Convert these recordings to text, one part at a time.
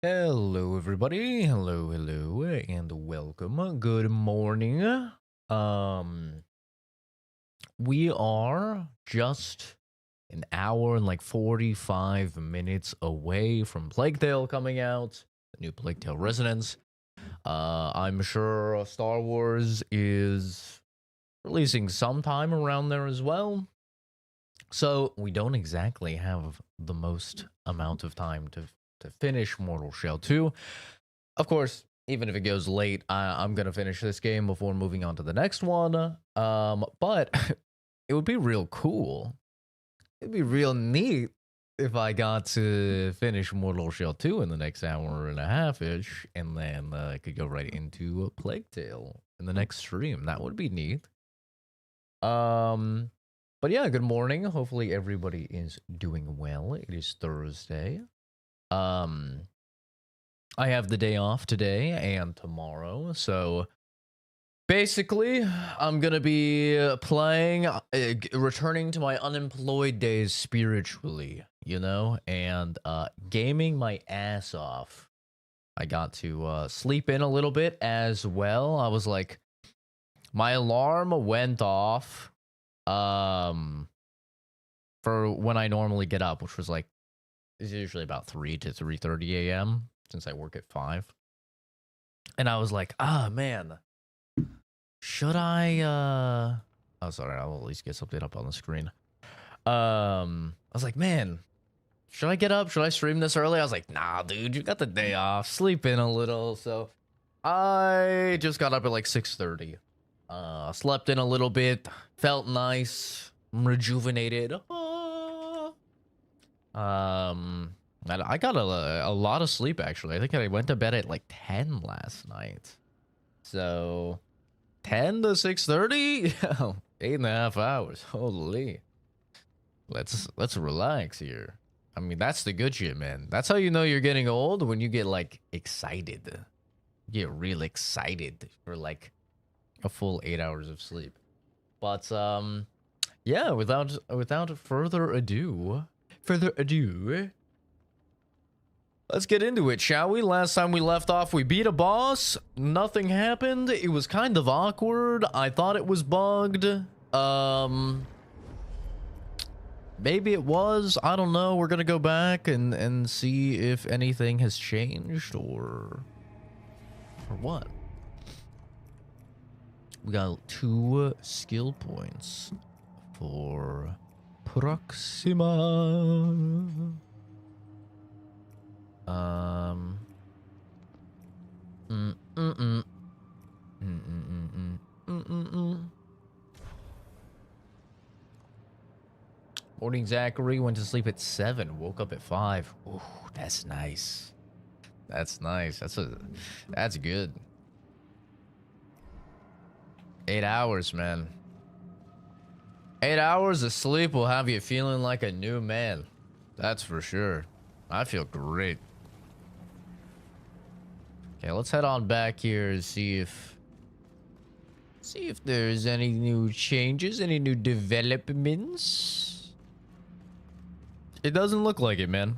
Hello, everybody. Hello, and welcome. Good morning. Um, we are just an hour and like 45 minutes away from Plague Tale coming out, the new Plague Tale Resonance. I'm sure Star Wars is releasing sometime around there as well. So we don't exactly have the most amount of time to finish Mortal Shell 2. Of course, even if it goes late, I'm gonna finish this game before moving on to the next one. But it would be real cool. It'd be real neat if I got to finish Mortal Shell 2 in the next hour and a half ish, and then I could go right into a Plague Tale in the next stream. That would be neat. Um, but yeah, good morning. Hopefully everybody is doing well. It is Thursday. Um, I have the day off today and tomorrow, so basically, I'm gonna be playing, returning to my unemployed days spiritually, and gaming my ass off. I got to sleep in a little bit as well. I was like, my alarm went off, for when I normally get up, which was like, it's usually about 3 to 3:30 a.m. since I work at 5. And I was like, man, should I oh sorry, I'll at least get something up on the screen. I was like, man, should I get up? Should I stream this early? I was like, nah, dude, you got the day off. Sleep in a little. So I just got up at like 6:30. Slept in a little bit, felt nice, rejuvenated. I got a lot of sleep actually. I think I went to bed at like 10 last night. So 10 to 6:30? 8.5 hours. Holy. Let's relax here. I mean, that's the good shit, man. That's how you know you're getting old, when you get like excited. You get real excited for like a full 8 hours of sleep. But yeah, without further ado, let's get into it, shall we? Last time we left off, we beat a boss. Nothing happened. It was kind of awkward. I thought it was bugged. Maybe it was. I don't know. We're gonna go back and see if anything has changed or what. We got 2 skill points for Proxima. Morning, Zachary. Went to sleep at 7. Woke up at 5. Ooh, that's nice. That's nice. That's good. 8 hours, man. 8 hours of sleep will have you feeling like a new man. That's for sure. I feel great. Okay, let's head on back here and see if there's any new changes, any new developments. It doesn't look like it, man.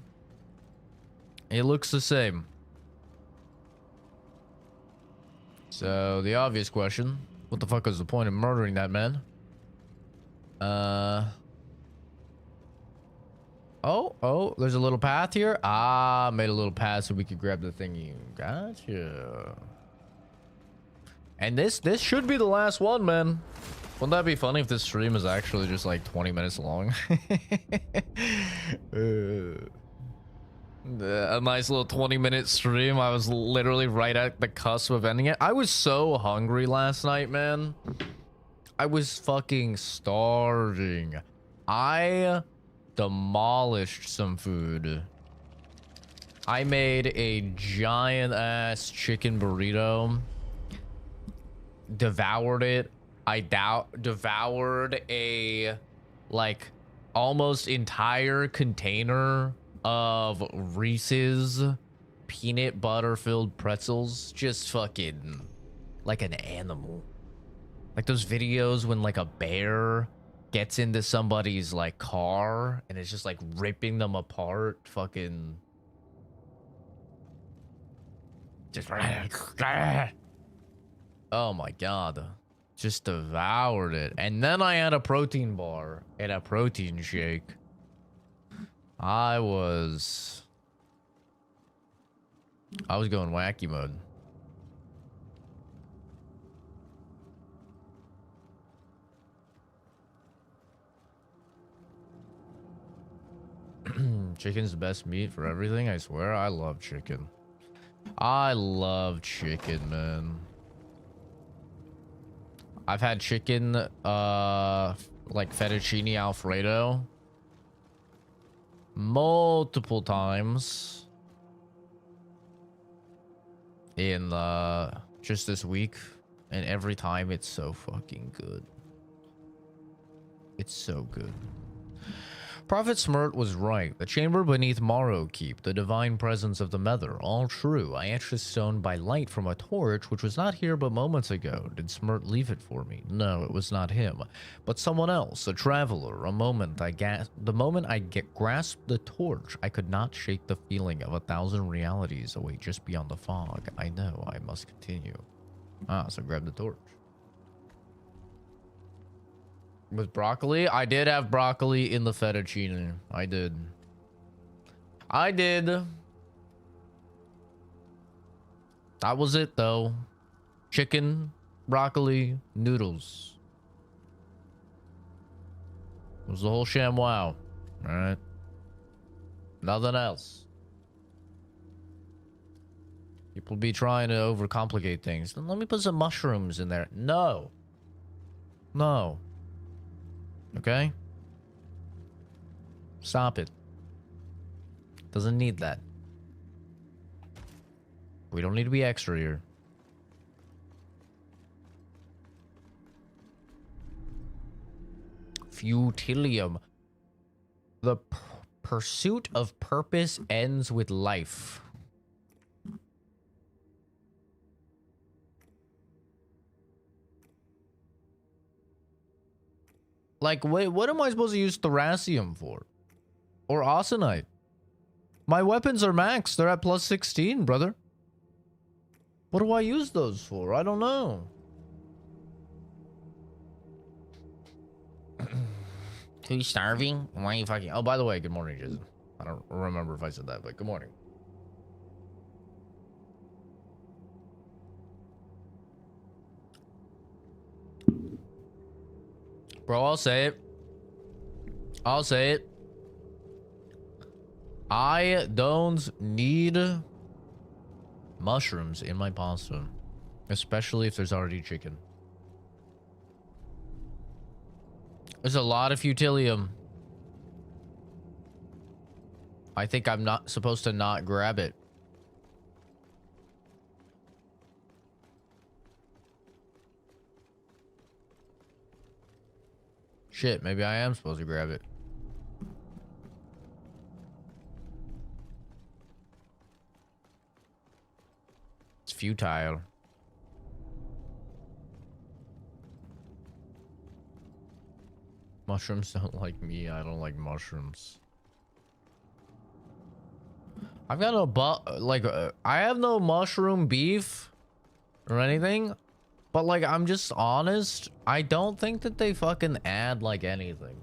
It looks the same. So, the obvious question, what the fuck was the point of murdering that man? Oh, there's a little path here. Made a little path so we could grab the thingy. Gotcha. And this should be the last one, man. Wouldn't that be funny if this stream is actually just like 20 minutes long? A nice little 20-minute stream. I was literally right at the cusp of ending it. I was so hungry last night, man. I was fucking starving. I demolished some food. I made a giant ass chicken burrito. Devoured it. I devoured a like almost entire container of Reese's peanut butter filled pretzels. Just fucking like an animal. Like those videos when like a bear gets into somebody's like car and it's just like ripping them apart. Fucking Just oh my god. Just devoured it. And then I had a protein bar and a protein shake. I was going wacky mode. Chicken's the best meat for everything, I swear. I love chicken. I love chicken, man. I've had chicken, like fettuccine Alfredo multiple times in, just this week. And every time it's so fucking good. It's so good. Prophet Smirt was right. The chamber beneath Morrow Keep, the divine presence of the Nether, all true. I etched this stone by light from a torch, which was not here but moments ago. Did Smirt leave it for me? No, it was not him, but someone else, a traveler. The moment I grasped the torch, I could not shake the feeling of 1,000 realities away just beyond the fog. I know I must continue. Ah, so grab the torch. With broccoli? I did have broccoli in the fettuccine. I did. That was it, though. Chicken, broccoli, noodles. It was the whole ShamWow. Alright. Nothing else. People be trying to overcomplicate things. Then let me put some mushrooms in there. No. No. Okay? Stop it. Doesn't need that. We don't need to be extra here. Futilium. The pursuit of purpose ends with life. Like, wait, what am I supposed to use Thracium for? Or Austenite? My weapons are maxed. They're at plus 16, brother. What do I use those for? I don't know. Too starving? Why are you fucking... Oh, by the way, good morning, Jason. I don't remember if I said that, but good morning. Bro, I'll say it. I'll say it. I don't need mushrooms in my pasta. Especially if there's already chicken. There's a lot of futilium. I think I'm not supposed to not grab it. Shit, maybe I am supposed to grab it. It's futile. Mushrooms don't like me. I don't like mushrooms. I've got no I have no mushroom beef or anything. But, like, I'm just honest. I don't think that they fucking add, like, anything.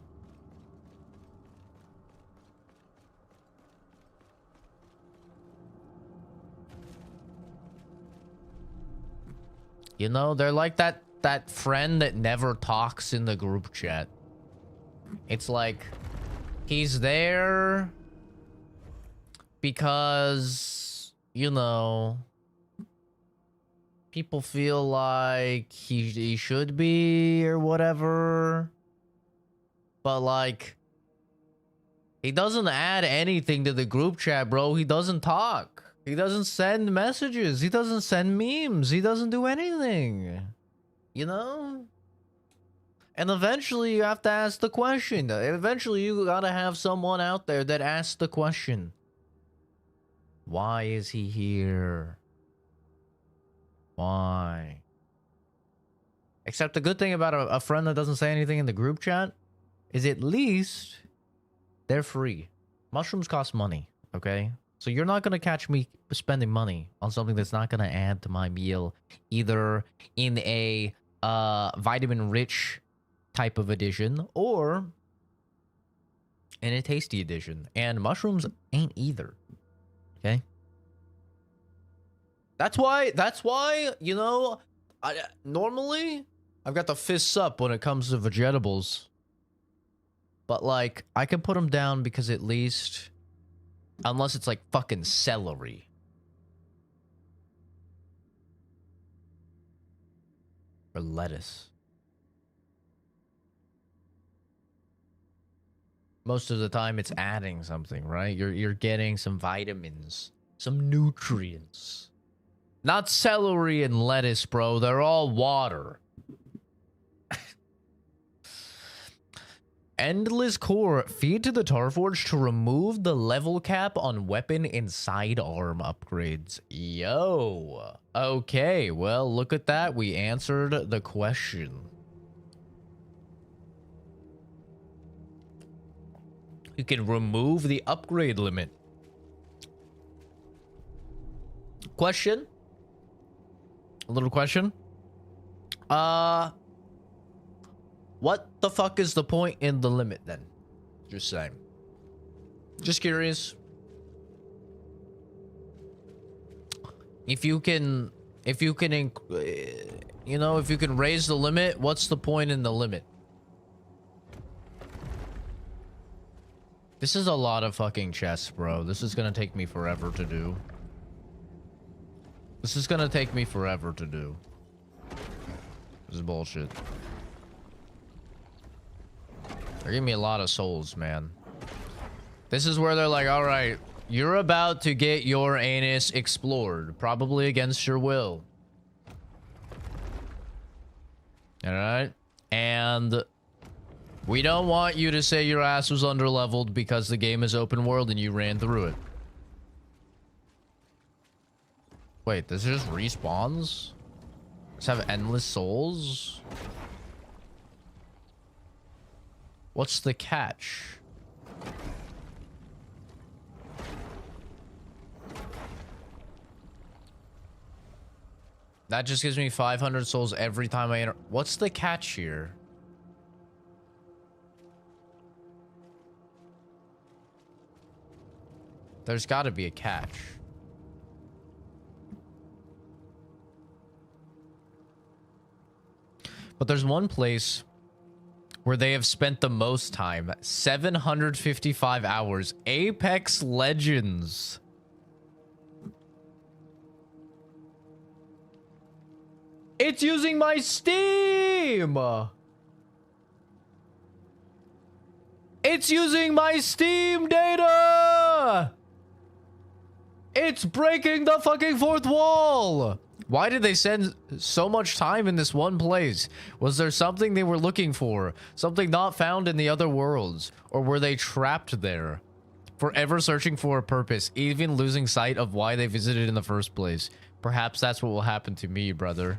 You know, they're like that friend that never talks in the group chat. It's like, he's there because, you know... people feel like he should be or whatever, but like he doesn't add anything to the group chat, bro. He doesn't talk, he doesn't send messages, he doesn't send memes, he doesn't do anything, you know. And eventually you have to ask the question. Eventually you gotta have someone out there that asks the question, why is he here? Why? Except the good thing about a friend that doesn't say anything in the group chat is at least they're free. Mushrooms cost money, okay? So you're not gonna catch me spending money on something that's not gonna add to my meal, either in a vitamin rich type of edition or in a tasty edition. And mushrooms ain't either. Okay. That's why, you know, normally I've got the fists up when it comes to vegetables. But like, I can put them down because at least, unless it's like fucking celery. Or lettuce. Most of the time it's adding something, right? You're getting some vitamins, some nutrients. Not celery and lettuce, bro. They're all water. Endless Core. Feed to the Tarforge to remove the level cap on weapon and sidearm upgrades. Yo. Okay, well, look at that. We answered the question. You can remove the upgrade limit. Question? A little question. What the fuck is the point in the limit then? Just saying. Just curious. If you can, you know, if you can raise the limit, what's the point in the limit? This is a lot of fucking chess, bro. This is gonna take me forever to do. This is gonna take me forever to do. This is bullshit. They're giving me a lot of souls, man. This is where they're like, all right, you're about to get your anus explored, probably against your will. All right? And we don't want you to say your ass was underleveled because the game is open world and you ran through it. Wait, this just respawns? Does it have endless souls? What's the catch? That just gives me 500 souls every time I enter. What's the catch here? There's got to be a catch. But there's one place where they have spent the most time. 755 hours. Apex Legends. It's using my Steam! It's using my Steam data! It's breaking the fucking fourth wall! Why did they spend so much time in this one place? Was there something they were looking for? Something not found in the other worlds? Or were they trapped there? Forever searching for a purpose, even losing sight of why they visited in the first place. Perhaps that's what will happen to me, brother.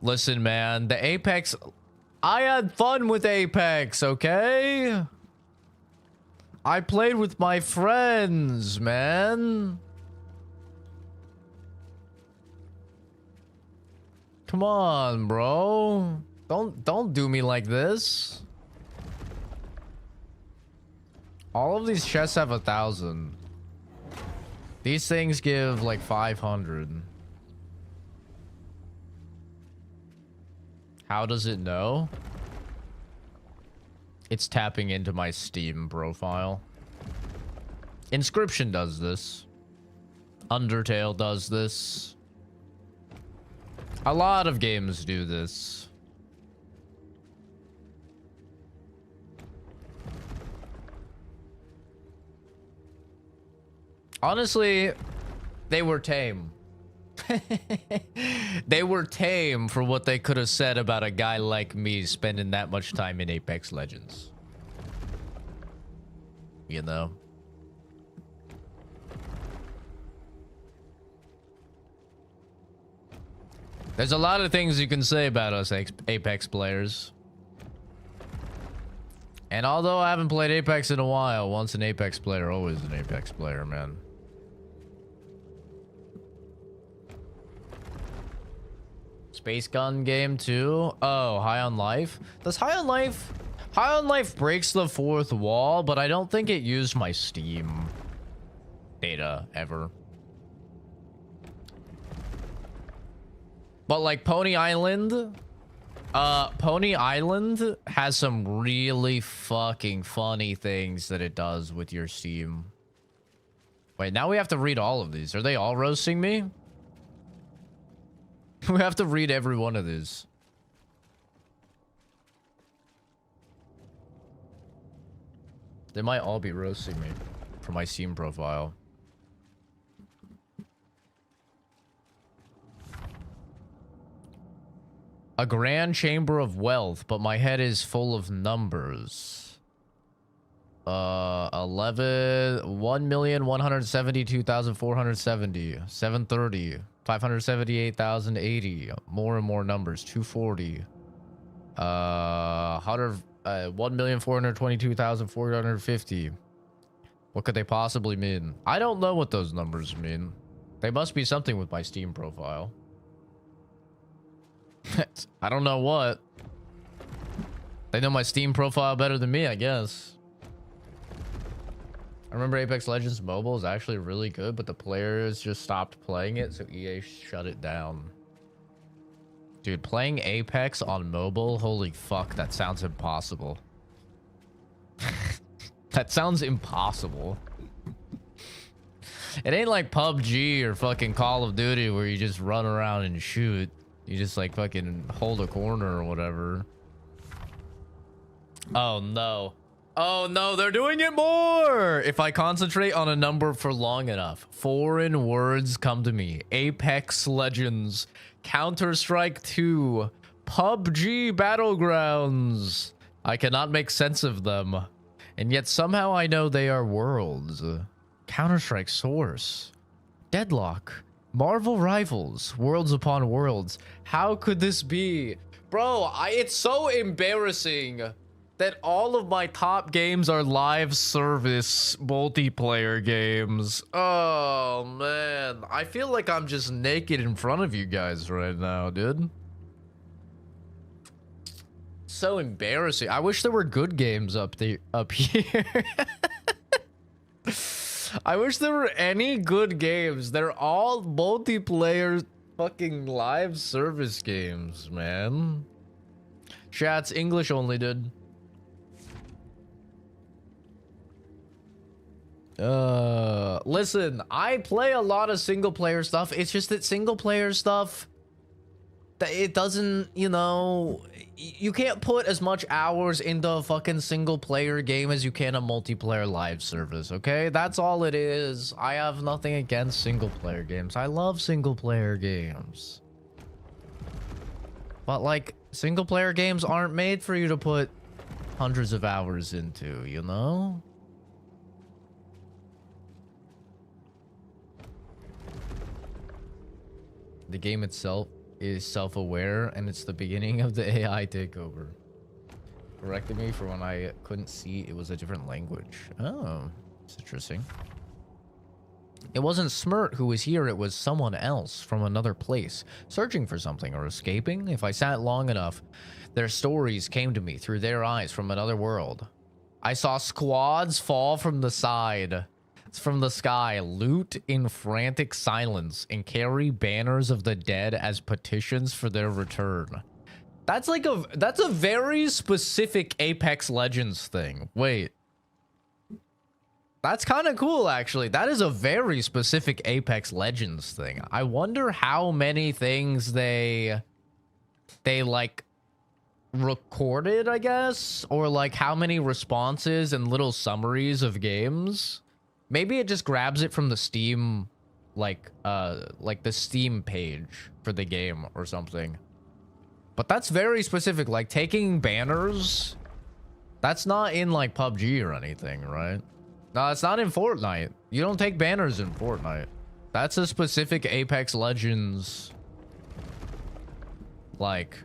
Listen, man, the Apex... I had fun with Apex, okay? I played with my friends, man. Come on, bro. Don't do me like this. All of these chests have 1,000. These things give like 500. How does it know? It's tapping into my Steam profile. Inscription does this. Undertale does this. A lot of games do this. Honestly, they were tame. They were tame for what they could have said about a guy like me spending that much time in Apex Legends. You know? There's a lot of things you can say about us Apex players. And although I haven't played Apex in a while, once an Apex player, always an Apex player, man. Space gun game too? Oh, High on Life? Does High on Life... High on Life breaks the fourth wall, but I don't think it used my Steam data ever. But like Pony Island has some really fucking funny things that it does with your Steam. Wait, now we have to read all of these. Are they all roasting me? We have to read every one of these. They might all be roasting me for my Steam profile. A grand chamber of wealth, but my head is full of numbers. 1,172,470, 730, 578,080, more and more numbers, 240. 1,422,450. What could they possibly mean? I don't know what those numbers mean. They must be something with my Steam profile. I don't know what. They know my Steam profile better than me, I guess. I remember Apex Legends Mobile is actually really good, but the players just stopped playing it, so EA shut it down. Dude, playing Apex on mobile, holy fuck, that sounds impossible. That sounds impossible. It ain't like PUBG or fucking Call of Duty where you just run around and shoot. You just like fucking hold a corner or whatever. Oh no. Oh no, they're doing it more! If I concentrate on a number for long enough, foreign words come to me. Apex Legends, Counter-Strike 2, PUBG Battlegrounds. I cannot make sense of them. And yet somehow I know they are worlds. Counter-Strike Source, Deadlock, Marvel Rivals, Worlds Upon Worlds. How could this be? Bro, it's so embarrassing that all of my top games are live service multiplayer games. Oh, man. I feel like I'm just naked in front of you guys right now, dude. So embarrassing. I wish there were good games up here. I wish there were any good games. They're all multiplayer fucking live service games, man. Chat's English only, dude. Listen, I play a lot of single player stuff. It's just that single player stuff, that it doesn't, you know, you can't put as much hours into a fucking single player game as you can a multiplayer live service, okay? That's all it is. I have nothing against single player games. I love single player games. But like, single player games aren't made for you to put hundreds of hours into, you know? The game itself is self-aware, and it's the beginning of the AI takeover. Corrected me for when I couldn't see it was a different language. Oh, it's interesting. It wasn't Smirt who was here, it was someone else from another place, searching for something or escaping. If I sat long enough, their stories came to me through their eyes from another world. I saw squads fall from the side. From the sky, loot in frantic silence, and carry banners of the dead as petitions for their return. That's a very specific Apex Legends thing. Wait. That's kind of cool, actually. That is a very specific Apex Legends thing. I wonder how many things they like recorded, I guess, or like how many responses and little summaries of games. Maybe it just grabs it from the Steam, like the Steam page for the game or something. But that's very specific, like taking banners. That's not in like PUBG or anything, right? No, it's not in Fortnite. You don't take banners in Fortnite. That's a specific Apex Legends, like,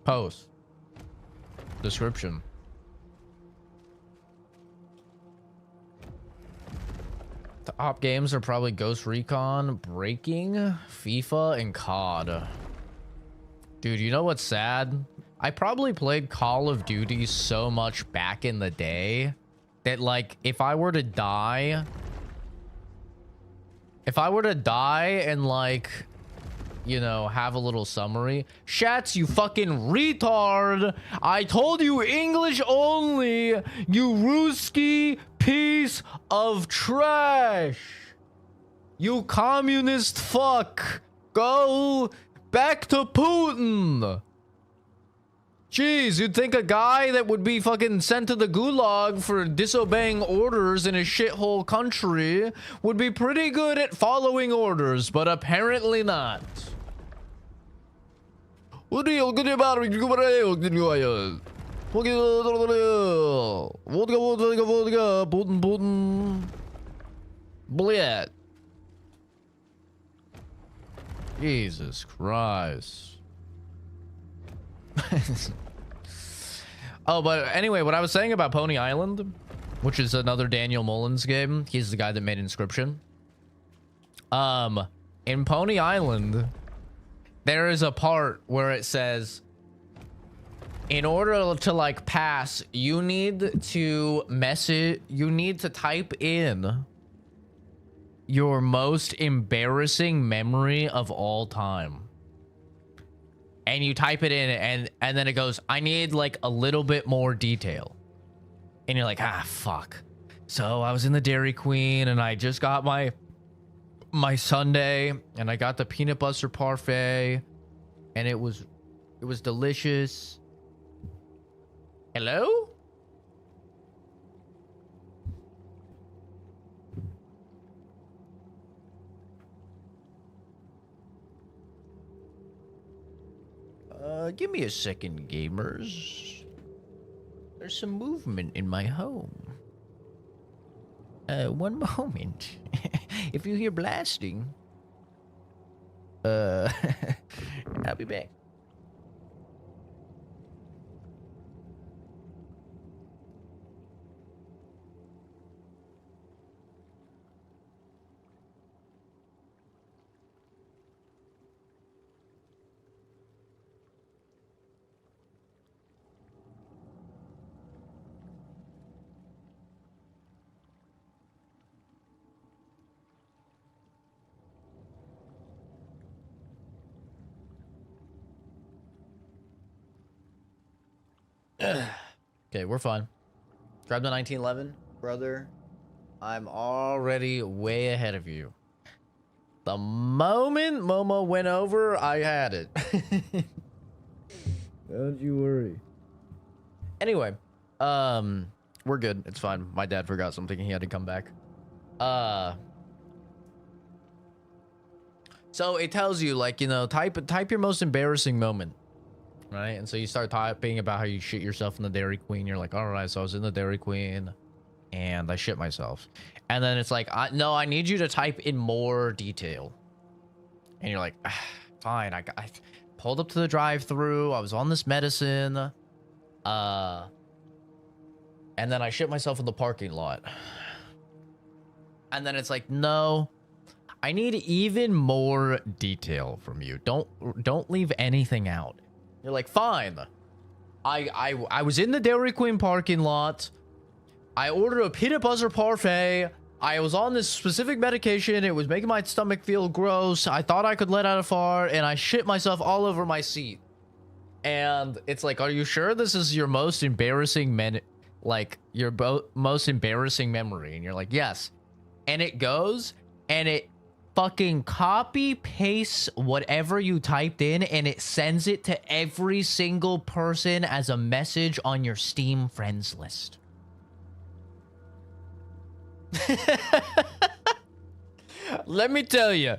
post. description. The op games are probably Ghost Recon, Breaking, FIFA, and COD. Dude, you know what's sad? I probably played Call of Duty so much back in the day that, like, if I were to die and, like, you know, have a little summary. Shats, you fucking retard. I told you English only, you Ruski piece of trash. You communist fuck. Go back to Putin. Jeez, you'd think a guy that would be fucking sent to the gulag for disobeying orders in a shithole country would be pretty good at following orders, but apparently not. Bleh. Jesus Christ. Oh, but anyway, what I was saying about Pony Island, which is another Daniel Mullins game. He's the guy that made Inscription. In Pony Island, there is a part where it says, in order to, like, pass, you need to type in your most embarrassing memory of all time. And you type it in, and then it goes, I need, like, a little bit more detail. And you're like, ah, fuck. So I was in the Dairy Queen, and I just got my sundae, and I got the peanut butter parfait, and it was delicious. Hello? Give me a second, gamers. There's some movement in my home. One moment. If you hear blasting, I'll be back. Okay, we're fine. Grab the 1911, brother. I'm already way ahead of you. The moment Momo went over, I had it. Don't you worry. Anyway, we're good. It's fine. My dad forgot something. He had to come back. So it tells you, like, you know, type your most embarrassing moment. Right, and so you start typing about how you shit yourself in the Dairy Queen. You're like, all right, so I was in the Dairy Queen and I shit myself. And then it's like, no, I need you to type in more detail. And you're like, fine. I pulled up to the drive-thru. I was on this medicine. And then I shit myself in the parking lot. And then it's like, no, I need even more detail from you. Don't leave anything out. You're like, fine. I was in the Dairy Queen parking lot. I ordered a peanut butter parfait. I was on this specific medication. It was making my stomach feel gross. I thought I could let out a fart, and I shit myself all over my seat. And it's like, are you sure this is your most embarrassing most embarrassing memory? And you're like, yes. And it goes, and it fucking copy pastes whatever you typed in, and it sends it to every single person as a message on your Steam friends list. Let me tell you,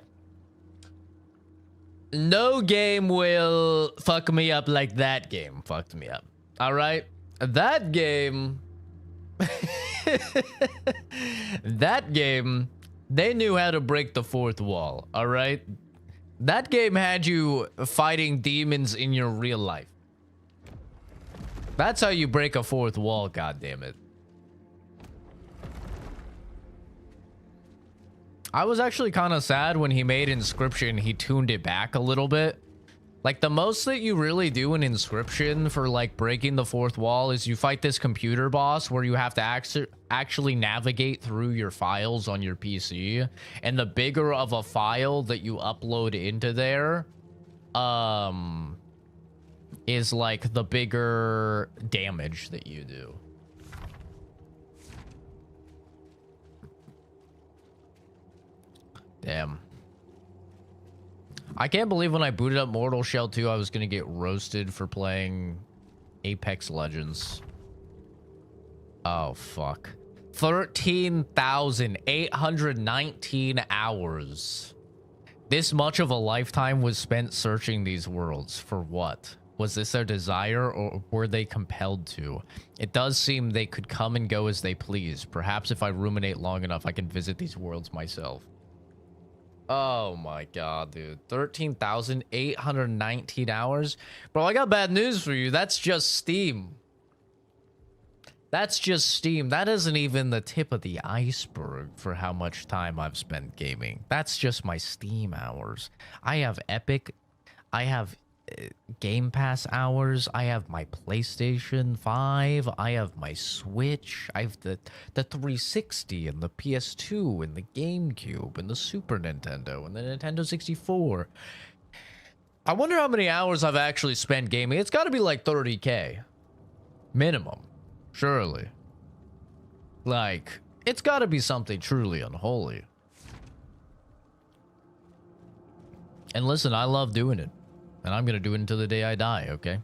no game will fuck me up like that game fucked me up. All right, that game that game, they knew how to break the fourth wall. All right, that game had you fighting demons in your real life. That's how you break a fourth wall, goddammit. I was actually kind of sad when he made Inscription, he tuned it back a little bit. Like, the most that you really do in Inscription for, like, breaking the fourth wall is you fight this computer boss where you have to actually navigate through your files on your PC. And the bigger of a file that you upload into there, is, like, the bigger damage that you do. Damn. I can't believe when I booted up Mortal Shell 2, I was going to get roasted for playing Apex Legends. Oh, fuck. 13,819 hours. This much of a lifetime was spent searching these worlds. For what? Was this their desire, or were they compelled to? It does seem they could come and go as they please. Perhaps if I ruminate long enough, I can visit these worlds myself. Oh my god, dude. 13,819 hours? Bro, I got bad news for you. That's just Steam. That's just Steam. That isn't even the tip of the iceberg for how much time I've spent gaming. That's just my Steam hours. I have Epic. I have Game Pass hours. I have my PlayStation 5. I have my Switch. I have the 360 and the PS2 and the GameCube and the Super Nintendo and the Nintendo 64. I wonder how many hours I've actually spent gaming. It's got to be like 30K. Minimum. Surely. Like, it's got to be something truly unholy. And listen, I love doing it. And I'm going to do it until the day I die, okay?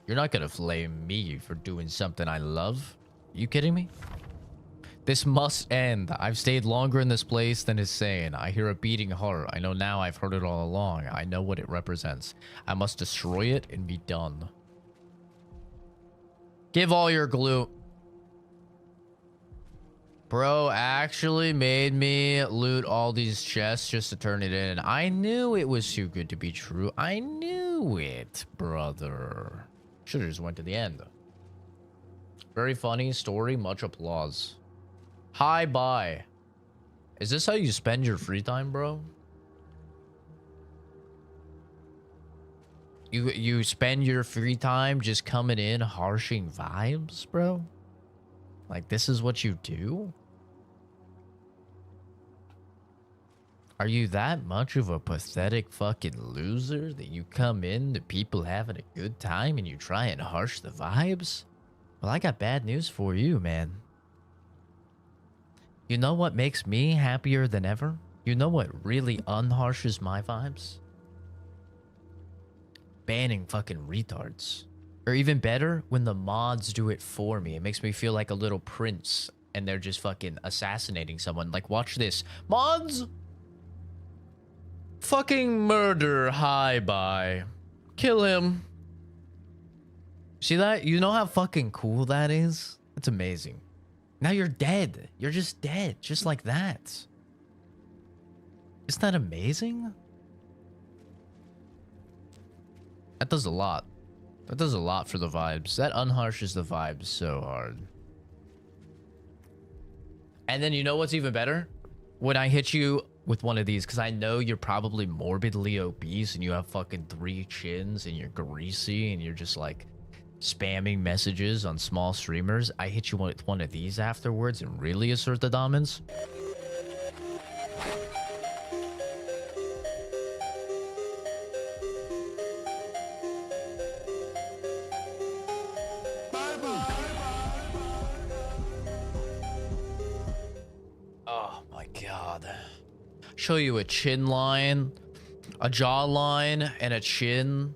You're not going to flame me for doing something I love. You kidding me? This must end. I've stayed longer in this place than is sane. I hear a beating heart. I know now I've heard it all along. I know what it represents. I must destroy it and be done. Give all your glue. Bro actually made me loot all these chests just to turn it in. I knew it was too good to be true. I knew it, brother. Should've just went to the end. Very funny story. Much applause. Hi, bye. Is this how you spend your free time, bro? You spend your free time just coming in harshing vibes, bro? Like, this is what you do? Are you that much of a pathetic fucking loser that you come in to people having a good time and you try and harsh the vibes? Well, I got bad news for you, man. You know what makes me happier than ever? You know what really unharshes my vibes? Banning fucking retards. Or even better, when the mods do it for me. It makes me feel like a little prince and they're just fucking assassinating someone. Like, watch this. Mods! Fucking murder Hi Bye. Kill him. See that? You know how fucking cool that is? That's amazing. Now you're dead. You're just dead. Just like that. Isn't that amazing? That does a lot. That does a lot for the vibes. That unharshes the vibes so hard. And then you know what's even better? When I hit you with one of these, because I know you're probably morbidly obese and you have fucking 3 chins and you're greasy and you're just like spamming messages on small streamers. I hit you with one of these afterwards and really assert the dominance. Oh my god. Show you a chin line, a jawline, and a chin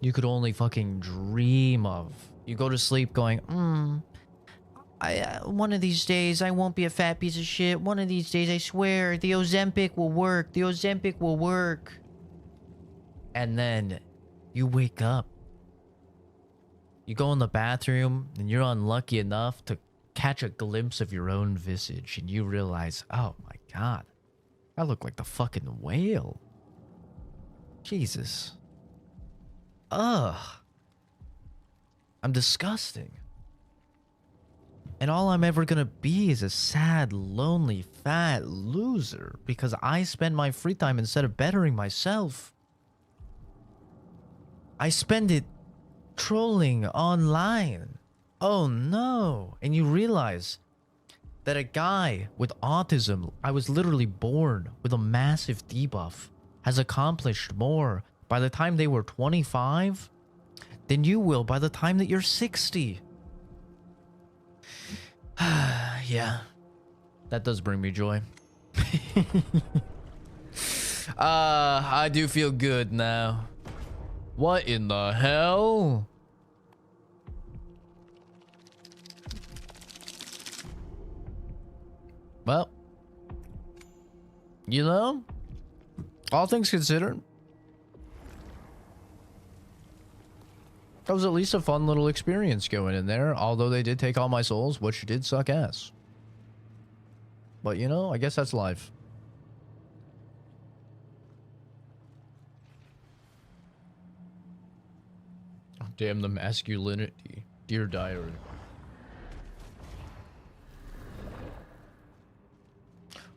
you could only fucking dream of. You go to sleep going, one of these days I won't be a fat piece of shit. One of these days, I swear, the Ozempic will work. The Ozempic will work. And then you wake up. You go in the bathroom and you're unlucky enough to catch a glimpse of your own visage and you realize, oh my god, I look like the fucking whale. Jesus. Ugh. I'm disgusting. And all I'm ever gonna be is a sad, lonely, fat loser because I spend my free time instead of bettering myself. I spend it trolling online. Oh no. And you realize that a guy with autism, I was literally born with a massive debuff, has accomplished more by the time they were 25 than you will by the time that you're 60. Yeah, that does bring me joy. I do feel good now. What in the hell? Well, you know, all things considered, that was at least a fun little experience going in there, although they did take all my souls, which did suck ass. But, you know, I guess that's life. Oh, damn the masculinity. Dear diary.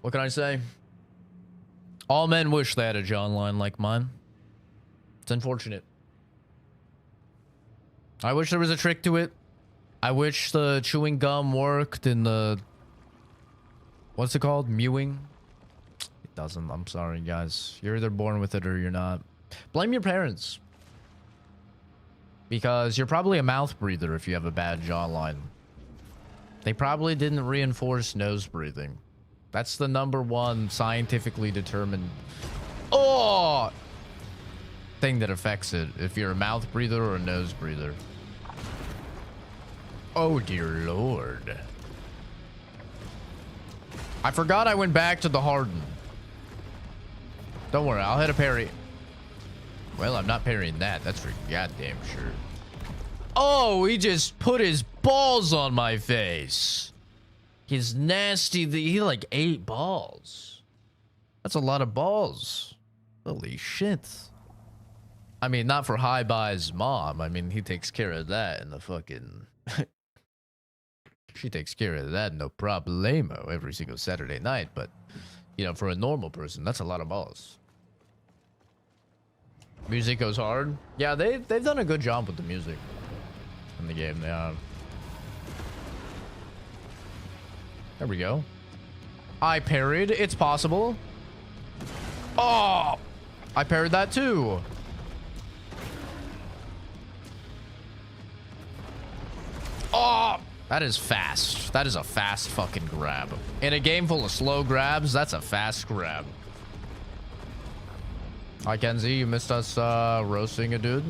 What can I say? All men wish they had a jawline like mine. It's unfortunate. I wish there was a trick to it. I wish the chewing gum worked in the... What's it called? Mewing? It doesn't. I'm sorry, guys. You're either born with it or you're not. Blame your parents. Because you're probably a mouth breather if you have a bad jawline. They probably didn't reinforce nose breathing. That's the #1 scientifically determined thing that affects it. If you're a mouth breather or a nose breather. Oh dear lord. I forgot I went back to the Harden. Don't worry, I'll hit a parry. Well, I'm not parrying that. That's for goddamn sure. Oh, he just put his balls on my face. He's nasty. He like 8 balls. That's a lot of balls. Holy shit. I mean, not for High Bye's mom. I mean, he takes care of that in the fucking... She takes care of that, no problemo, every single Saturday night. But, you know, for a normal person, that's a lot of balls. Music goes hard. Yeah, they've done a good job with the music in the game. Yeah. There we go. I parried. It's possible. Oh! I parried that too. Oh! That is fast. That is a fast fucking grab. In a game full of slow grabs, that's a fast grab. Hi, Kenzie. You missed us roasting a dude?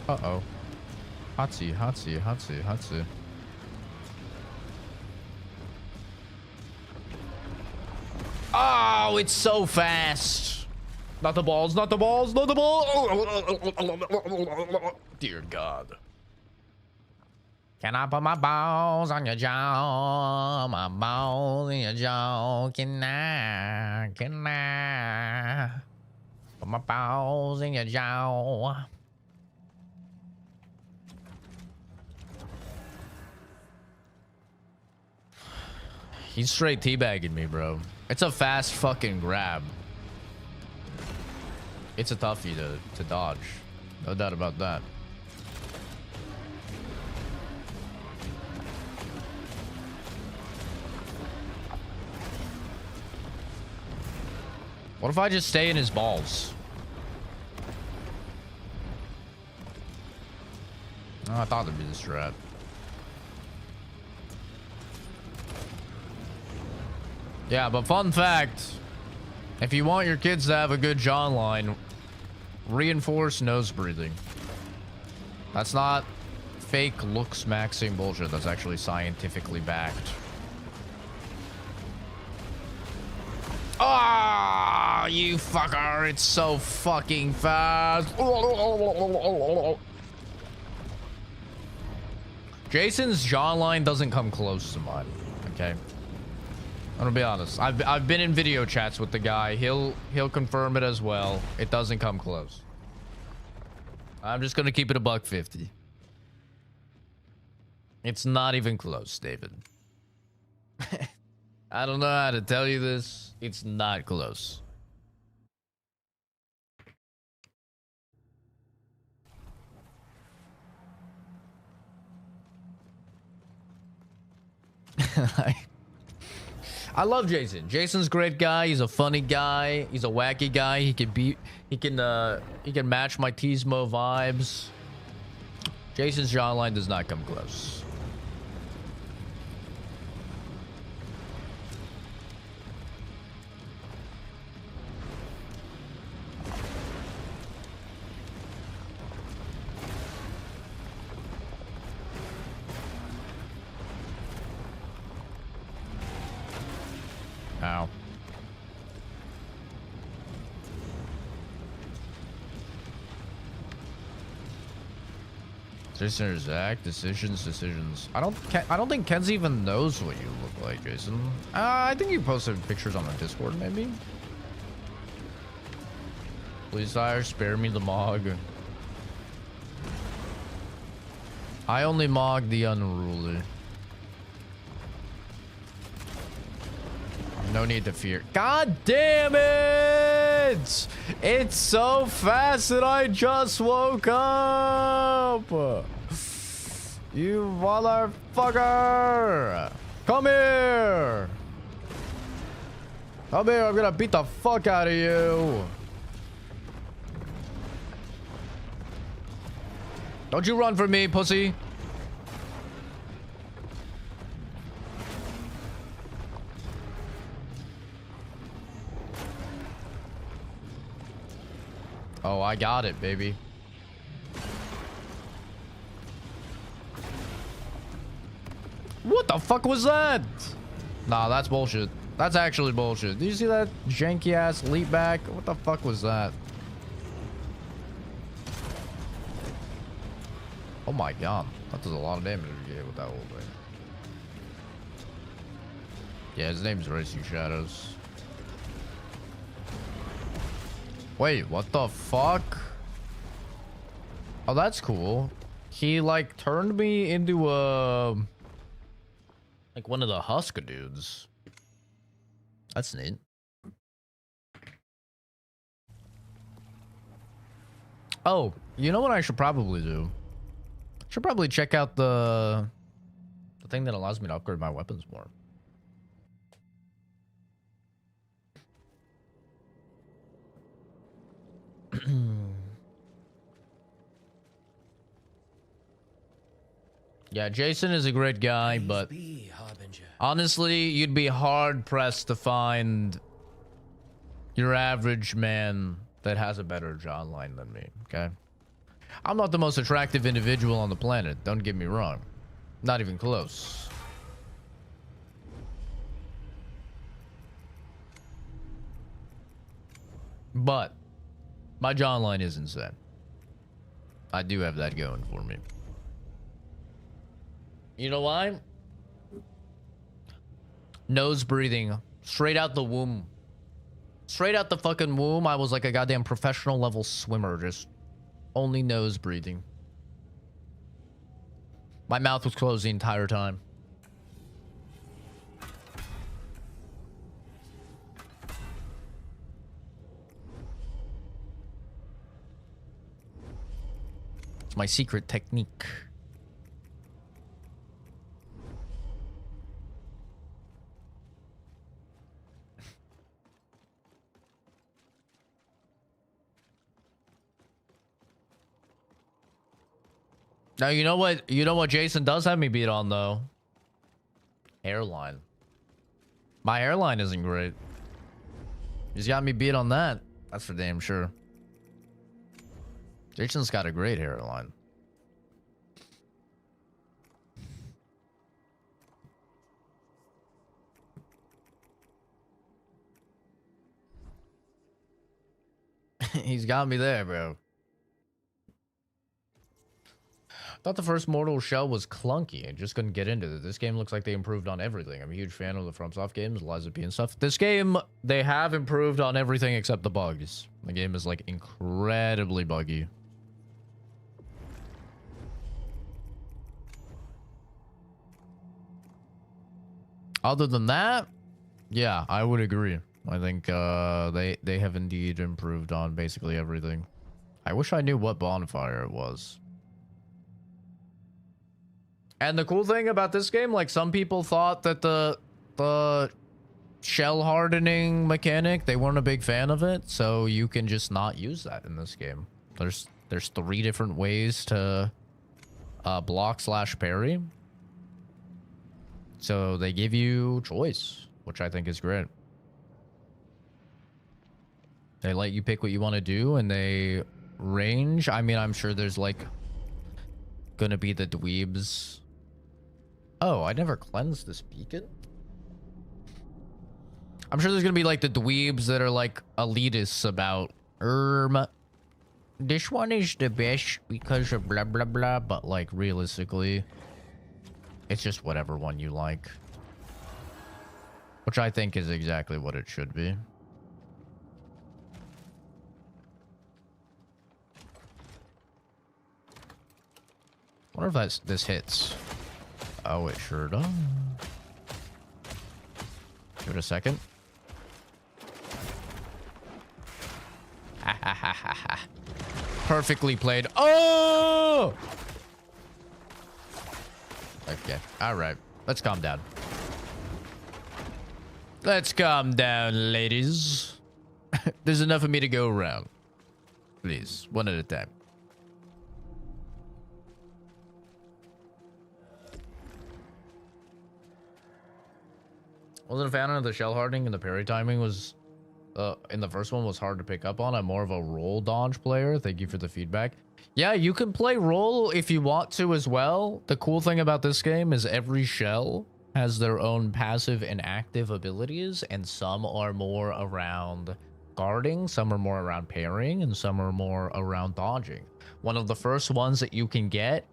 Uh-oh. Hotsy, hotsy, hotsy, hotsy. Oh, it's so fast. Not the balls, not the balls, not the ball. Dear God. Can I put my balls on your jaw? My balls in your jaw. Can I? Can I? Put my balls in your jaw. He's straight teabagging me, bro. It's a fast fucking grab. It's a toughie to dodge. No doubt about that. What if I just stay in his balls? Oh, I thought there'd be this strat. Yeah, but fun fact, if you want your kids to have a good jawline, reinforce nose breathing. That's not fake looks maxing bullshit. That's actually scientifically backed. Ah, you fucker. It's so fucking fast. Jason's jawline doesn't come close to mine, okay? gonna be honest. I've been in video chats with the guy. He'll confirm it as well. It doesn't come close. I'm just gonna keep it a $1.50. It's not even close, David. I don't know how to tell you this. It's not close. I love Jason. Jason's a great guy. He's a funny guy. He's a wacky guy. He can match my Tismo vibes. Jason's jawline does not come close. Ow. Jason or Zach? Decisions. I don't think Ken's even knows what you look like, Jason. I think you posted pictures on the Discord, maybe. Please, sire, spare me the mog. I only mog the unruly. No need to fear. God damn it! It's so fast that I just woke up! You motherfucker! Come here! Come here, I'm gonna beat the fuck out of you! Don't you run from me, pussy! Oh, I got it, baby. What the fuck was that? Nah, that's bullshit. That's actually bullshit. Did you see that janky ass leap back? What the fuck was that? Oh my god. That does a lot of damage to get with that old thing. Yeah, his name's Racing Shadows. Wait, what the fuck? Oh, that's cool. He like turned me into like one of the Husker dudes. That's neat. Oh, you know what I should probably do? I should probably check out the thing that allows me to upgrade my weapons more. Yeah, Jason is a great guy, but honestly, you'd be hard pressed to find your average man that has a better jawline than me, okay? I'm not the most attractive individual on the planet, don't get me wrong. Not even close. But my jawline is insane. I do have that going for me. You know why? Nose breathing. Straight out the womb. Straight out the fucking womb, I was like a goddamn professional level swimmer. Just only nose breathing. My mouth was closed the entire time. It's my secret technique. Now, you know what Jason does have me beat on, though? Hairline. My hairline isn't great. He's got me beat on that. That's for damn sure. Jason's got a great hairline. He's got me there, bro. Thought the first Mortal Shell was clunky and just couldn't get into it. This game looks like they improved on everything. I'm a huge fan of the FromSoft games, Liza P and stuff. This game, they have improved on everything except the bugs. The game is like incredibly buggy. Other than that, yeah, I would agree. I think they have indeed improved on basically everything. I wish I knew what bonfire it was. And the cool thing about this game, like some people thought that the shell hardening mechanic, they weren't a big fan of it, so you can just not use that in this game. There's 3 different ways to block/parry. So they give you choice, which I think is great. They let you pick what you want to do, and they range. I mean, I'm sure there's like gonna be the dweebs. Oh, I never cleansed this beacon. I'm sure there's gonna be like the dweebs that are like elitists about this one is the best because of blah blah blah, but like realistically it's just whatever one you like, which I think is exactly what it should be. I wonder if this hits. Oh, it sure does. Give it a second. Ha ha ha ha ha. Perfectly played. Oh! Okay. All right. Let's calm down. Let's calm down, ladies. There's enough of me to go around. Please, one at a time. Wasn't a fan of the shell hardening, and the parry timing was in the first one was hard to pick up on. I'm more of a roll dodge player. Thank you for the feedback. Yeah, you can play roll if you want to as well. The cool thing about this game is every shell has their own passive and active abilities, and some are more around guarding, some are more around parrying, and some are more around dodging. One of the first ones that you can get,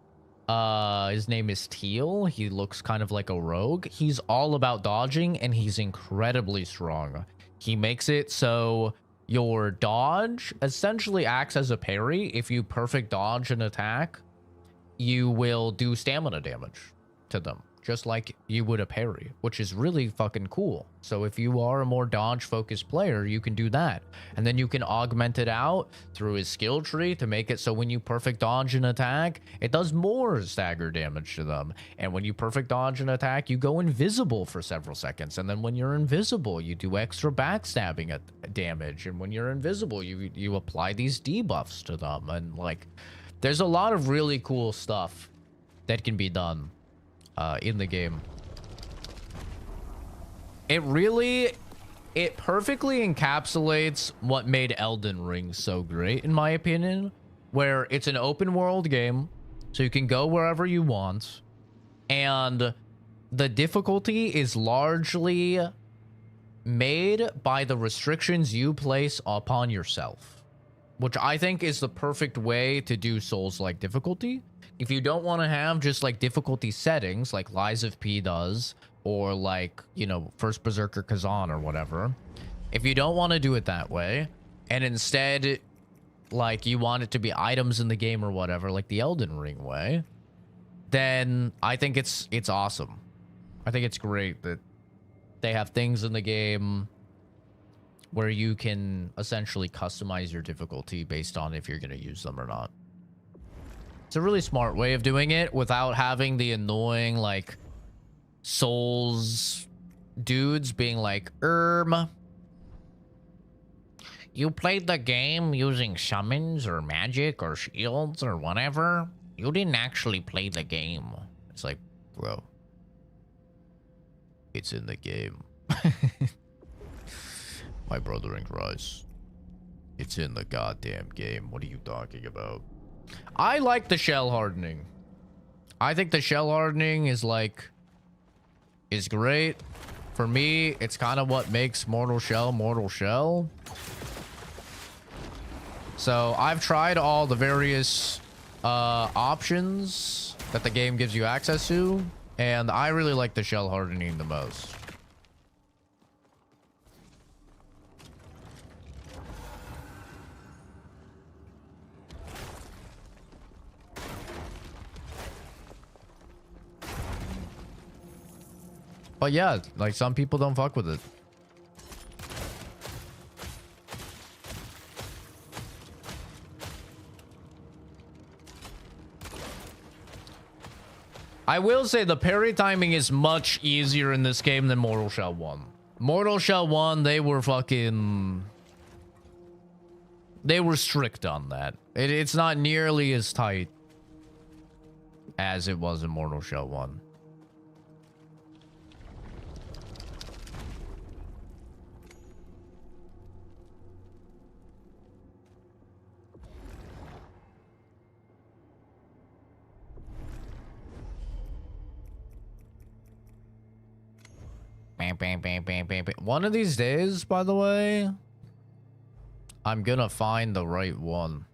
his name is Teal. He looks kind of like a rogue. He's all about dodging, and he's incredibly strong. He makes it so your dodge essentially acts as a parry. If you perfect dodge an attack, you will do stamina damage to them, just like you would a parry, which is really fucking cool. So if you are a more dodge focused player, you can do that. And then you can augment it out through his skill tree to make it so when you perfect dodge an attack, it does more stagger damage to them. And when you perfect dodge an attack, you go invisible for several seconds. And then when you're invisible, you do extra backstabbing damage. And when you're invisible, you apply these debuffs to them. And like, there's a lot of really cool stuff that can be done in the game. It perfectly encapsulates what made Elden Ring so great, in my opinion, where it's an open world game, so you can go wherever you want, and the difficulty is largely made by the restrictions you place upon yourself, which I think is the perfect way to do Souls-like difficulty. If you don't want to have just like difficulty settings like Lies of P does, or like, you know, First Berserker Kazan or whatever, if you don't want to do it that way, and instead like you want it to be items in the game or whatever, like the Elden Ring way, then I think it's awesome. I think it's great that they have things in the game where you can essentially customize your difficulty based on if you're going to use them or not. It's a really smart way of doing it without having the annoying, like, Souls dudes being like, you played the game using summons or magic or shields or whatever. You didn't actually play the game. It's like, bro, it's in the game. My brother in Christ. It's in the goddamn game. What are you talking about? I like the shell hardening. I think the shell hardening is great. For me, it's kind of what makes Mortal Shell Mortal Shell. So I've tried all the various options that the game gives you access to, and I really like the shell hardening the most. But yeah, like some people don't fuck with it. I will say the parry timing is much easier in this game than Mortal Shell 1. Mortal Shell 1, they were strict on that. It's not nearly as tight as it was in Mortal Shell 1. Bam, bam, bam, bam, bam, bam. One of these days, by the way, I'm gonna find the right one.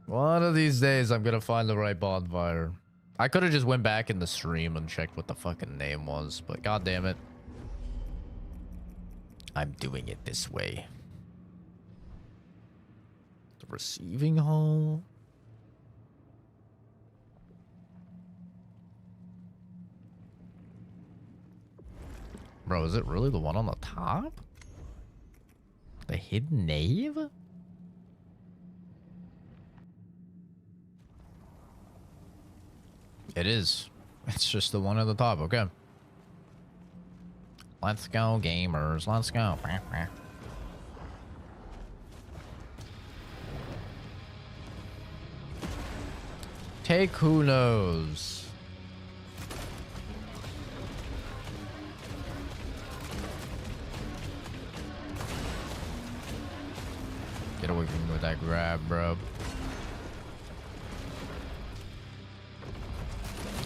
One of these days, I'm gonna find the right bonfire. I could have just went back in the stream and checked what the fucking name was, but god damn it. I'm doing it this way. The receiving hall. Bro, is it really the one on the top? The hidden nave? It is. It's just the one at the top. Okay. Let's go, gamers. Let's go. Take who knows. Get away from me with that grab, bro.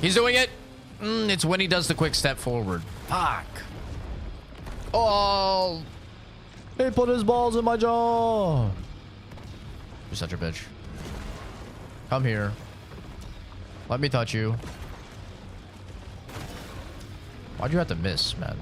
He's doing it. It's when he does the quick step forward. Fuck. Oh. He put his balls in my jaw. You're such a bitch. Come here. Let me touch you. Why'd you have to miss, man?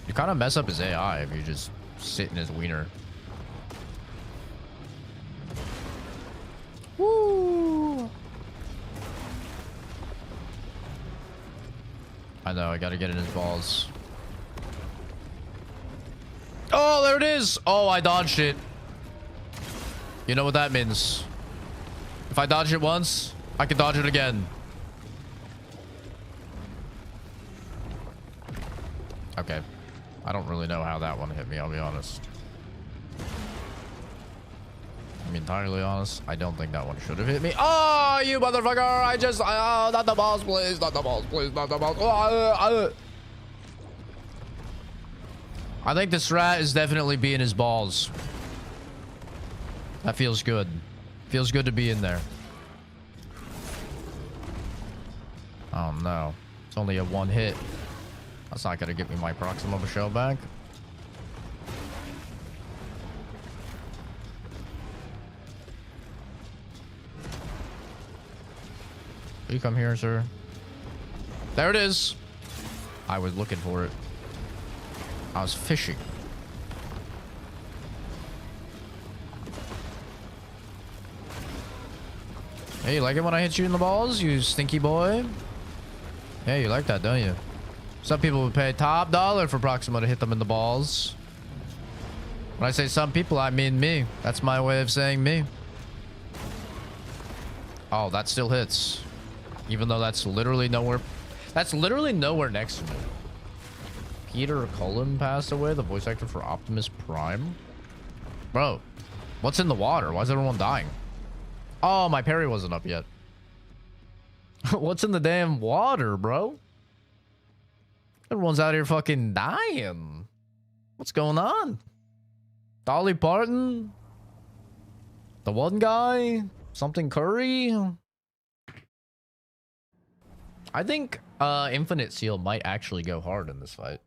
You kind of mess up his AI if you just sit in his wiener. Woo! I know, I gotta get in his balls. Oh, there it is! Oh, I dodged it. You know what that means. If I dodge it once, I can dodge it again. Okay. I don't really know how that one hit me, I'll be honest. I'm entirely honest. I don't think that one should have hit me. Oh, you motherfucker! Oh, not the balls, please. Not the balls, please. Not the balls. I think the strat is definitely being his balls. That feels good. Feels good to be in there. Oh, no. It's only a one hit. That's not gonna get me my Proxima shell back. You come here, sir. There it is. I was looking for it. I was fishing. Hey, you like it when I hit you in the balls, you stinky boy? Yeah, you like that, don't you? Some people would pay top dollar for Proxima to hit them in the balls. When I say some people, I mean me. That's my way of saying me. Oh, that still hits. Even though that's literally nowhere. That's literally nowhere next to me. Peter Cullen passed away, the voice actor for Optimus Prime. Bro, what's in the water? Why is everyone dying? Oh, my parry wasn't up yet. What's in the damn water, bro? Everyone's out here fucking dying. What's going on? Dolly Parton? The one guy? Something Curry? I think Infinite Seal might actually go hard in this fight.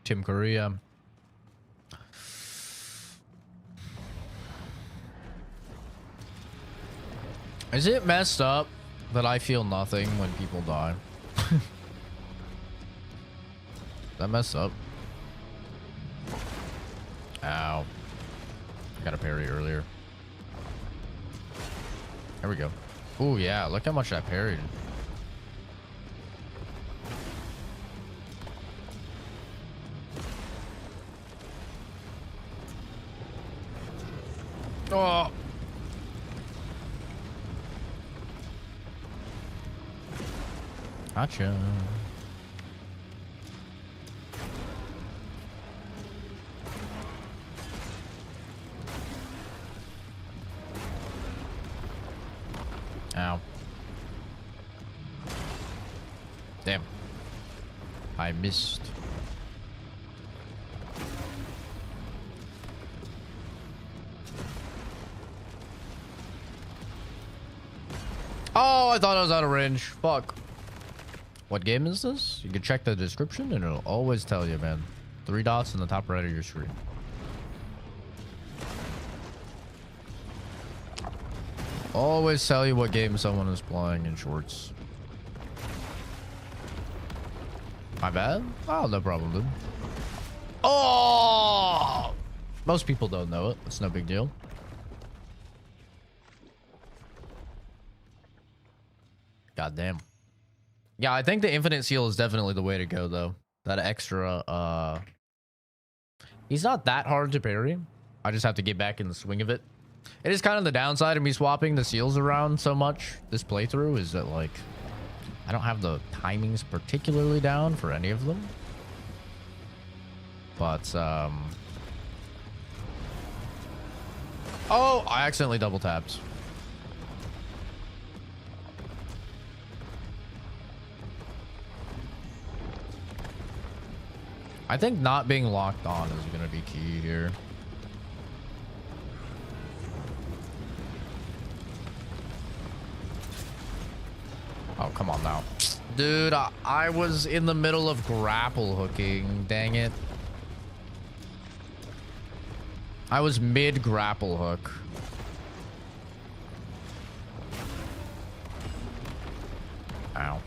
Tim Korea. Is it messed up that I feel nothing when people die? That messed up. Ow. I got a parry earlier. There we go. Oh yeah, look how much I parried. Oh. Gotcha. Ow. Damn. I missed. Oh, I thought I was out of range. Fuck. What game is this? You can check the description and it'll always tell you, man. 3 dots in the top right of your screen. Always tell you what game someone is playing in shorts. My bad? Oh, no problem, dude. Oh! Most people don't know it. It's no big deal. God damn. Yeah, I think the Infinite Seal is definitely the way to go, though. That extra, he's not that hard to parry. I just have to get back in the swing of it. It is kind of the downside of me swapping the seals around so much this playthrough is that, like, I don't have the timings particularly down for any of them. But, oh, I accidentally double tapped. I think not being locked on is going to be key here. Oh, come on now. Dude, I was in the middle of grapple hooking. Dang it. I was mid grapple hook. Ow.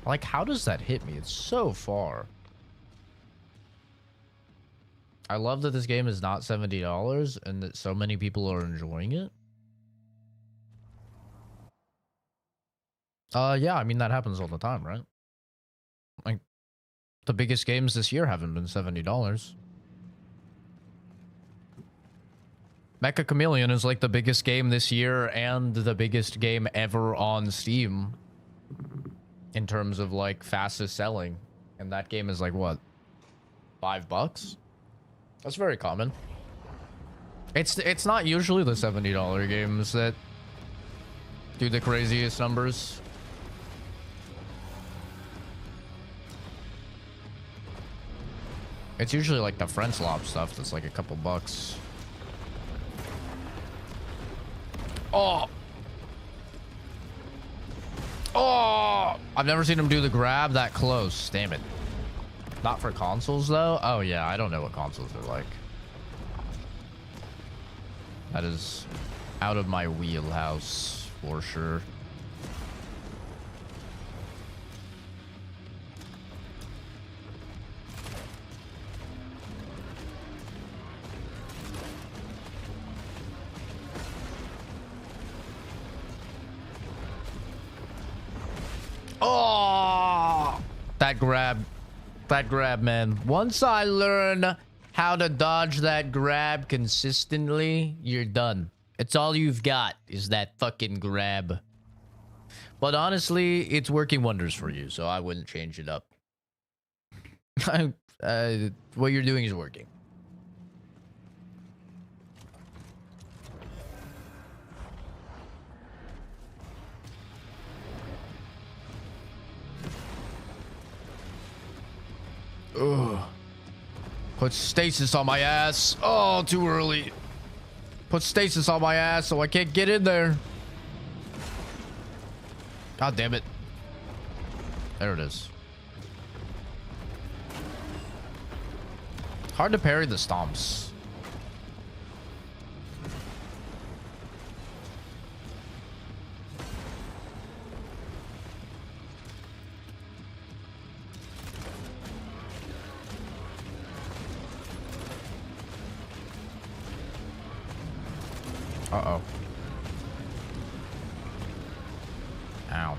Like, how does that hit me? It's so far. I love that this game is not $70 and that so many people are enjoying it. Yeah, I mean, that happens all the time, right? Like, the biggest games this year haven't been $70. Mecha Chameleon is like the biggest game this year and the biggest game ever on Steam in terms of like fastest selling. And that game is like what? $5? That's very common. It's not usually the $70 games that do the craziest numbers. It's usually like the French Lop stuff that's like a couple bucks. Oh! Oh! I've never seen him do the grab that close. Damn it. Not for consoles, though? Oh, yeah. I don't know what consoles are like. That is out of my wheelhouse, for sure. Oh! That grab, man. Once I learn how to dodge that grab consistently, you're done. It's all you've got is that fucking grab. But honestly, it's working wonders for you, so I wouldn't change it up. What you're doing is working. Ugh. Put stasis on my ass. Oh, too early. Put stasis on my ass so I can't get in there. God damn it. There it is. Hard to parry the stomps. Uh-oh. Ow.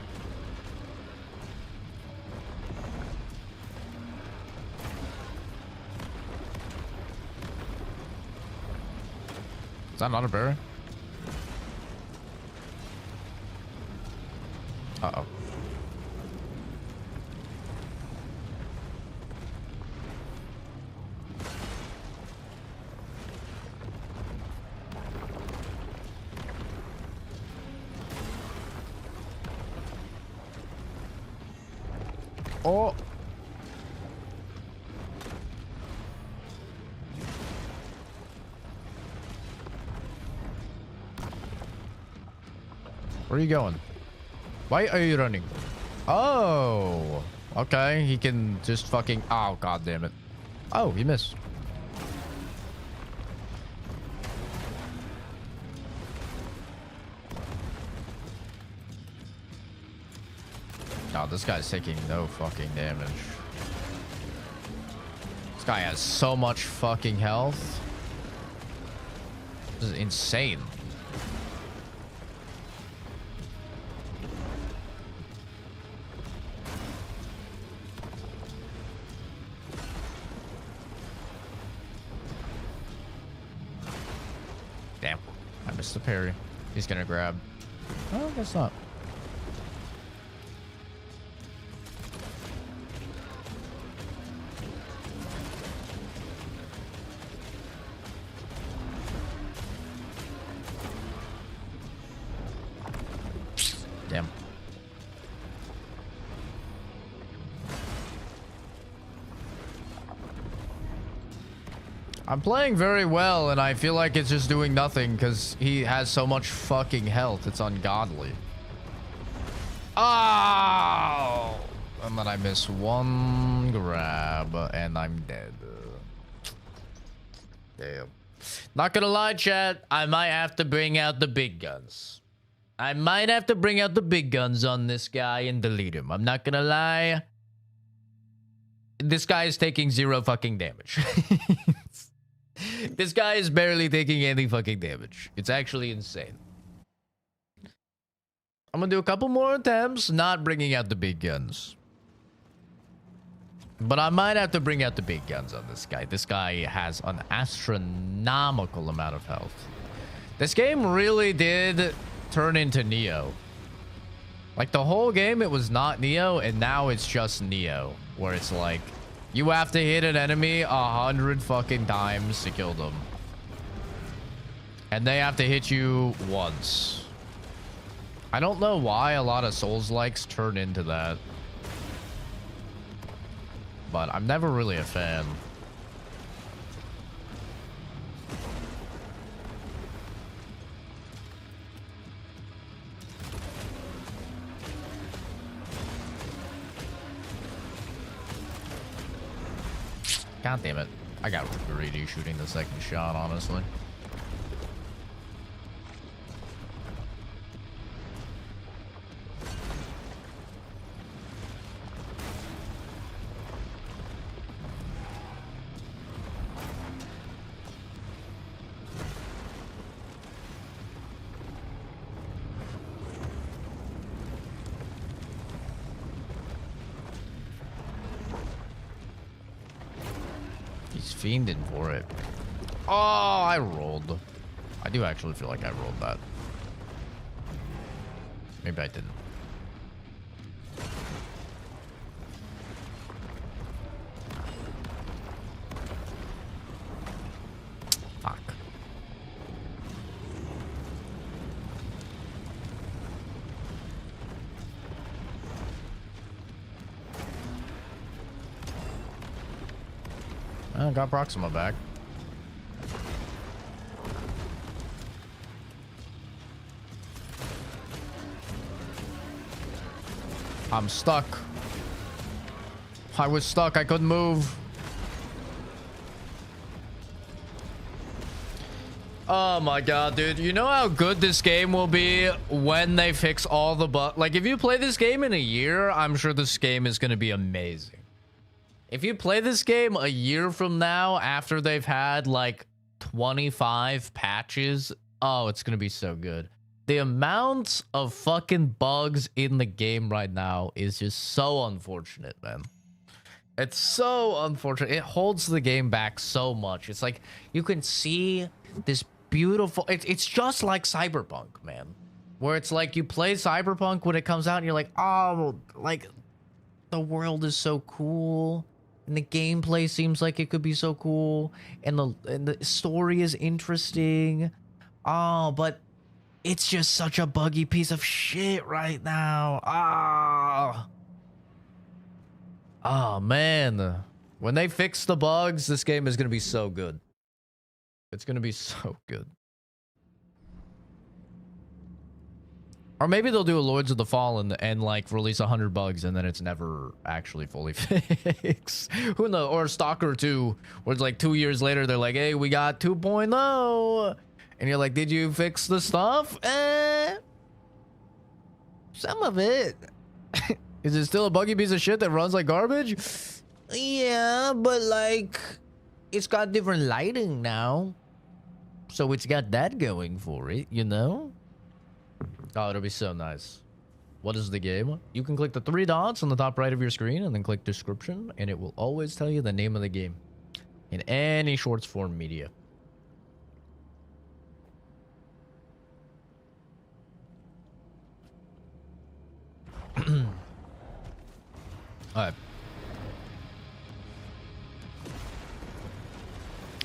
Is that not a bear? Uh-oh. Oh. Where are you going? Why are you running? Oh. Okay, he can just fucking... Oh, god damn it. Oh, he missed. God, this guy's taking no fucking damage. This guy has so much fucking health. This is insane. Damn. I missed the parry. He's gonna grab. Oh, I guess not. Damn. I'm playing very well, and I feel like it's just doing nothing because he has so much fucking health. It's ungodly. Oh! And then I miss one grab, and I'm dead. Damn. Not gonna lie, chat. I might have to bring out the big guns. I might have to bring out the big guns on this guy and delete him. I'm not gonna lie. This guy is taking 0 fucking damage. This guy is barely taking any fucking damage. It's actually insane. I'm gonna do a couple more attempts, not bringing out the big guns. But I might have to bring out the big guns on this guy. This guy has an astronomical amount of health. This game really did turn into Neo. Like the whole game, it was not Neo, and now it's just Neo, where it's like you have to hit an enemy 100 fucking times to kill them, and they have to hit you once. I don't know why a lot of Souls-likes turn into that, but I'm never really a fan. God damn it. I got greedy shooting the second shot, honestly. He's fiending for it. Oh, I rolled. I do actually feel like I rolled that. Maybe I didn't. Fuck. I got Proxima back. I'm stuck. I was stuck. I couldn't move. Oh my god, dude. You know how good this game will be when they fix all the bugs? Like, if you play this game in a year, I'm sure this game is going to be amazing. If you play this game a year from now, after they've had, like, 25 patches, oh, it's going to be so good. The amount of fucking bugs in the game right now is just so unfortunate, man. It's so unfortunate. It holds the game back so much. It's like, you can see this beautiful... It's just like Cyberpunk, man. Where it's like, you play Cyberpunk when it comes out, and you're like, oh, like, the world is so cool. And the gameplay seems like it could be so cool. And the story is interesting. Oh, but it's just such a buggy piece of shit right now. Ah. Oh, man. When they fix the bugs, this game is going to be so good. It's going to be so good. Or maybe they'll do a Lords of the Fallen and like release 100 bugs and then it's never actually fully fixed. Who knows? Or Stalker 2, where it's like 2 years later, they're like, hey, we got 2.0. And you're like, did you fix the stuff? Some of it. Is it still a buggy piece of shit that runs like garbage? Yeah, but like, it's got different lighting now. So it's got that going for it, you know? Oh, it'll be so nice. What is the game? You can click the 3 dots on the top right of your screen and then click description, and it will always tell you the name of the game in any shorts form media. Alright.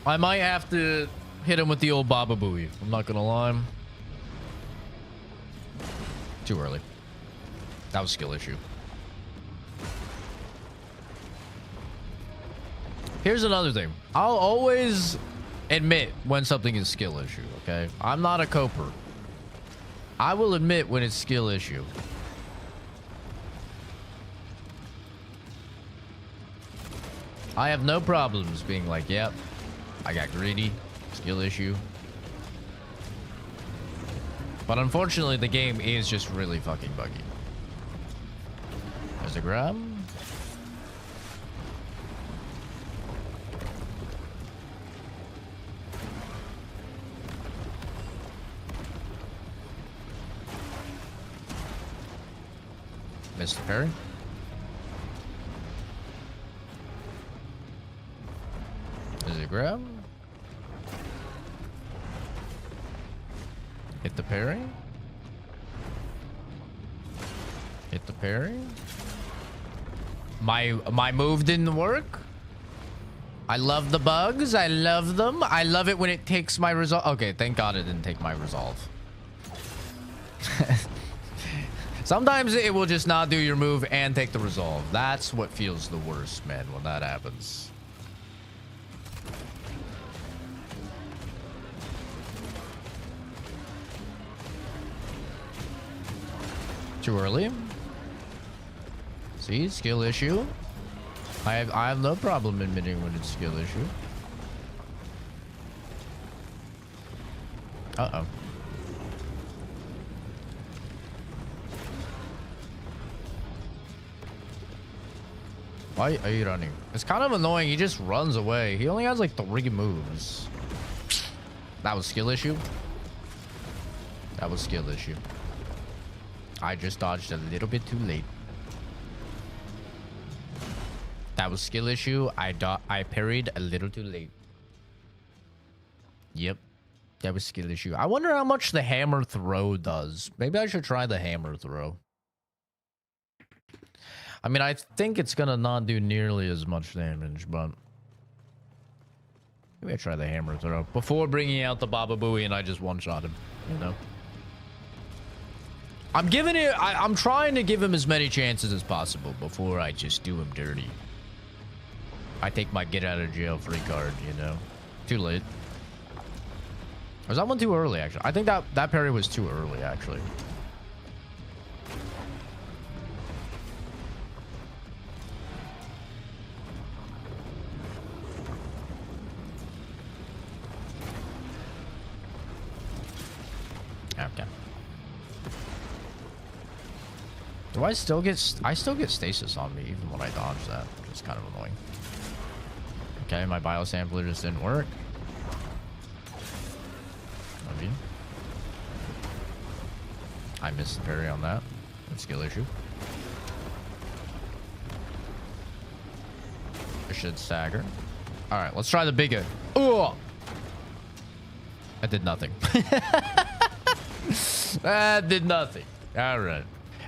I might have to hit him with the old Baba Booey. I'm not gonna lie. Too early. That was a skill issue. Here's another thing. I'll always admit when something is skill issue, okay? I'm not a coper. I will admit when it's skill issue. I have no problems being like, yep, I got greedy, skill issue. But unfortunately, the game is just really fucking buggy. There's a grab. Missed the parry. There's a grab. Hit the parry. Hit the parry. My move didn't work. I love the bugs. I love them. I love it when it takes my resolve. Okay, thank God it didn't take my resolve. Sometimes it will just not do your move and take the resolve. That's what feels the worst, man, when that happens. Too early. See, skill issue. I have no problem admitting when it's skill issue. Uh-oh. Why are you running? It's kind of annoying. He just runs away. He only has like 3 moves. That was skill issue. That was skill issue. I just dodged a little bit too late. That was skill issue. I parried a little too late. Yep. That was skill issue. I wonder how much the hammer throw does. Maybe I should try the hammer throw. I mean, I think it's gonna not do nearly as much damage, but maybe I try the hammer throw before bringing out the Baba Booey and I just one-shot him, you know? I'm giving it... I'm trying to give him as many chances as possible before I just do him dirty. I take my get out of jail free card, you know. Too late. Was that one too early, actually? I think that parry was too early, actually. Okay. Do I still get stasis on me even when I dodge that, which is kind of annoying. Okay, my biosampler just didn't work. Love you. I missed the parry on that. That's a skill issue. I should stagger. All right, let's try the bigger. Oh, that did nothing. That did nothing. All right.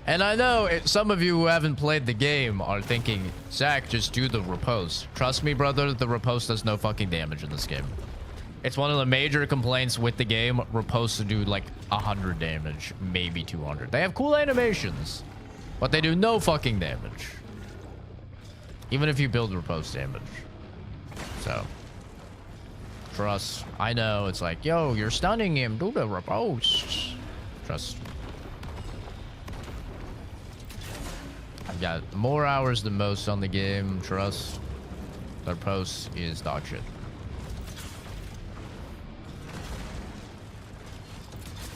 And I know some of you who haven't played the game are thinking, Zach, just do the riposte. Trust me, brother, the riposte does no fucking damage in this game. It's one of the major complaints with the game. Riposte to do like 100 damage, maybe 200. They have cool animations, but they do no fucking damage. Even if you build riposte damage. So, for us, I know it's like, yo, you're stunning him. Do the riposte. Trust. I've got more hours than most on the game. Trust. Their post is dog shit.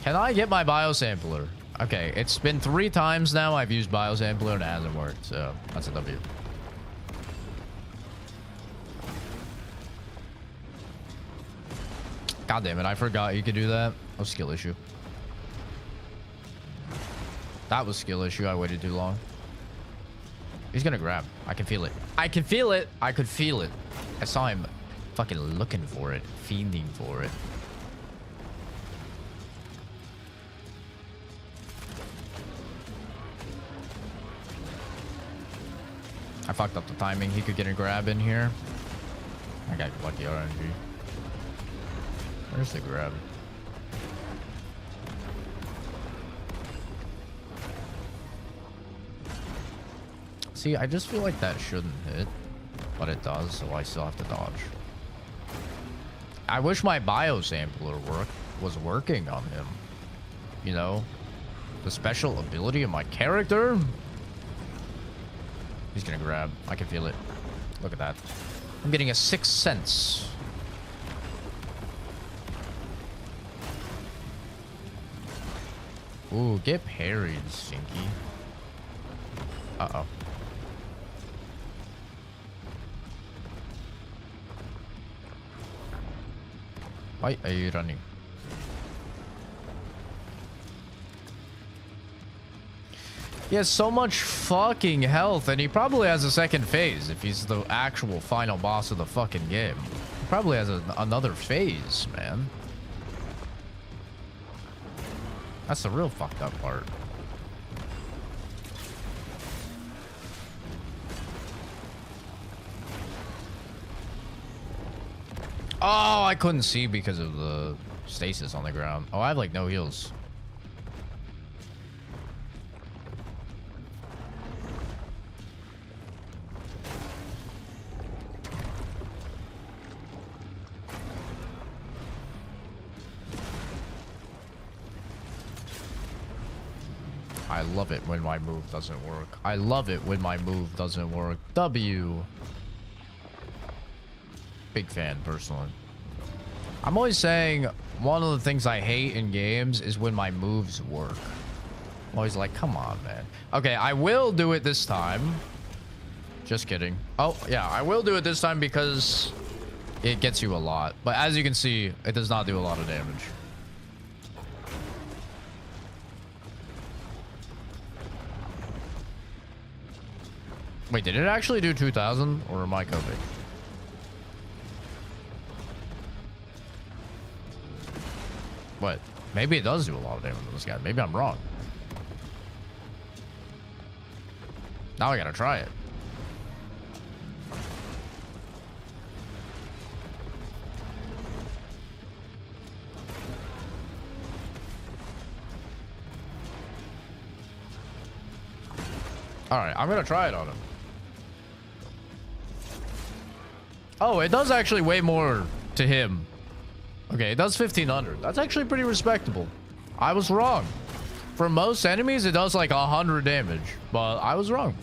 Can I get my biosampler? Okay, it's been 3 times now I've used biosampler and it hasn't worked, so that's a W. God damn it, I forgot you could do that. Oh, skill issue. That was skill issue. I waited too long. He's gonna grab. I can feel it. I can feel it. I could feel it. I saw him fucking looking for it, fiending for it. I fucked up the timing. He could get a grab in here. I got lucky RNG. Where's the grab? See, I just feel like that shouldn't hit, but it does, so I still have to dodge. I wish my biosampler was working on him. You know? The special ability of my character? He's gonna grab. I can feel it. Look at that. I'm getting a 6th sense. Ooh, get parried, Stinky. Uh-oh. Why are you running? He has so much fucking health, and he probably has a 2nd phase if he's the actual final boss of the fucking game. He probably has another phase, man. That's the real fucked up part. Oh, I couldn't see because of the stasis on the ground. Oh, I have like no heals. I love it when my move doesn't work. I love it when my move doesn't work. W. Big fan, personally. I'm always saying one of the things I hate in games is when my moves work. I'm always like, come on, man. Okay, I will do it this time. Just kidding. Oh, yeah, I will do it this time because it gets you a lot. But as you can see, it does not do a lot of damage. Wait, did it actually do 2,000 or am I coping? What? Maybe it does do a lot of damage to this guy. Maybe I'm wrong. Now I gotta try it. All right, I'm gonna try it on him. Oh, it does actually way more to him. Okay, it does 1500. That's actually pretty respectable. I was wrong. For most enemies, it does like 100 damage, but I was wrong.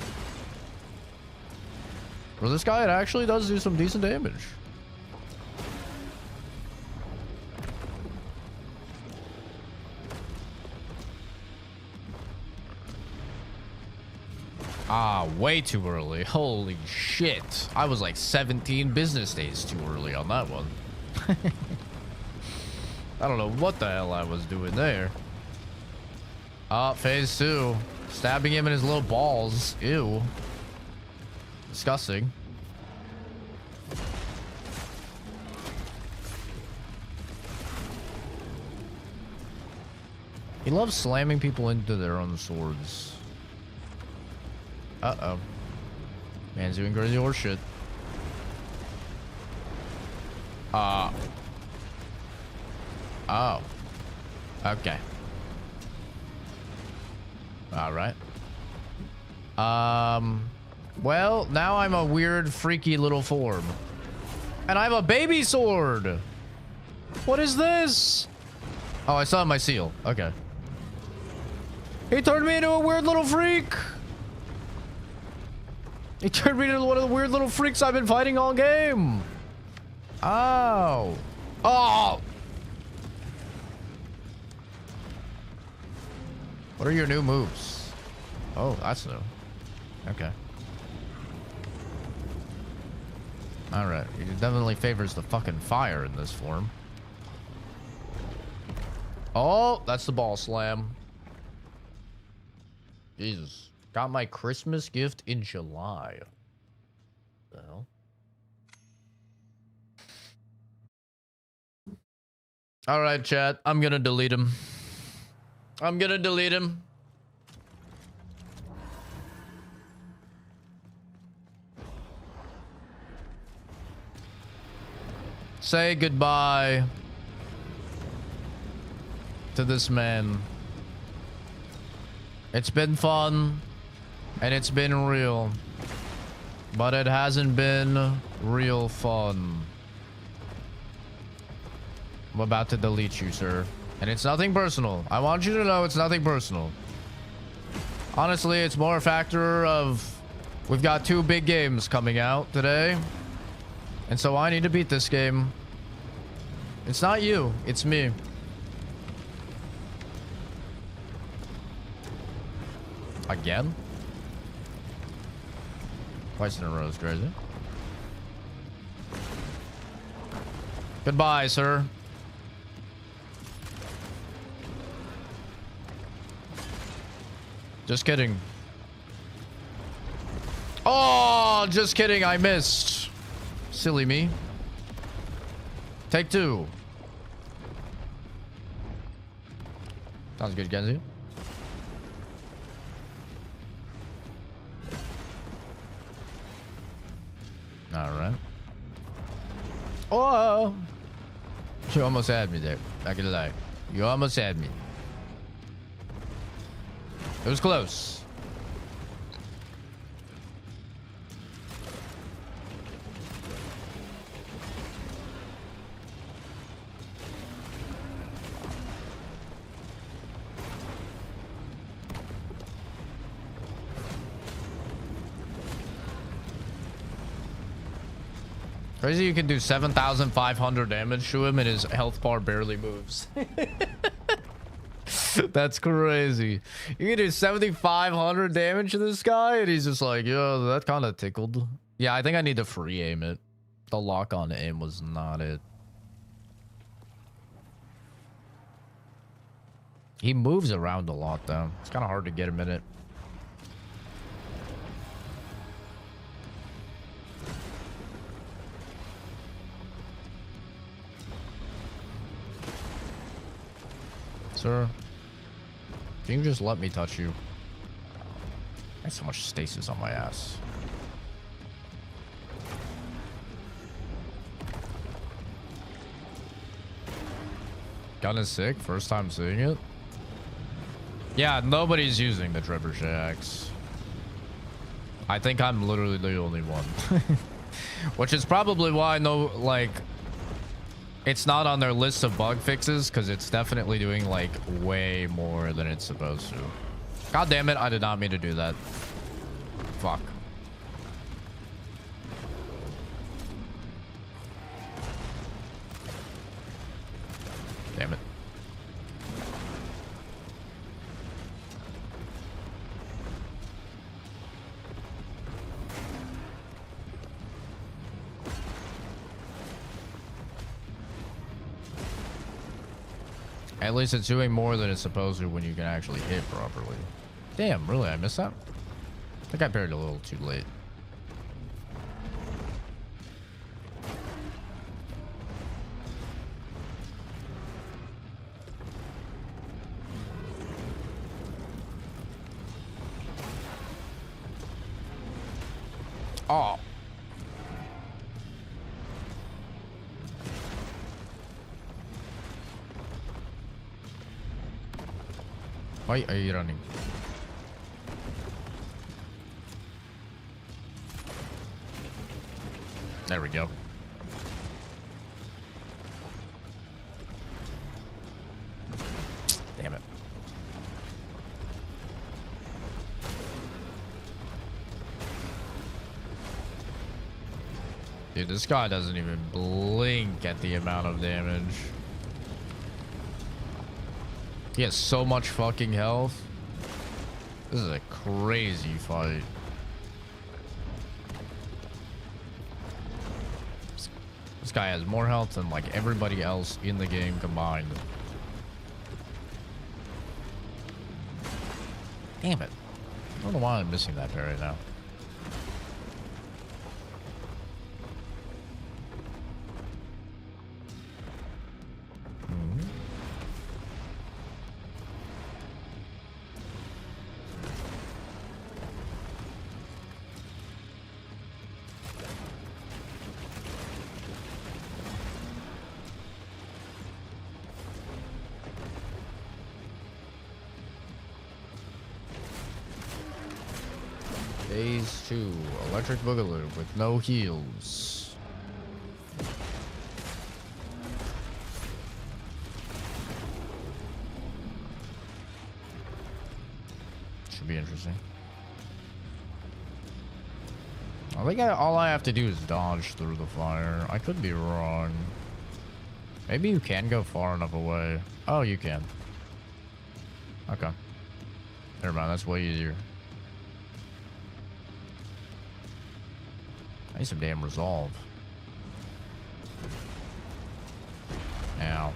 For this guy, it actually does do some decent damage. Ah, way too early. Holy shit. I was like 17 business days too early on that one. I don't know what the hell I was doing there. Phase 2. Stabbing him in his little balls. Ew. Disgusting. He loves slamming people into their own swords. Uh-oh. Man's doing crazy horse shit. Oh. Okay. Alright. Well, now I'm a weird, freaky little form. And I have a baby sword! What is this? Oh, I saw my seal. Okay. He turned me into a weird little freak! He turned me into one of the weird little freaks I've been fighting all game! Oh. Oh! What are your new moves? Oh, that's new. Okay. Alright. He definitely favors the fucking fire in this form. Oh, that's the ball slam. Jesus. Got my Christmas gift in July. What the hell? Alright, chat. I'm gonna delete him. I'm gonna delete him. Say goodbye to this man. It's been fun and it's been real, but it hasn't been real fun. I'm about to delete you, sir. And it's nothing personal. I want you to know it's nothing personal. Honestly, it's more a factor of we've got 2 big games coming out today. And so I need to beat this game. It's not you, it's me. Again? Twice in a row is crazy. Goodbye, sir. Just kidding. Oh, just kidding. I missed. Silly me. Take 2. Sounds good, Genzi. All right. Oh, you almost had me there. Not gonna lie. You almost had me. It was close. Crazy you can do 7,500 damage to him and his health bar barely moves. That's crazy. You can do 7,500 damage to this guy and he's just like, yo, that kind of tickled. Yeah, I think I need to free aim it. The lock on aim was not it. He moves around a lot though. It's kind of hard to get him in it. Sir, can you just let me touch you? I have so much stasis on my ass. Gun is sick. First time seeing it. Yeah, nobody's using the trebuchet axe. I think I'm literally the only one. Which is probably why no, like, it's not on their list of bug fixes, because it's definitely doing like way more than it's supposed to. God damn it, I did not mean to do that. Fuck. Damn it. At least it's doing more than it's supposed to when you can actually hit properly. Damn, really? I missed that? I think I parried a little too late. Oh. Why are you running? There we go. Damn it. Dude, this guy doesn't even blink at the amount of damage. He has so much fucking health. This is a crazy fight. This guy has more health than like everybody else in the game combined. Damn it. I don't know why I'm missing that parry now. Phase 2, Electric Boogaloo with no heals. Should be interesting. I think all I have to do is dodge through the fire. I could be wrong. Maybe you can go far enough away. Oh, you can. Okay. Never mind, that's way easier. I need some damn resolve. Now,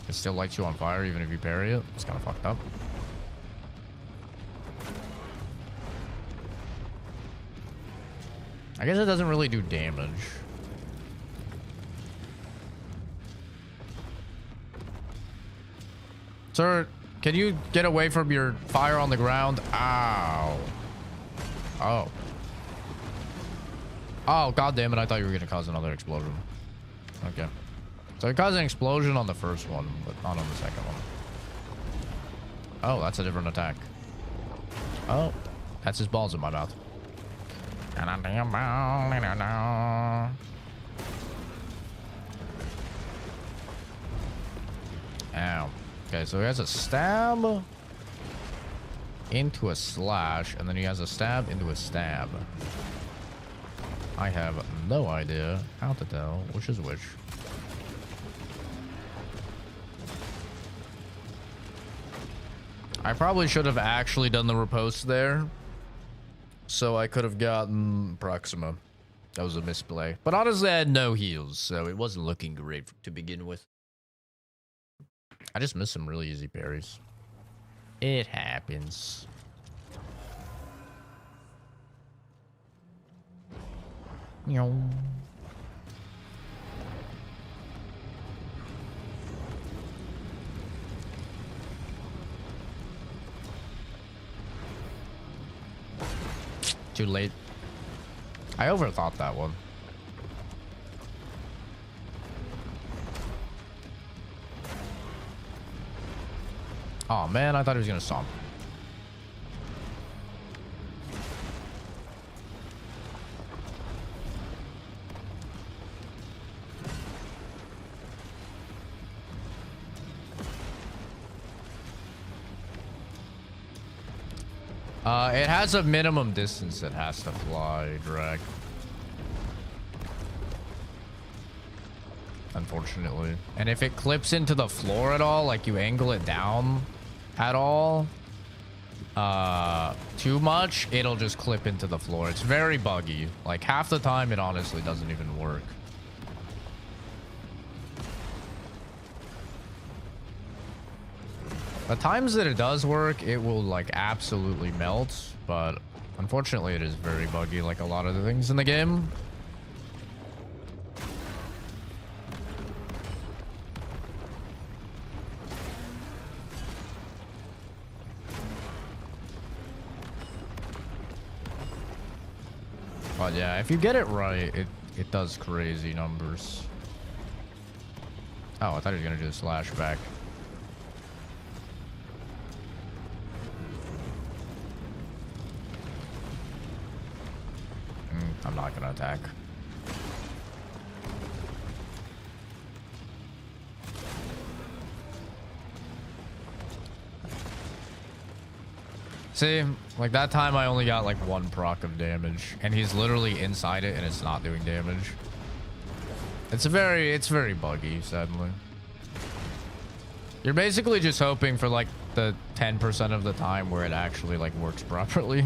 it still lights you on fire even if you parry it. It's kind of fucked up. I guess it doesn't really do damage. Sir, can you get away from your fire on the ground? Ow. Oh. Oh, god damn it. I thought you were going to cause another explosion. Okay. So it caused an explosion on the first one, but not on the second one. Oh, that's a different attack. Oh, that's his balls in my mouth. Ow. Okay, so he has a stab into a slash, and then he has a stab into a stab. I have no idea how to tell which is which. I probably should have actually done the riposte there, so I could have gotten Proxima. That was a misplay. But honestly, I had no heals, so it wasn't looking great to begin with. I just missed some really easy parries. It happens. Meow. Too late. I overthought that one. Oh man, I thought he was gonna stomp. It has a minimum distance it has to fly, Drag. Unfortunately. And if it clips into the floor at all, like you angle it down at all, too much, it'll just clip into the floor. It's very buggy. Like half the time it honestly doesn't even work. The times that it does work, it will like absolutely melt, but unfortunately it is very buggy like a lot of the things in the game. But yeah, if you get it right, it does crazy numbers. Oh, I thought he was gonna do the slash back. I'm not gonna attack. See, like that time I only got like 1 proc of damage, and he's literally inside it and it's not doing damage. It's very buggy, sadly. You're basically just hoping for like the 10% of the time where it actually like works properly.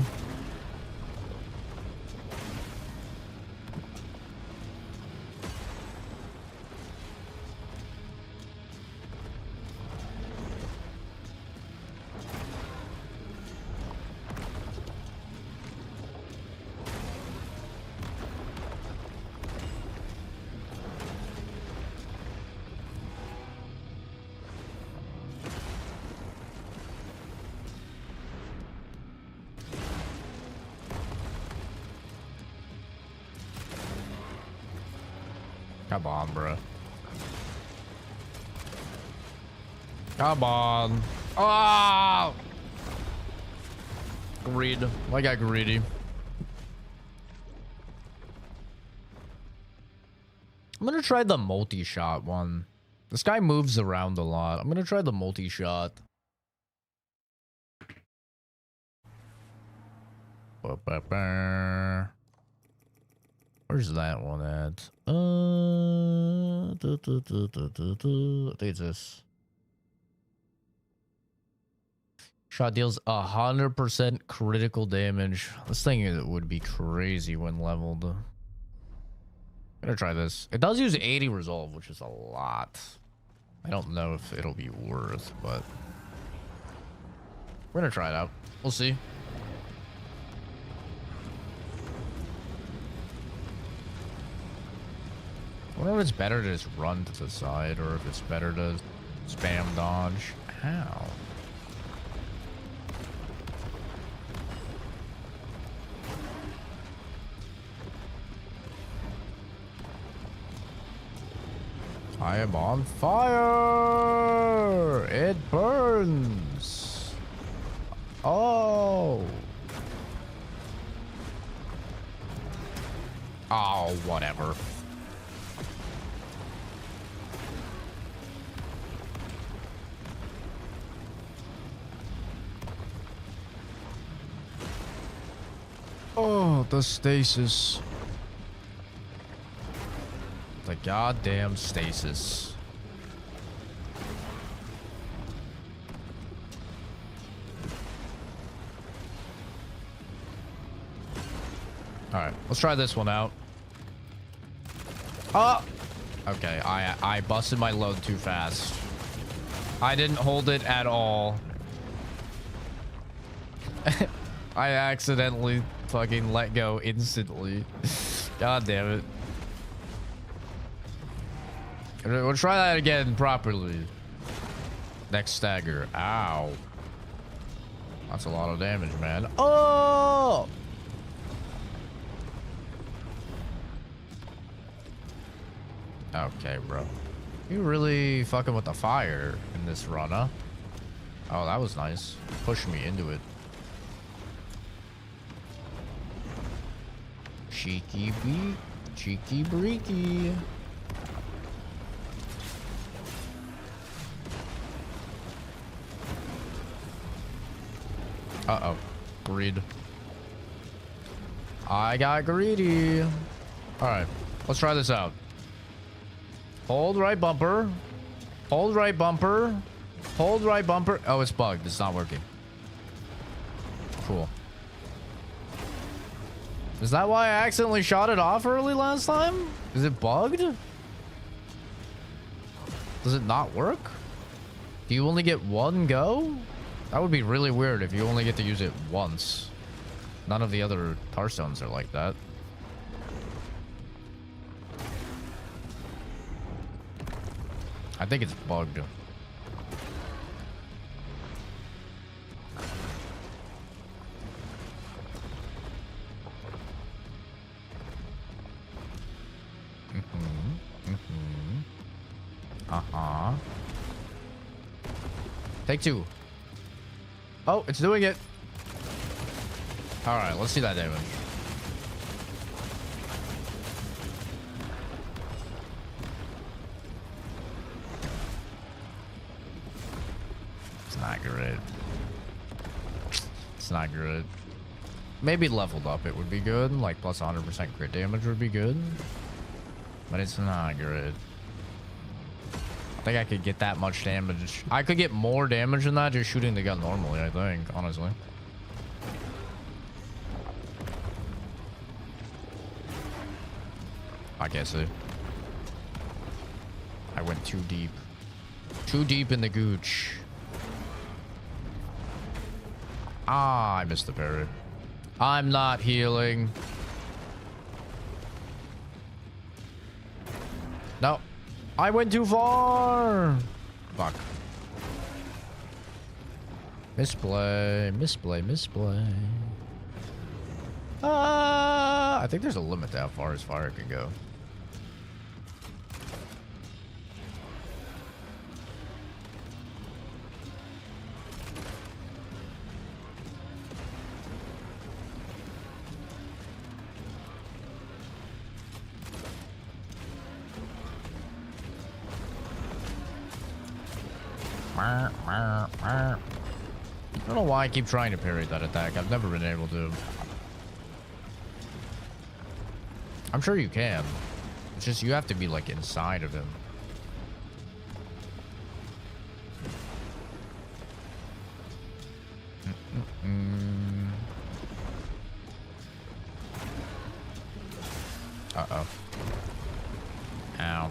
Come on, bro. Come on. Oh! Greed. I got greedy. I'm gonna try the multi-shot one. This guy moves around a lot. I'm gonna try the multi-shot. Where's that one at? I think it's this. Shot deals 100% critical damage. This thing would be crazy when leveled. I'm gonna try this. It does use 80 resolve, which is a lot. I don't know if it'll be worth, but we're gonna try it out. We'll see. I wonder if it's better to just run to the side or if it's better to spam dodge. How? I am on fire! It burns! Oh! Oh, whatever. Oh, the stasis. The goddamn stasis. Alright, let's try this one out. Oh! Okay, I busted my load too fast. I didn't hold it at all. I accidentally fucking let go instantly. God damn it. We'll try that again properly. Next stagger. Ow. That's a lot of damage, man. Oh! Okay, bro. You really fucking with the fire in this run, huh? Oh, that was nice. Push me into it. Cheeky beak. Cheeky breaky. Uh-oh. Greed. I got greedy. All right, let's try this out. Hold right bumper. Hold right bumper. Hold right bumper. Oh, it's bugged. It's not working. Cool. Is that why I accidentally shot it off early last time? Is it bugged? Does it not work? Do you only get one go? That would be really weird if you only get to use it once. None of the other tar stones are like that. I think it's bugged. Uh-huh. Take two. Oh, it's doing it. All right, let's see that damage. It's not good. It's not good. Maybe leveled up it would be good. Like plus 100% crit damage would be good. But it's not good. I think I could get that much damage. I could get more damage than that just shooting the gun normally, I think, honestly. I guess it. I went too deep. Too deep in the gooch. Ah, I missed the parry. I'm not healing. No. I went too far. Fuck. Misplay. Misplay. Misplay. I think there's a limit to how far his fire can go. I don't know why I keep trying to parry that attack. I've never been able to. I'm sure you can. It's just you have to be like inside of him. Uh-oh. Ow.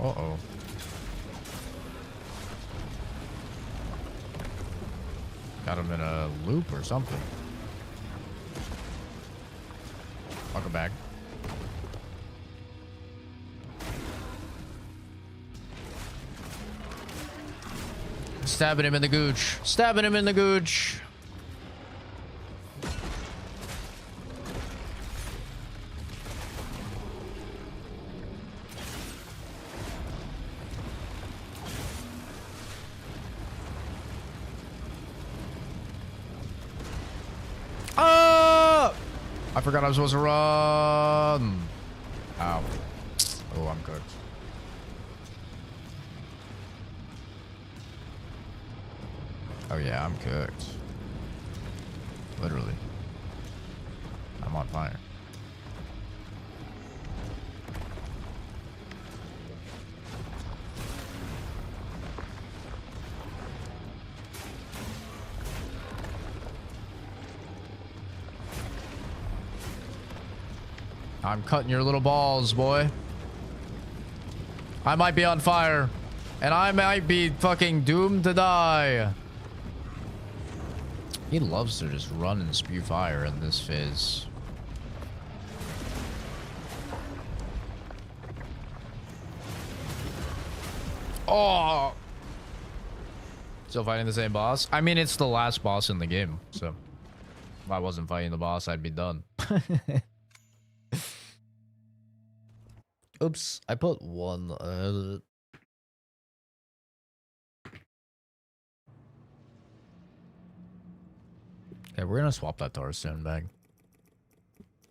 Uh-oh. Got him in a loop or something. Welcome back. Stabbing him in the gooch. Stabbing him in the gooch. I forgot I was supposed to run. Ow. Oh, I'm cooked. Oh yeah, I'm cooked. Literally. I'm on fire. I'm cutting your little balls, boy. I might be on fire. And I might be fucking doomed to die. He loves to just run and spew fire in this phase. Oh! Still fighting the same boss? I mean, it's the last boss in the game, so... If I wasn't fighting the boss, I'd be done. Oops, I put one. Okay, we're gonna swap that tar stone back.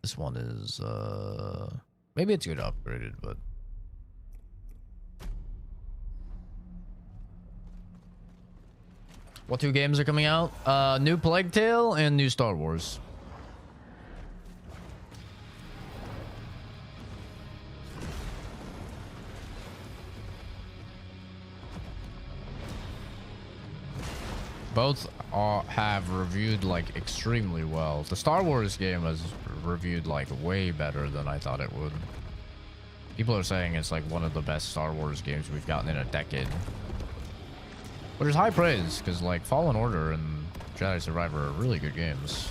This one is maybe it's good upgraded, but What 2 games are coming out? New Plague Tale and new Star Wars. Both have reviewed like extremely well. The Star Wars game has reviewed like way better than I thought it would. People are saying it's like one of the best Star Wars games we've gotten in a decade. Which is high praise, because like Fallen Order and Jedi Survivor are really good games.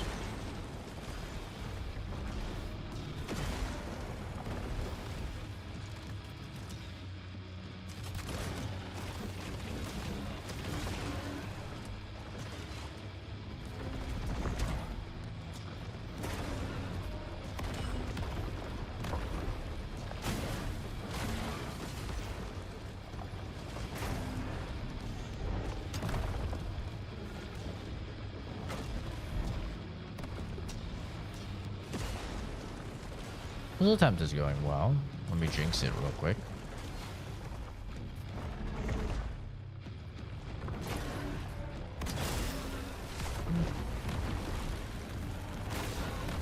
This attempt is going well. Let me jinx it real quick.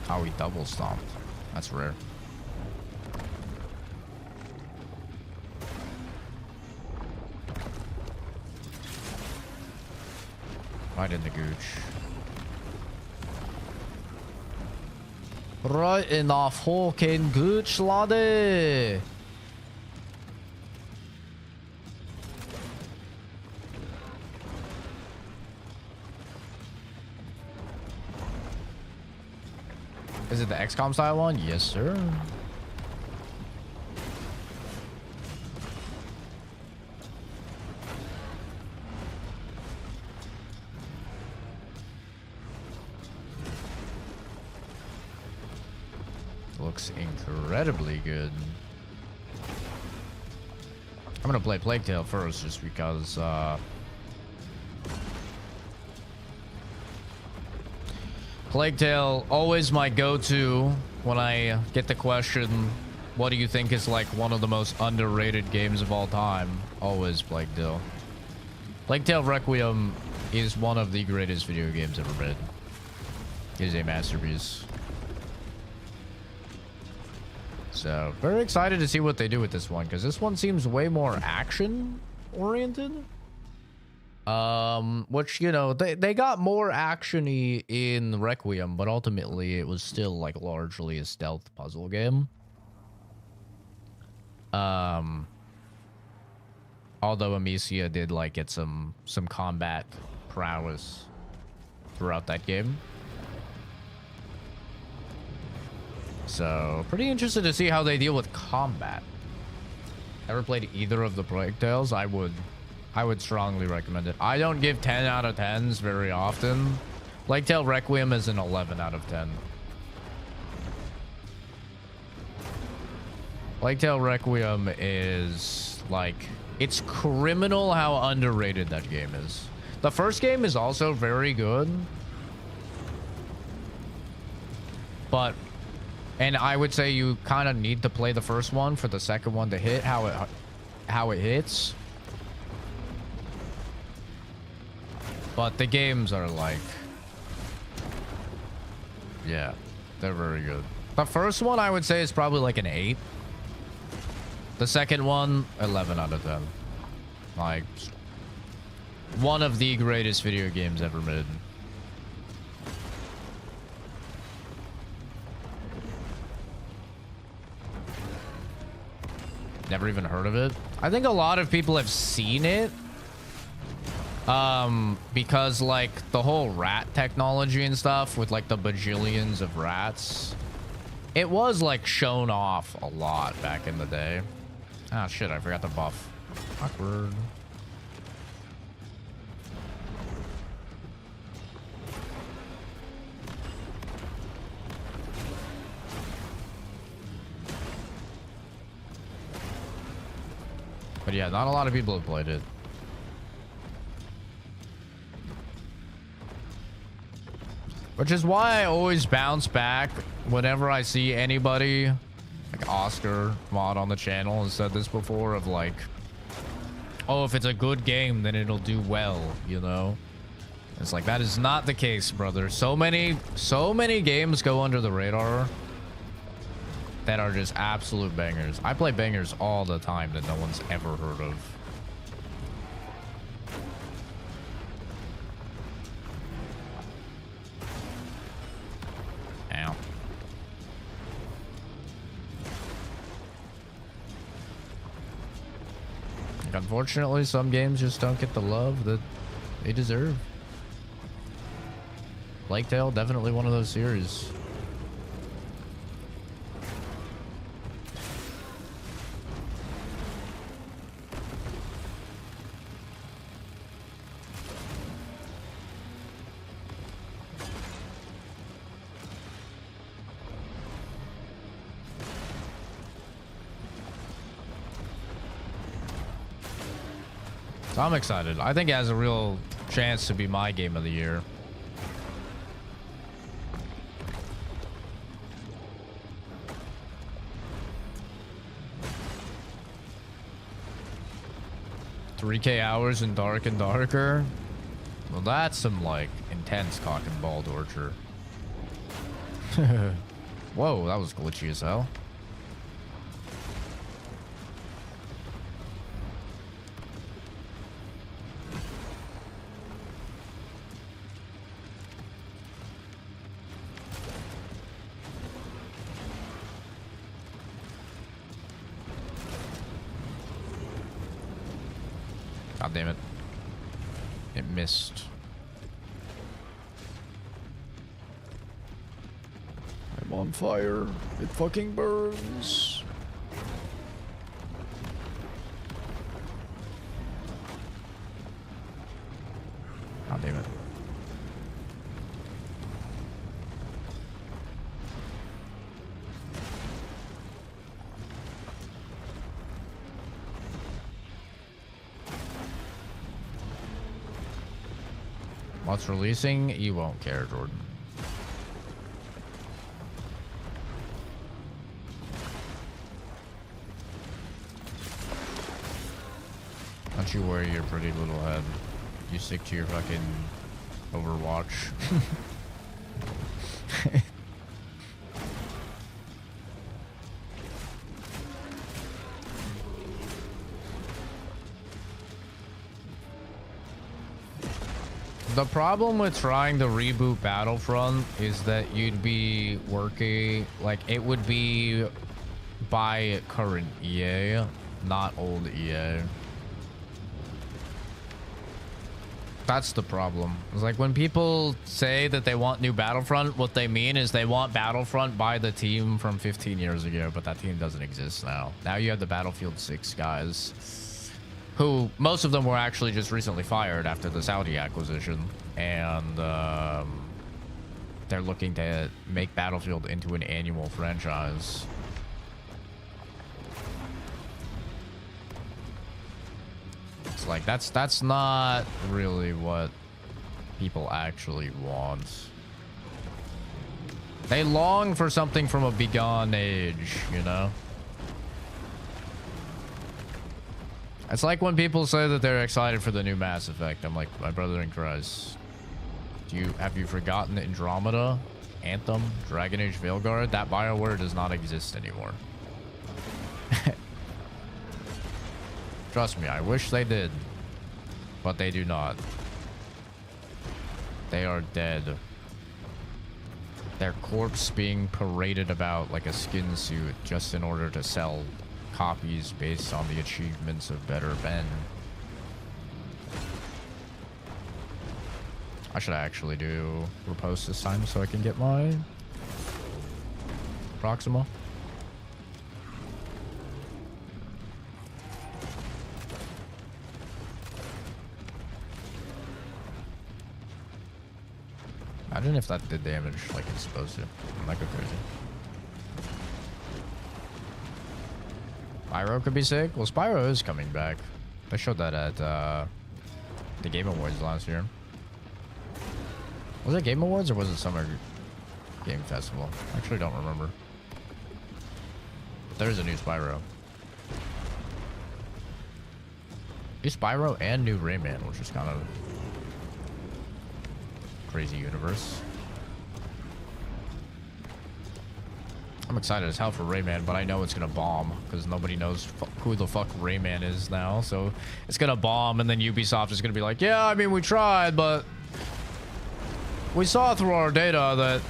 Oh, he double stomped. That's rare. Right in the gooch. Right in the fucking gooch, laddie. Is it the XCOM style one? Yes, sir. Looks incredibly good. I'm gonna play Plague Tale first just because Plague Tale always my go-to when I get the question, what do you think is like one of the most underrated games of all time? Always Plague Tale. Plague Tale Requiem is one of the greatest video games ever made. It is a masterpiece. So, very excited to see what they do with this one, because this one seems way more action-oriented. Which, you know, they got more action-y in Requiem, but ultimately it was still, like, largely a stealth puzzle game. Although Amicia did, like, get some combat prowess throughout that game. So, pretty interested to see how they deal with combat. Ever played either of the Plague Tales? I would strongly recommend it. I don't give 10 out of 10s very often. Plague Tale Requiem is an 11 out of 10. Plague Tale Requiem is, like, it's criminal how underrated that game is. The first game is also very good. But... and I would say you kind of need to play the first one for the second one to hit how it hits. But the games are like, yeah, they're very good. The first one I would say is probably like an 8. The second one, 11 out of 10. Like, one of the greatest video games ever made. Never even heard of it. I think a lot of people have seen it. Because like the whole rat technology and stuff with like the bajillions of rats. It was like shown off a lot back in the day. Ah, shit, I forgot to buff. Awkward. But yeah, not a lot of people have played it. Which is why I always bounce back whenever I see anybody, like Oscar mod on the channel has said this before, of like, oh, if it's a good game, then it'll do well, you know? It's like, that is not the case, brother. So many games go under the radar that are just absolute bangers. I play bangers all the time that no one's ever heard of. Ow. Like, unfortunately, some games just don't get the love that they deserve. Plague Tale, definitely one of those series. So I'm excited. I think it has a real chance to be my game of the year. $3K hours in Dark and Darker. Well, that's some like intense cock and ball torture. Whoa, that was glitchy as hell. God damn it. It missed. I'm on fire. It fucking burns. God damn it. What's releasing? You won't care, Jordan. Don't you worry your pretty little head. You stick to your fucking Overwatch. The problem with trying to reboot Battlefront is that you'd be working, like, it would be by current EA, not old EA. That's the problem. It's like when people say that they want new Battlefront, what they mean is they want Battlefront by the team from 15 years ago, but that team doesn't exist now. Now you have the Battlefield 6 guys, who most of them were actually just recently fired after the Saudi acquisition, and they're looking to make Battlefield into an annual franchise. It's like that's not really what people actually want. They long for something from a bygone age, you know? It's like when people say that they're excited for the new Mass Effect. I'm like, my brother in Christ. Have you forgotten Andromeda, Anthem, Dragon Age Veilguard? That BioWare does not exist anymore. Trust me, I wish they did. But they do not. They are dead. Their corpse being paraded about like a skin suit just in order to sell copies based on the achievements of better men. I should actually do repost this time so I can get my Proxima. Imagine if that did damage like it's supposed to. I might go crazy. Spyro could be sick. Well, Spyro is coming back. They showed that at the Game Awards last year. Was it Game Awards or was it Summer Game Festival? I actually don't remember. But there's a new Spyro. New Spyro and new Rayman, which is kind of crazy universe. I'm excited as hell for Rayman, but I know it's gonna bomb because nobody knows who the fuck Rayman is now. So it's gonna bomb, and then Ubisoft is gonna be like, yeah, I mean, we tried, but we saw through our data that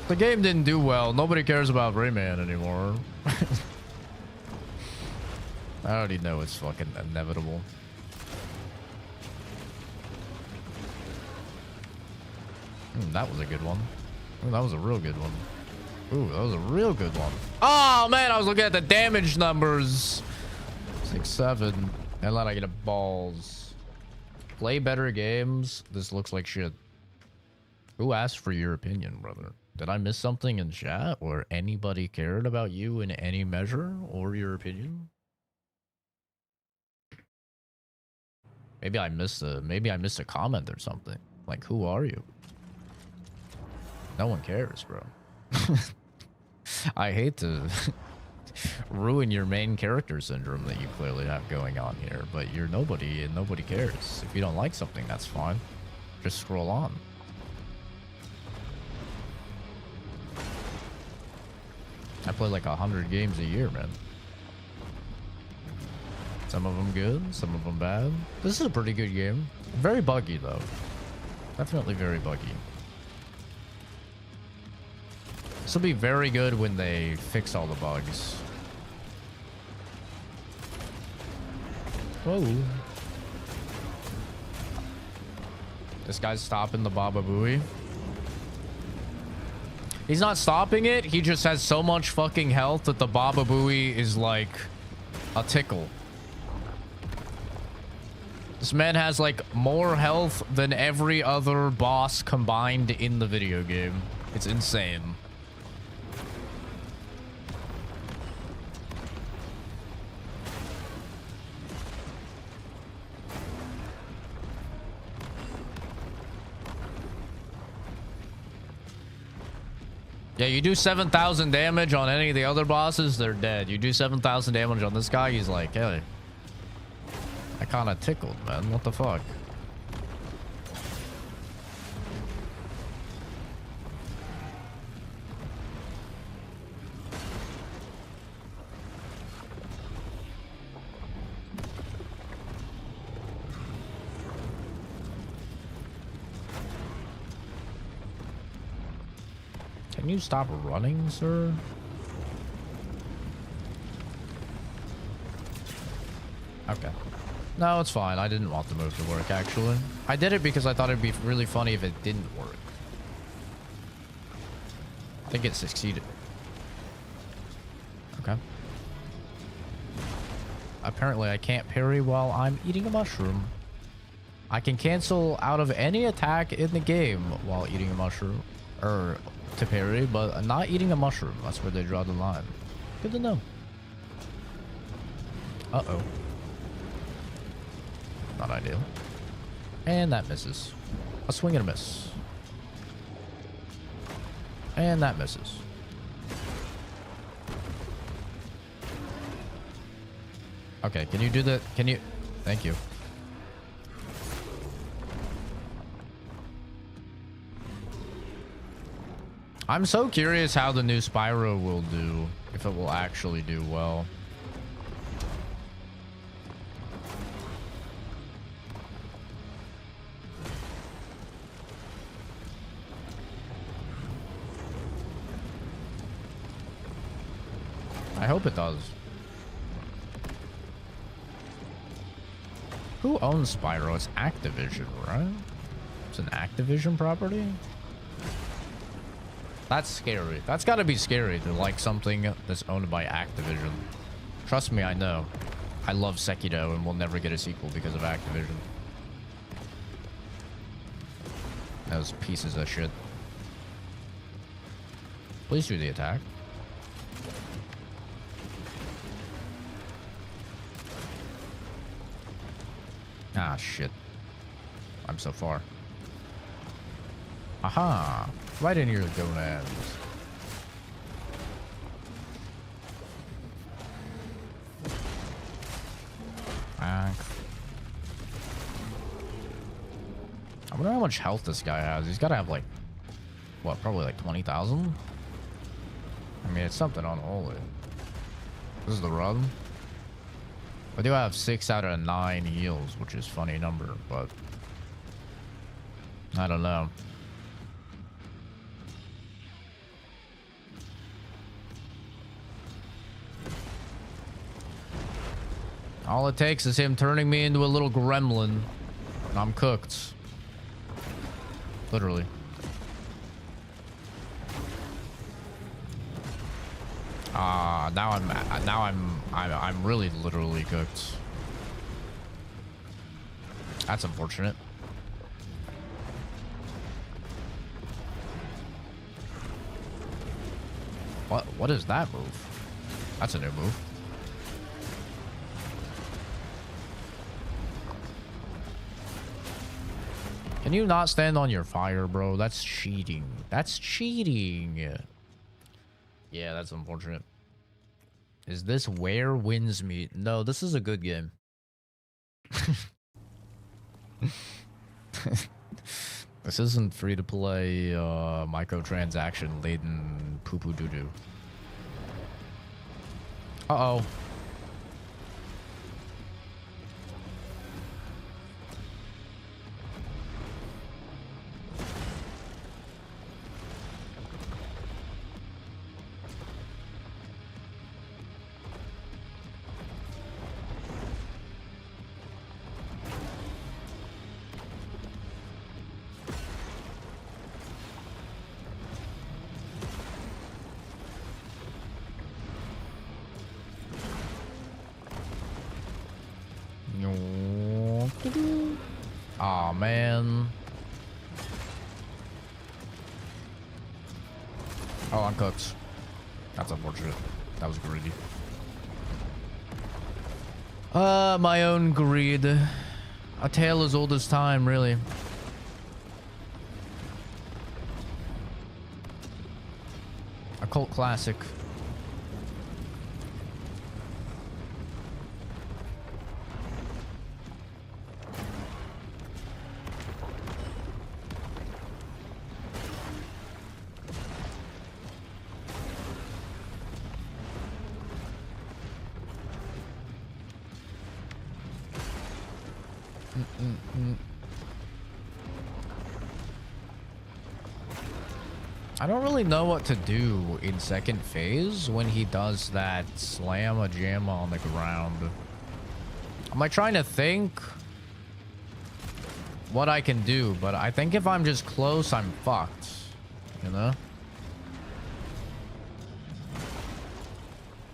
the game didn't do well. Nobody cares about Rayman anymore. I already know it's fucking inevitable. That was a good one. Ooh, that was a real good one. Ooh, that was a real good one. Oh, man, I was looking at the damage numbers. 6-7. And then I get a balls. Play better games. This looks like shit. Who asked for your opinion, brother? Did I miss something in chat? Or anybody cared about you in any measure? Or your opinion? Maybe I missed a comment or something. Like, who are you? No one cares, bro. I hate to ruin your main character syndrome that you clearly have going on here, but you're nobody and nobody cares. If you don't like something, that's fine. Just scroll on. I play like 100 games a year, man. Some of them good, some of them bad. This is a pretty good game. Very buggy, though. Definitely very buggy. This will be very good when they fix all the bugs. Whoa. This guy's stopping the Baba Booey. He's not stopping it. He just has so much fucking health that the Baba Booey is like a tickle. This man has like more health than every other boss combined in the video game. It's insane. Yeah, you do 7,000 damage on any of the other bosses, they're dead. You do 7,000 damage on this guy, he's like, hey, I kind of tickled, man. What the fuck? Can you stop running, sir? Okay. No, it's fine. I didn't want the move to work, actually. I did it because I thought it'd be really funny if it didn't work. I think it succeeded. Okay. Apparently, I can't parry while I'm eating a mushroom. I can cancel out of any attack in the game while eating a mushroom. Or to parry, but not eating a mushroom. That's where they draw the line. Good to know. Uh-oh. Not ideal. And that misses. A swing and a miss. And that misses. Okay, can you do that? Can you? Thank you. I'm so curious how the new Spyro will do, if it will actually do well. I hope it does. Who owns Spyro? It's Activision, right? It's an Activision property? That's scary. That's gotta be scary to like something that's owned by Activision. Trust me, I know. I love Sekiro and we'll never get a sequel because of Activision. Those pieces of shit. Please do the attack. Ah, shit. I'm so far. Aha! Right in your gonads. wonder how much health this guy has. He's got to have like, what, probably like 20,000? I mean, it's something unholy. This is the run. I do have 6 out of 9 heals, which is a funny number, but I don't know. All it takes is him turning me into a little gremlin, and I'm cooked. Literally. Now I'm really literally cooked. That's unfortunate. What is that move? That's a new move. Can you not stand on your fire, bro? That's cheating. That's cheating. Yeah, that's unfortunate. Is this where wins me? No, this is a good game. This isn't free to play microtransaction laden poo poo doo doo. Uh-oh. Aw, man. Oh, I'm cooked. That's unfortunate. That was greedy. My own greed. A tale as old as time, really. A cult classic. I don't really know what to do in second phase when he does that slamma jamma on the ground. I'm like trying to think what I can do, but I think if I'm just close, I'm fucked, you know?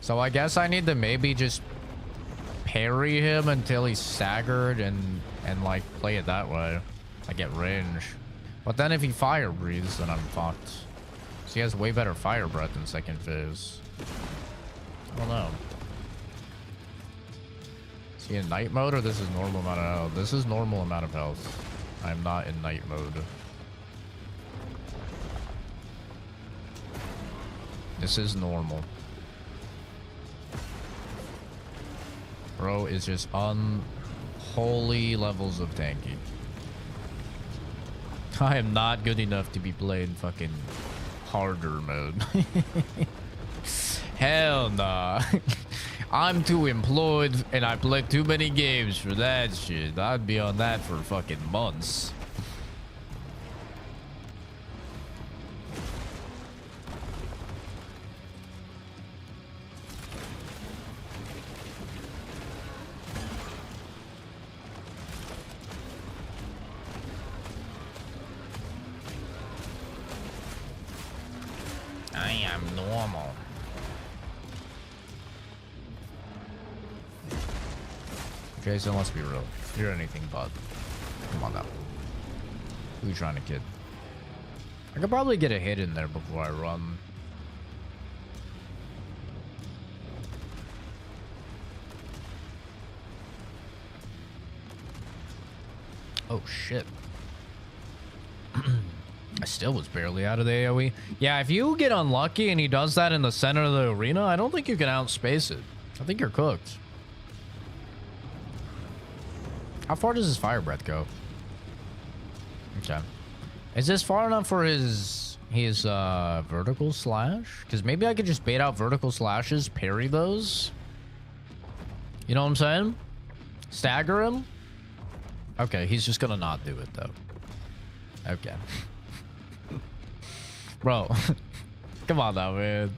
So I guess I need to maybe just parry him until he's staggered and like play it that way. I get range. But then if he fire breathes, then I'm fucked. So he has way better fire breath in second phase. I don't know. Is he in night mode or this is normal amount of health? This is normal amount of health. I'm not in night mode. This is normal. Bro is just unholy levels of tanky. I am not good enough to be playing fucking harder mode. Hell nah. I'm too employed and I play too many games for that shit. I'd be on that for fucking months. I am normal. Jason, let's be real. You're anything but. Come on now. Who are you trying to kid? I could probably get a hit in there before I run. Oh shit. I still was barely out of the AoE. Yeah, if you get unlucky and he does that in the center of the arena, I don't think you can outspace it. I think you're cooked. How far does his fire breath go? Okay. Is this far enough for his vertical slash? Because maybe I could just bait out vertical slashes, parry those. You know what I'm saying? Stagger him. Okay, he's just gonna not do it though. Okay. Bro. Come on now, man.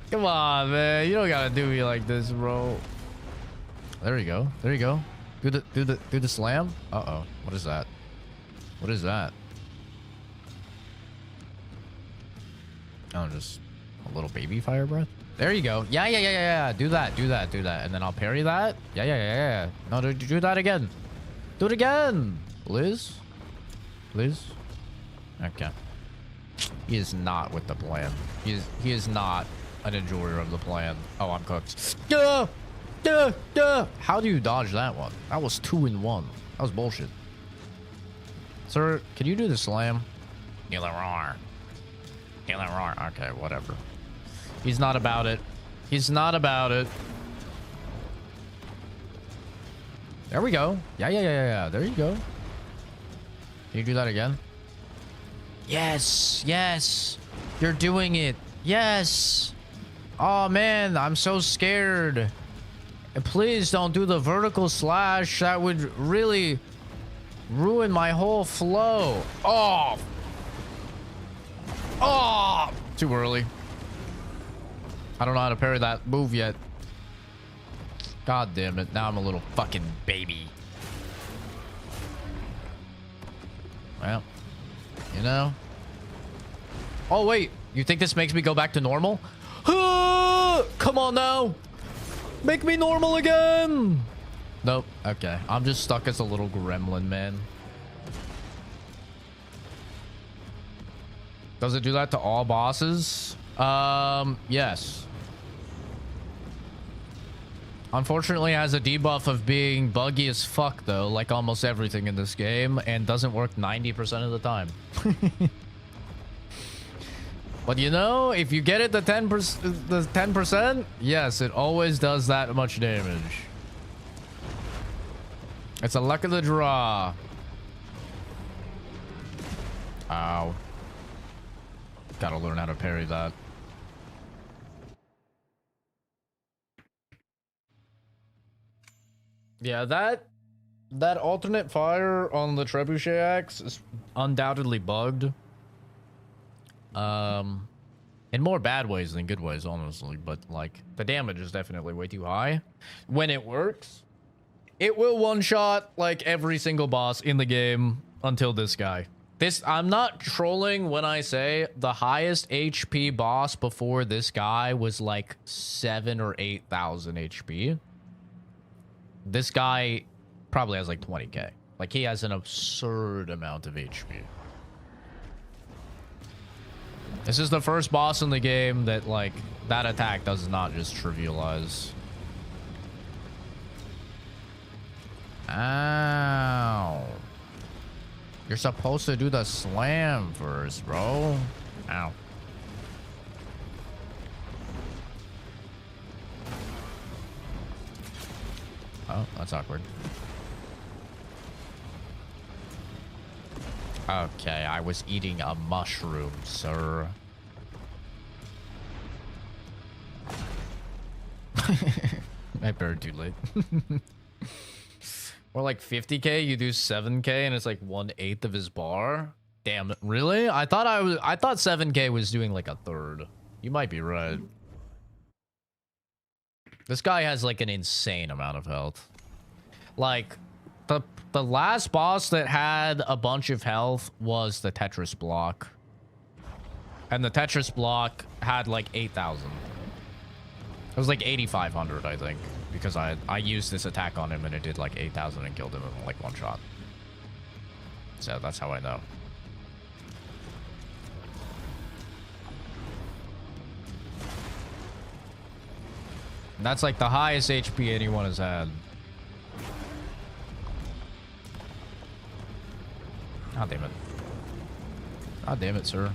Come on, man. You don't gotta do me like this, bro. There you go. There you go. Do the slam. Uh-oh. What is that? What is that? Oh, just a little baby fire breath. There you go. Yeah. Do that. And then I'll parry that. Yeah. No, do that again. Do it again. Please. Okay. He is not with the plan. He is not an enjoyer of the plan. Oh, I'm cooked. How do you dodge that one? That was 2 in 1. That was bullshit. Sir, can you do the slam? Kill it roar. Okay, whatever. He's not about it. There we go. Yeah. There you go. Can you do that again? Yes. You're doing it. Yes. Oh, man. I'm so scared. Please don't do the vertical slash. That would really ruin my whole flow. Oh. Too early. I don't know how to parry that move yet. God damn it. Now I'm a little fucking baby. Well, you know. Oh, wait. You think this makes me go back to normal? Come on now. Make me normal again. Nope. Okay. I'm just stuck as a little gremlin, man. Does it do that to all bosses? Yes. Unfortunately, it has a debuff of being buggy as fuck, though, like almost everything in this game, and doesn't work 90% of the time. But you know, if you get it the 10%, yes, it always does that much damage. It's a luck of the draw. Ow. Gotta learn how to parry that. Yeah, that alternate fire on the trebuchet axe is undoubtedly bugged. In more bad ways than good ways, honestly, but like the damage is definitely way too high. When it works, it will one-shot like every single boss in the game until this guy. I'm not trolling when I say the highest HP boss before this guy was like 7,000 or 8,000 HP. This guy probably has like 20k. Like he has an absurd amount of HP. This is the first boss in the game that like that attack does not just trivialize. Ow. You're supposed to do the slam first, bro. Ow. Oh, that's awkward. Okay, I was eating a mushroom, sir. I buried too late. Or like 50k, you do 7k and it's like 1/8 of his bar. Damn, really? I thought 7k was doing like a third. You might be right. This guy has like an insane amount of health. Like the last boss that had a bunch of health was the Tetris block. And the Tetris block had like 8,000. It was like 8,500, I think. Because I used this attack on him and it did like 8,000 and killed him in like one shot. So that's how I know. And that's like the highest HP anyone has had. God damn it. God damn it, sir.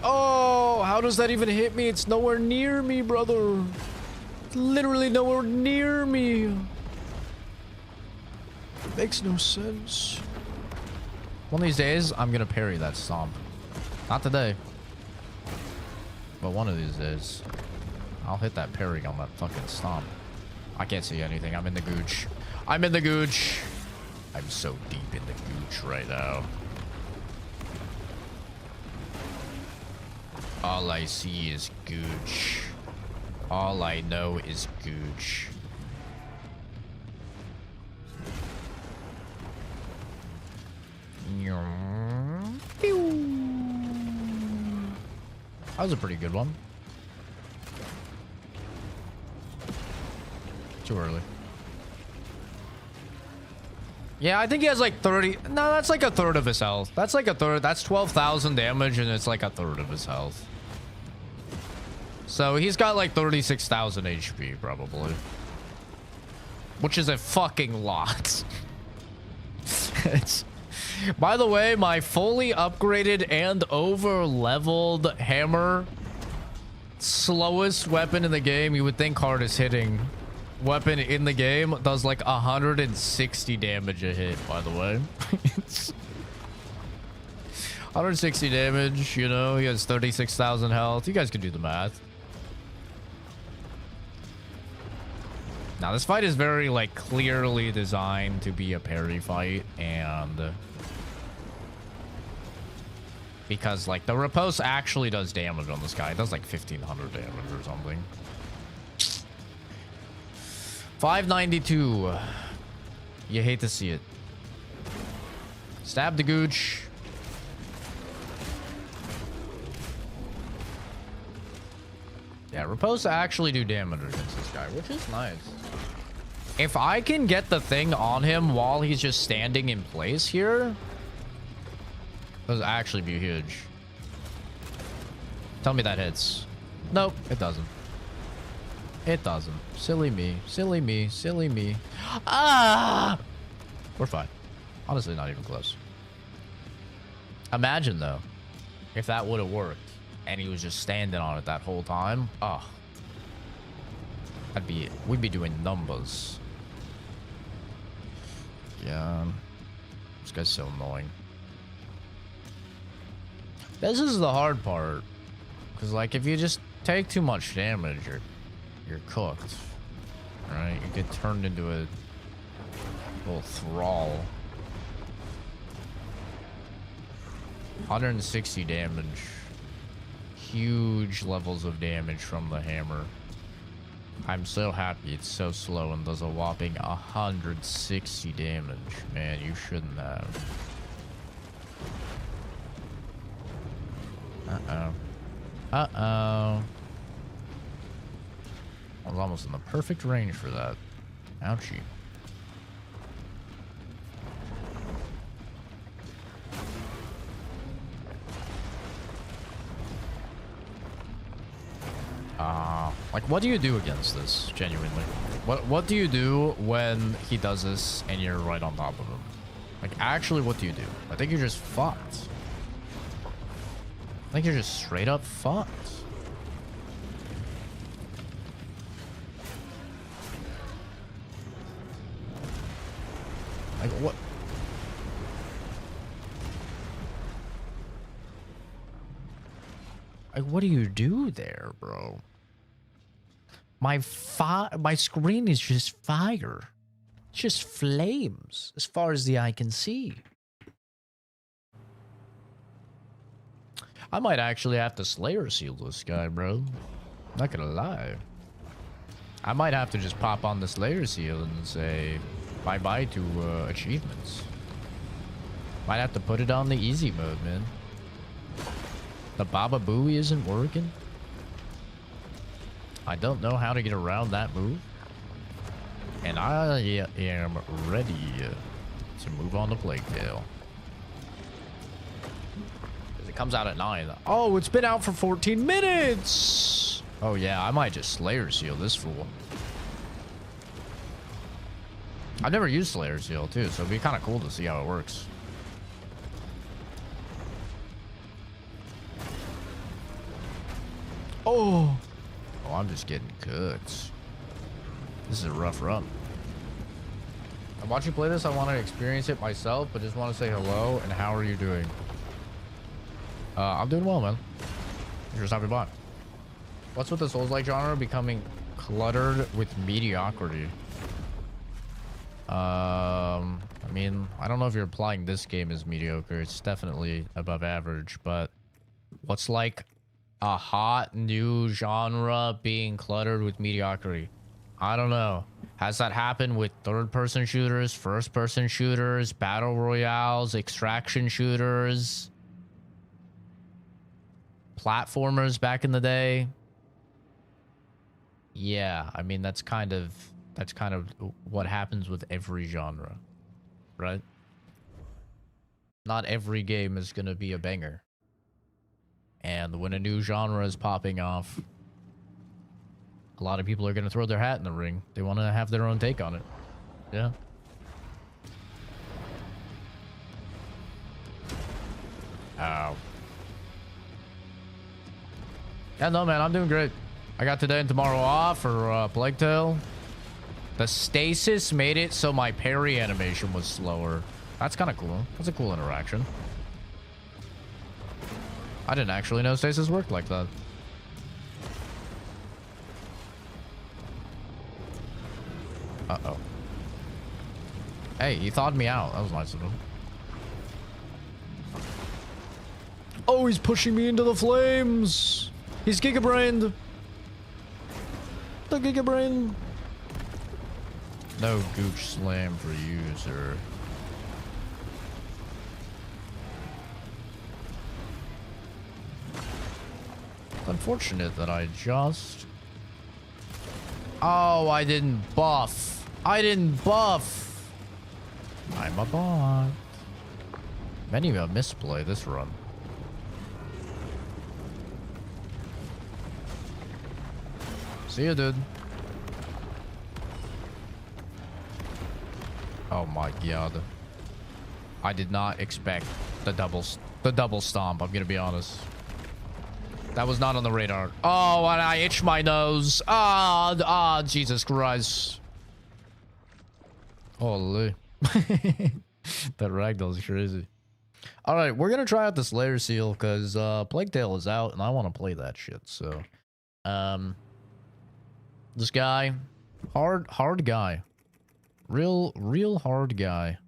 Oh, how does that even hit me? It's nowhere near me, brother. Literally nowhere near me. Makes no sense. One of these days, I'm gonna parry that stomp. Not today. But one of these days, I'll hit that parry on that fucking stomp. I can't see anything. I'm in the gooch. I'm in the gooch. I'm so deep in the gooch right now. All I see is gooch. All I know is gooch. That was a pretty good one. Too early. Yeah, I think he has like 30. No, that's like a third of his health. That's like a third. That's 12,000 damage, and it's like a third of his health. So he's got like 36,000 HP, probably. Which is a fucking lot. By the way, my fully upgraded and over-leveled hammer, slowest weapon in the game, you would think hardest hitting weapon in the game, does like 160 damage a hit, by the way. 160 damage, you know, he has 36,000 health. You guys can do the math. Now, this fight is very, like, clearly designed to be a parry fight, and because, like, the riposte actually does damage on this guy. It does, like, 1,500 damage or something. 592. You hate to see it. Stab the gooch. Yeah, riposte actually do damage against this guy, which is nice. If I can get the thing on him while he's just standing in place here, those actually be huge. Tell me that hits. Nope, it doesn't. It doesn't. Silly me. Silly me. Silly me. Ah! We're fine. Honestly, not even close. Imagine, though, if that would have worked and he was just standing on it that whole time. Oh. We'd be doing numbers. Yeah. This guy's so annoying. This is the hard part. Because, like, if you just take too much damage, you're cooked. Right? You get turned into a little thrall. 160 damage. Huge levels of damage from the hammer. I'm so happy it's so slow and does a whopping 160 damage. Man, you shouldn't have. Uh-oh. Uh-oh. I was almost in the perfect range for that. Ouchie. Like, what do you do against this, genuinely? What do you do when he does this and you're right on top of him? Like, actually, what do you do? I think you're just fucked. I think you're just straight up fucked. Like, what? Like, what do you do there, bro? My screen is just fire. It's just flames as far as the eye can see. I might actually have to Slayer seal this guy, bro. Not gonna lie. I might have to just pop on the Slayer seal and say bye-bye to achievements. Might have to put it on the easy mode, man. The Baba Booey isn't working. I don't know how to get around that move. And I am ready to move on to Plague Tale. It comes out at 9. Oh, it's been out for 14 minutes! Oh yeah, I might just Slayer Seal this fool. I've never used Slayer Seal too, so it'd be kind of cool to see how it works. Oh, I'm just getting cooked. This is a rough run. I watch you play this. I want to experience it myself, but just want to say hello and how are you doing? I'm doing well, man. You're just happy bot. What's with the Souls-like genre becoming cluttered with mediocrity? I mean, I don't know if you're applying this game as mediocre. It's definitely above average, but what's like a hot new genre being cluttered with mediocrity? I don't know. Has that happened with third-person shooters, first-person shooters, battle royales, extraction shooters, platformers back in the day? Yeah, I mean that's kind of what happens with every genre, right? Not every game is gonna be a banger. And when a new genre is popping off, a lot of people are gonna throw their hat in the ring. They want to have their own take on it. Yeah. Ow. Yeah, no, man, I'm doing great. I got today and tomorrow off for Plague Tale. The stasis made it so my parry animation was slower. That's kind of cool. That's a cool interaction. I didn't actually know stasis worked like that. Uh-oh. Hey, he thawed me out. That was nice of him. Oh, he's pushing me into the flames. He's gigabrained. The gigabrain. No gooch slam for you, sir. It's unfortunate that I just... Oh, I didn't buff. I didn't buff. I'm a bot. Many of a misplay this run. See ya, dude. Oh my god. I did not expect the double stomp, I'm gonna be honest. That was not on the radar. Oh, and I itch my nose. Ah, Jesus Christ. Holy. That ragdoll's crazy. Alright, we're gonna try out the Slayer Seal because Plague Tale is out and I want to play that shit, so this guy, hard guy. Real hard guy.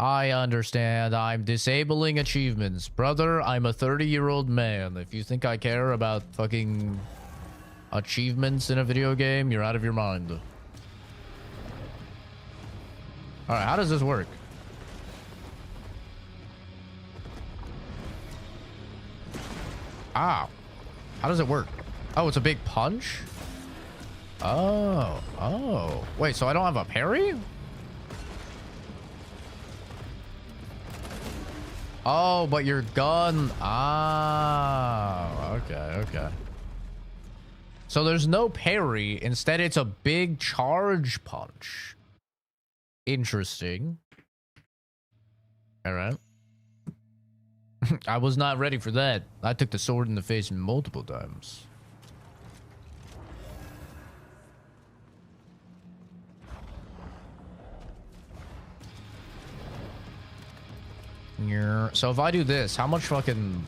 I understand. I'm disabling achievements. Brother, I'm a 30-year-old man. If you think I care about fucking achievements in a video game, you're out of your mind. Alright, how does this work? Ow. How does it work? Oh, it's a big punch? Oh. Wait, so I don't have a parry? Oh, but your gun... Ah, okay. So there's no parry. Instead, it's a big charge punch. Interesting. All right. I was not ready for that. I took the sword in the face multiple times. So if I do this, how much fucking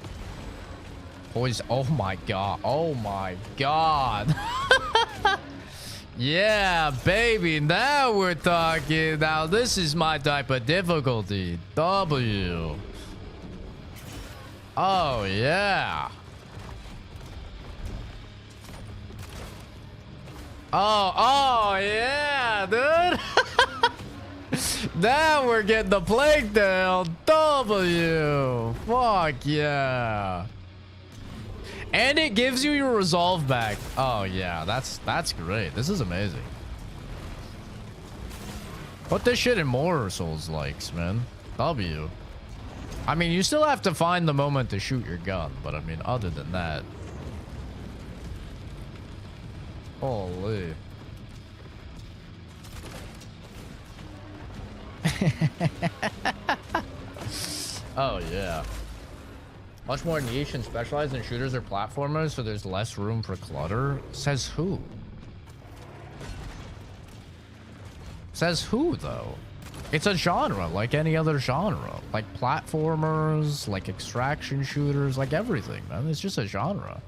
poison? Oh my god. Oh my god. Yeah, baby. Now we're talking. Now this is my type of difficulty. W. Oh yeah. Oh yeah, dude. Now we're getting the Plague Tale W. Fuck yeah. And it gives you your resolve back. Oh yeah, that's great. This is amazing. Put this shit in more Souls likes, man. W. I mean, you still have to find the moment to shoot your gun, but I mean, other than that. Holy. Oh yeah. Much more niche and specialized than shooters or platformers, so there's less room for clutter. Says who? Says who, though? It's a genre, like any other genre. Like platformers, like extraction shooters, like everything, man. It's just a genre.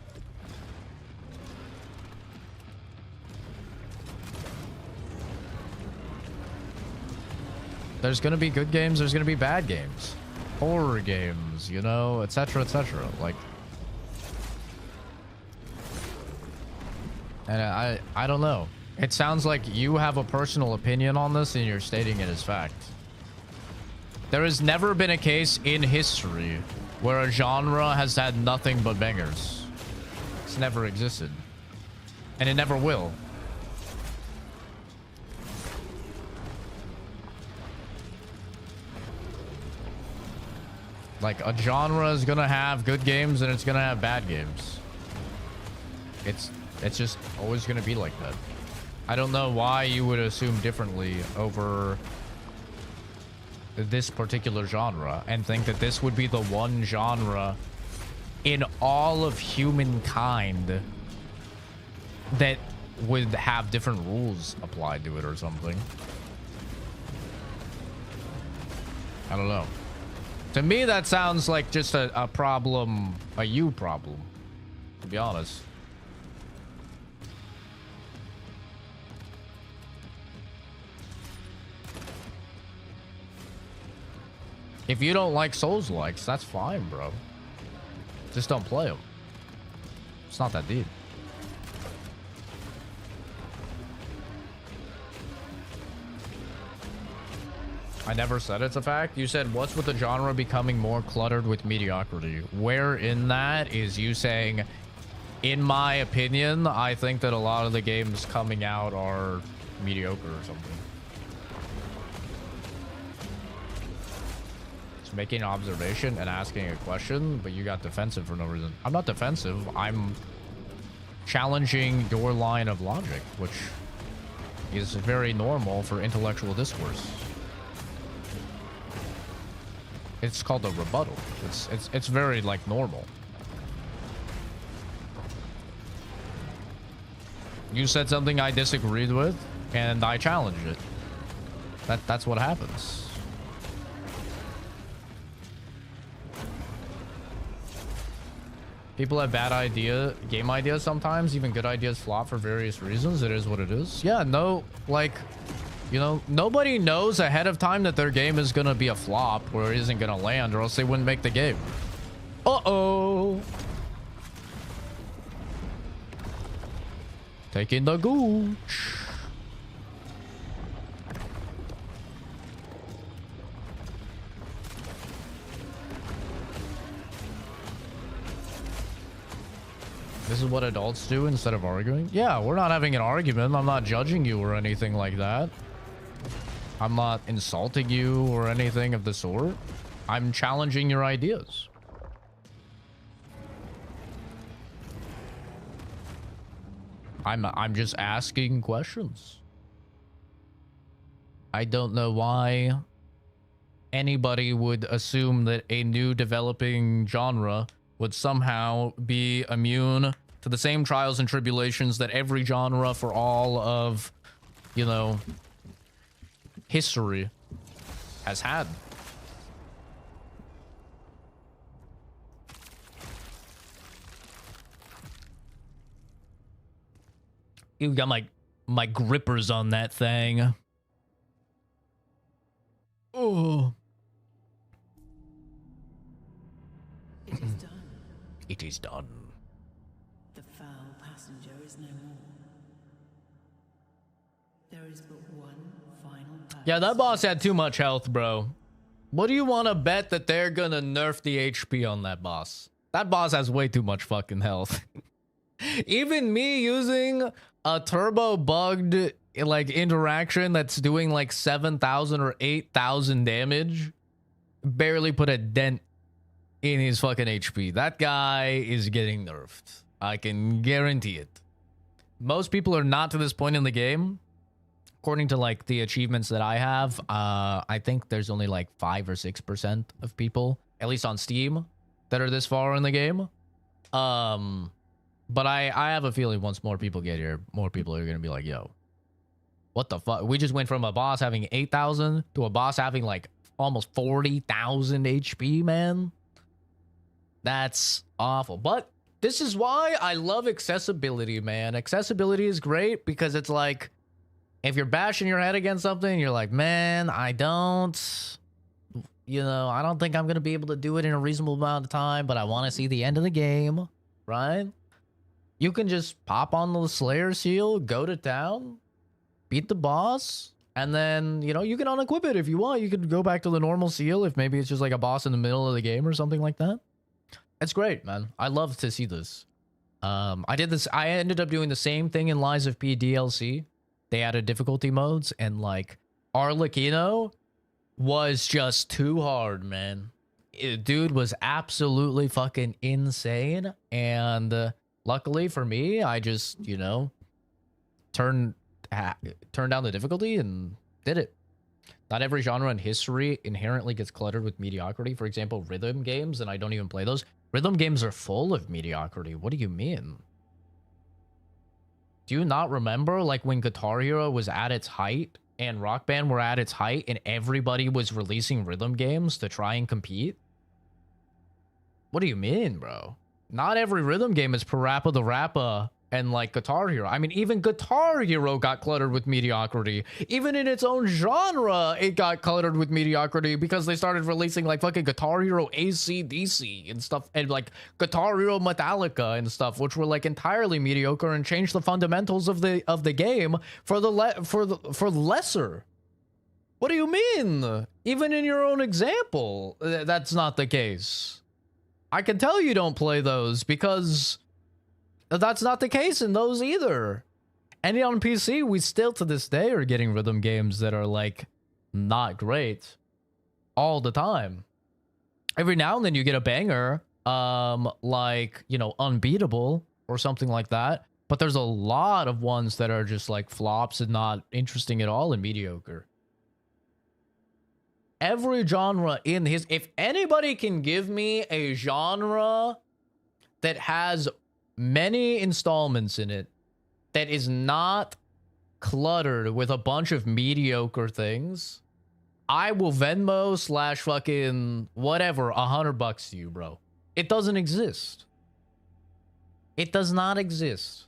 There's gonna be good games, there's gonna be bad games. Horror games, you know, etc, etc. Like, and I don't know. It sounds like you have a personal opinion on this and you're stating it as fact. There has never been a case in history where a genre has had nothing but bangers. It's never existed. And it never will. Like, a genre is gonna have good games and it's gonna have bad games. It's just always gonna be like that. I don't know why you would assume differently over this particular genre and think that this would be the one genre in all of humankind that would have different rules applied to it or something. I don't know. To me, that sounds like just a problem, a you problem, to be honest. If you don't like Souls-likes, that's fine, bro. Just don't play them. It's not that deep. I never said it's a fact. You said, what's with the genre becoming more cluttered with mediocrity? Where in that is you saying, in my opinion, I think that a lot of the games coming out are mediocre or something? Just making an observation and asking a question, but you got defensive for no reason. I'm not defensive. I'm challenging your line of logic, which is very normal for intellectual discourse. It's called a rebuttal. It's very, like, normal. You said something I disagreed with, and I challenged it. That's what happens. People have bad game ideas sometimes. Even good ideas flop for various reasons. It is what it is. Yeah, no, like, you know, nobody knows ahead of time that their game is gonna be a flop or it isn't gonna land, or else they wouldn't make the game. Uh-oh. Taking the gooch. This is what adults do instead of arguing? Yeah, we're not having an argument. I'm not judging you or anything like that. I'm not insulting you or anything of the sort. I'm challenging your ideas. I'm just asking questions. I don't know why anybody would assume that a new developing genre would somehow be immune to the same trials and tribulations that every genre for all of, you know, history has had. You got my grippers on that thing. Oh. It is done. It is done. The foul passenger is no more. There is but one final pass. Yeah, that boss had too much health, bro. What do you want to bet that they're gonna nerf the HP on that boss? That boss has way too much fucking health. Even me using a turbo bugged like interaction that's doing like 7,000 or 8,000 damage barely put a dent in his fucking HP. That guy is getting nerfed. I can guarantee it. Most people are not to this point in the game. According to like the achievements that I have, I think there's only like 5 or 6% of people, at least on Steam, that are this far in the game. But I have a feeling once more people get here, more people are gonna be like, yo, what the fuck? We just went from a boss having 8,000 to a boss having like almost 40,000 HP, man. That's awful. But this is why I love accessibility, man. Accessibility is great because it's like, if you're bashing your head against something, you're like, man, I don't think I'm going to be able to do it in a reasonable amount of time, but I want to see the end of the game, right? You can just pop on the Slayer seal, go to town, beat the boss, and then, you can unequip it if you want. You could go back to the normal seal if maybe it's just like a boss in the middle of the game or something like that. It's great, man. I love to see this. I ended up doing the same thing in Lies of P DLC. They added difficulty modes, and like Arlecchino was just too hard, man. Dude was absolutely fucking insane, and luckily for me, I just, turned down the difficulty and did it. Not every genre in history inherently gets cluttered with mediocrity. For example, rhythm games, and I don't even play those. Rhythm games are full of mediocrity. What do you mean? Do you not remember, like, when Guitar Hero was at its height and Rock Band were at its height and everybody was releasing rhythm games to try and compete? What do you mean, bro? Not every rhythm game is Parappa the Rappa and, like, Guitar Hero. I mean, even Guitar Hero got cluttered with mediocrity. Even in its own genre, it got cluttered with mediocrity because they started releasing, like, fucking Guitar Hero AC/DC and stuff, and, like, Guitar Hero Metallica and stuff, which were, like, entirely mediocre and changed the fundamentals of the game for lesser. What do you mean? Even in your own example, that's not the case. I can tell you don't play those because that's not the case in those either. And on PC, we still to this day are getting rhythm games that are like not great all the time. Every now and then you get a banger, like, Unbeatable or something like that. But there's a lot of ones that are just like flops and not interesting at all and mediocre. Every genre if anybody can give me a genre that has many installments in it that is not cluttered with a bunch of mediocre things, I will Venmo / fucking whatever $100 to you, bro. It doesn't exist. It does not exist.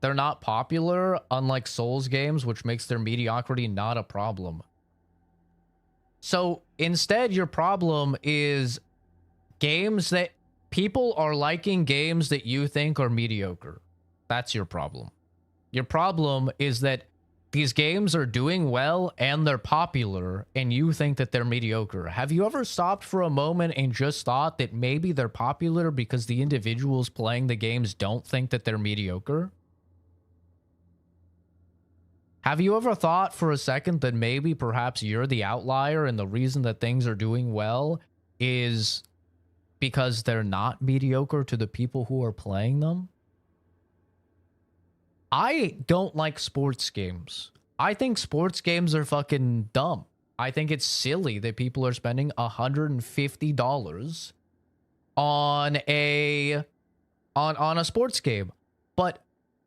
They're not popular, unlike Souls games, which makes their mediocrity not a problem. So instead, your problem is games that people are liking games that you think are mediocre. That's your problem. Your problem is that these games are doing well and they're popular and you think that they're mediocre. Have you ever stopped for a moment and just thought that maybe they're popular because the individuals playing the games don't think that they're mediocre? Have you ever thought for a second that maybe perhaps you're the outlier and the reason that things are doing well is because they're not mediocre to the people who are playing them? I don't like sports games. I think sports games are fucking dumb. I think it's silly that people are spending $150 on a sports game. But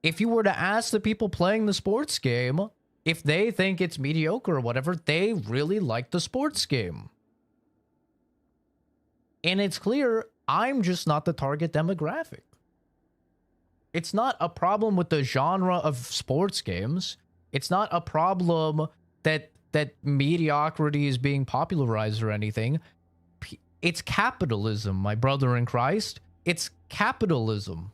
if you were to ask the people playing the sports game if they think it's mediocre or whatever, they really like the sports game. And it's clear I'm just not the target demographic. It's not a problem with the genre of sports games. It's not a problem that mediocrity is being popularized or anything. It's capitalism, my brother in Christ. It's capitalism.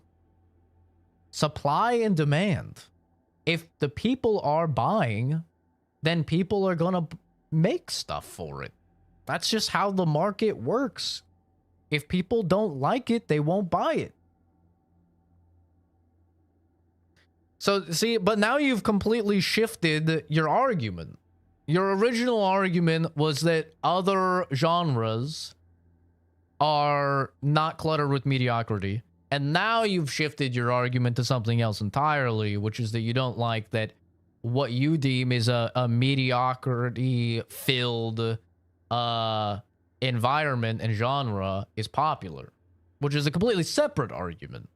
Supply and demand. If the people are buying, then people are going to make stuff for it. That's just how the market works. If people don't like it, they won't buy it. So, see, but now you've completely shifted your argument. Your original argument was that other genres are not cluttered with mediocrity. And now you've shifted your argument to something else entirely, which is that you don't like that what you deem is a mediocrity-filled environment and genre is popular, which is a completely separate argument.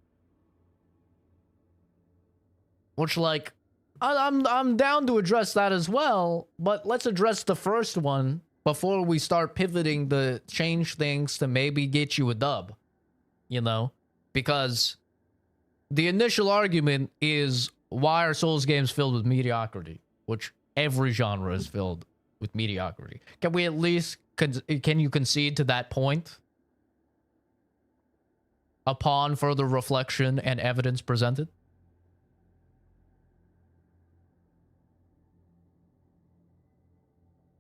Which, like, I'm down to address that as well, but let's address the first one before we start pivoting to change things to maybe get you a dub, you know? Because the initial argument is, why are Souls games filled with mediocrity? Which every genre is filled with mediocrity. Can we at least, can you concede to that point? Upon further reflection and evidence presented?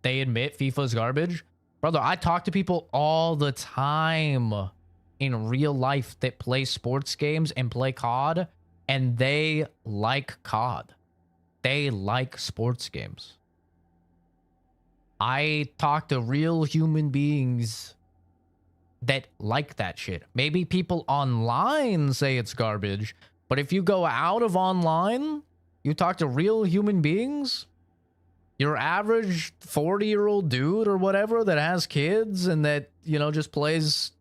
They admit FIFA's garbage? Brother, I talk to people all the time in real life that play sports games and play COD, and they like COD. They like sports games. I talk to real human beings that like that shit. Maybe people online say it's garbage, but if you go out of online, you talk to real human beings, your average 40-year-old dude or whatever that has kids and that, you know, just plays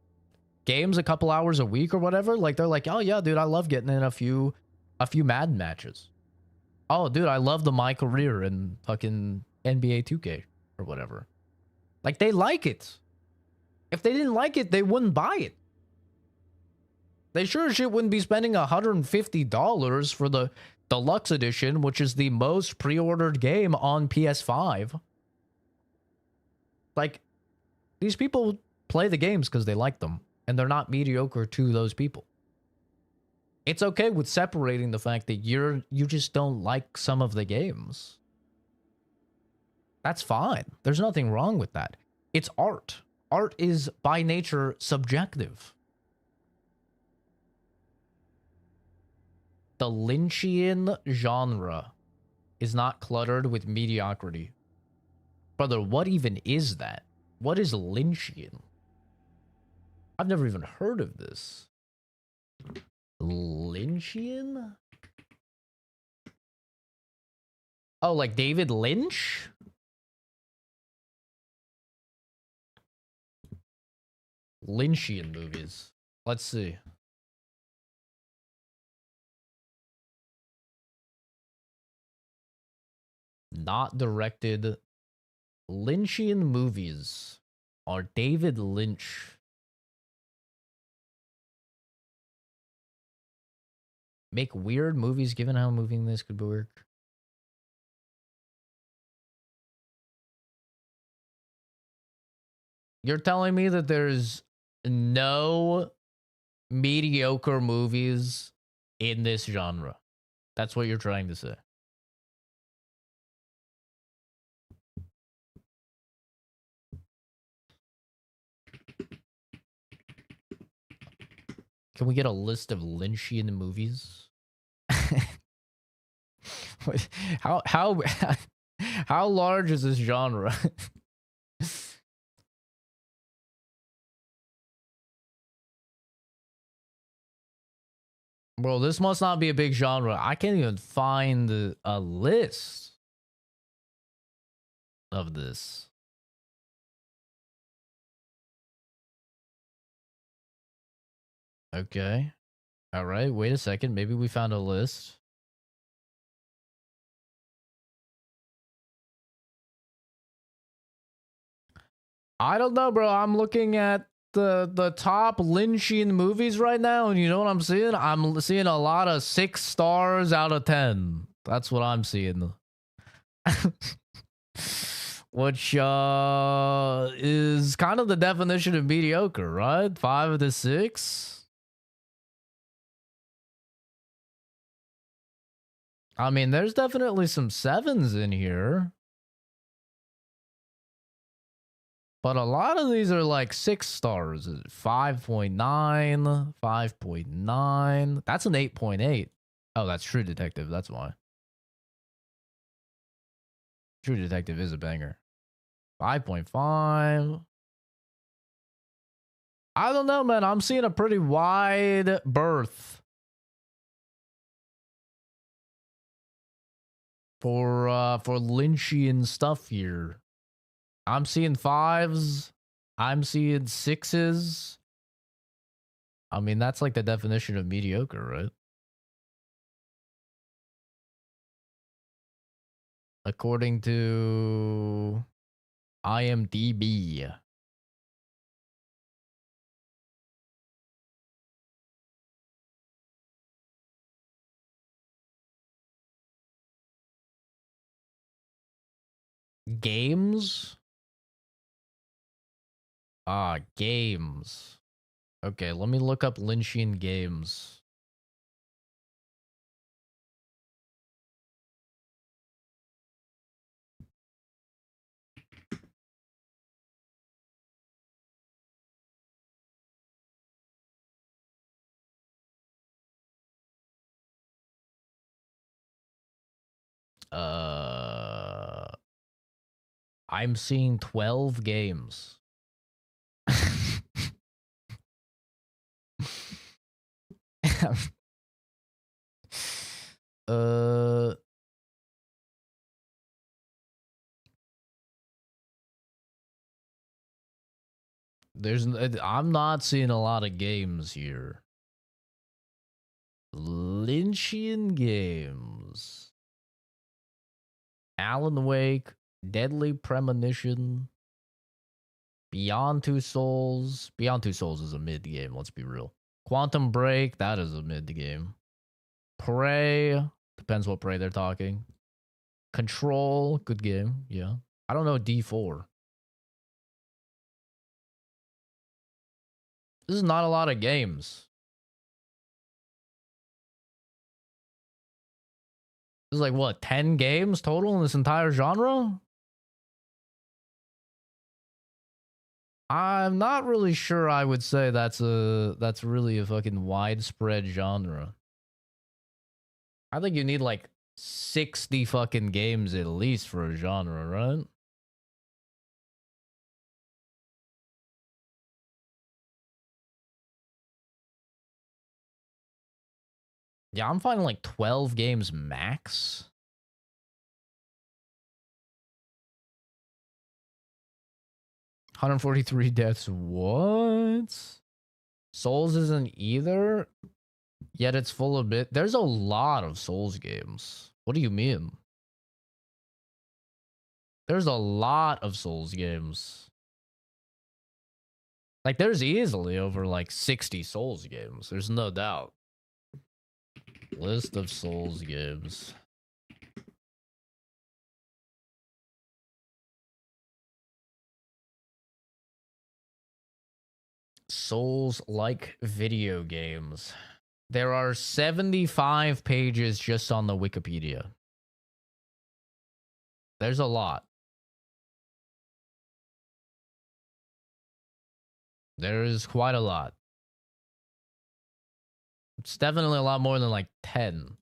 games a couple hours a week or whatever, like, they're like, oh yeah, dude, I love getting in a few Madden matches. Oh, dude, I love my career in fucking NBA 2K or whatever. Like, they like it. If they didn't like it, they wouldn't buy it. They sure as shit wouldn't be spending $150 for the Deluxe Edition, which is the most pre-ordered game on PS5. Like, these people play the games because they like them, and they're not mediocre to those people. It's okay with separating the fact that you just don't like some of the games. That's fine. There's nothing wrong with that. It's art. Art is by nature subjective. The Lynchian genre is not cluttered with mediocrity. Brother, what even is that? What is Lynchian? I've never even heard of this. Lynchian? Oh, like David Lynch? Lynchian movies. Let's see. Not directed. Lynchian movies are David Lynch. Make weird movies given how moving this could work. You're telling me that there's no mediocre movies in this genre? That's what you're trying to say. Can we get a list of Lynchian movies? How large is this genre? Bro, this must not be a big genre. I can't even find a list of this. Okay. All right. Wait a second. Maybe we found a list. I don't know, bro. I'm looking at the top Lynchian movies right now, and you know what I'm seeing? I'm seeing a lot of 6 stars out of 10. That's what I'm seeing. Which is kind of the definition of mediocre, right? 5 to 6. I mean, there's definitely some 7s in here. But a lot of these are like 6 stars. 5.9, 5.9. That's an 8.8. Oh, that's True Detective. That's why. True Detective is a banger. 5.5. I don't know, man. I'm seeing a pretty wide berth for Lynchian stuff here. I'm seeing 5s. I'm seeing sixes. I mean, that's like the definition of mediocre, right? According to IMDb. Games? Games. Okay, let me look up Lynchian games. I'm seeing 12 games. uh I'm not seeing a lot of games here. Lynchian games. Alan Wake, Deadly Premonition, Beyond Two Souls. Beyond Two Souls is a mid game, let's be real. Quantum Break, that is a mid game. Prey, depends what Prey they're talking. Control, good game, yeah. I don't know D4. This is not a lot of games. This is like what, 10 games total in this entire genre? I'm not really sure I would say that's really a fucking widespread genre. I think you need like 60 fucking games at least for a genre, right? Yeah, I'm finding like 12 games max. $143 deaths. What? Souls isn't either, yet it's full of bit. There's a lot of Souls games. What do you mean? There's a lot of Souls games. Like, there's easily over like 60 Souls games. There's no doubt. List of Souls games. Souls-like video games. There are 75 pages just on the Wikipedia. There's a lot. There is quite a lot. It's definitely a lot more than like 10.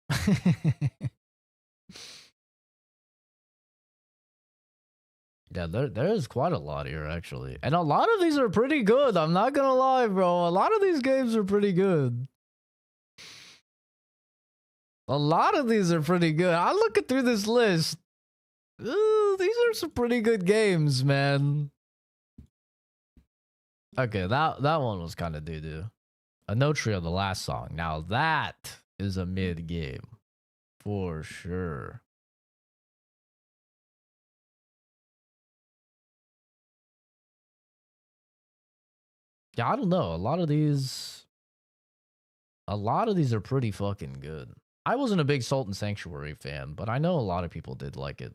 Yeah, there is quite a lot here, actually. And a lot of these are pretty good. I'm not gonna lie, bro. A lot of these games are pretty good. A lot of these are pretty good. I'm looking through this list. Ooh, these are some pretty good games, man. Okay, that one was kind of doo-doo. A no trio, the last song. Now that is a mid game. For sure. Yeah, I don't know. A lot of these are pretty fucking good. I wasn't a big Sultan Sanctuary fan, but I know a lot of people did like it.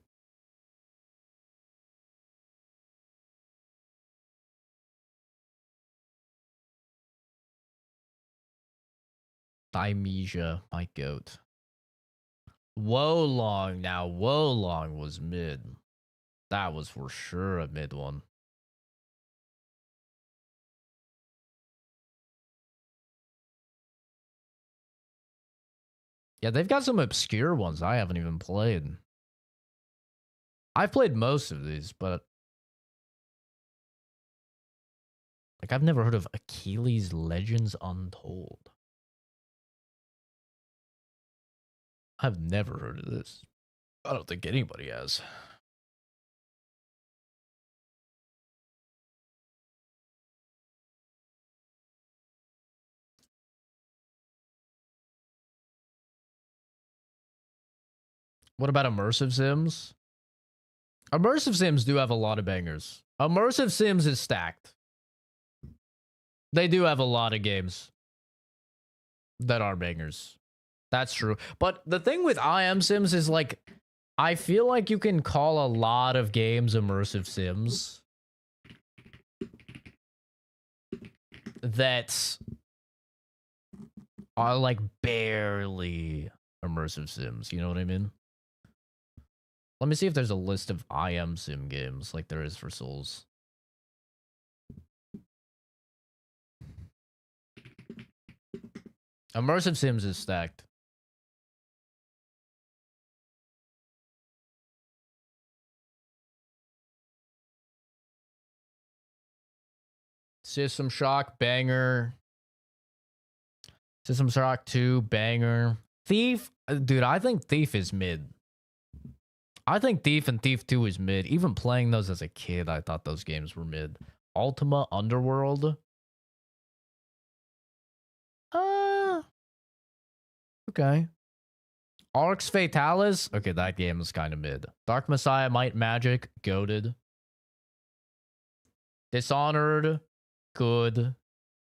Thymesia, my goat. Wolong. Now, Wolong was mid. That was for sure a mid one. Yeah, they've got some obscure ones I haven't even played. I've played most of these, but like I've never heard of Achilles Legends Untold. I've never heard of this. I don't think anybody has. What about immersive sims? Immersive sims do have a lot of bangers. Immersive sims is stacked. They do have a lot of games that are bangers. That's true. But the thing with IM sims is like, I feel like you can call a lot of games immersive sims that are like barely immersive sims. You know what I mean? Let me see if there's a list of IM sim games like there is for Souls. Immersive sims is stacked. System Shock, banger. System Shock 2, banger. Thief, dude, I think Thief is mid. I think Thief and Thief 2 is mid. Even playing those as a kid, I thought those games were mid. Ultima Underworld. Okay. Arx Fatalis. Okay, that game is kind of mid. Dark Messiah, Might Magic, goated. Dishonored, good.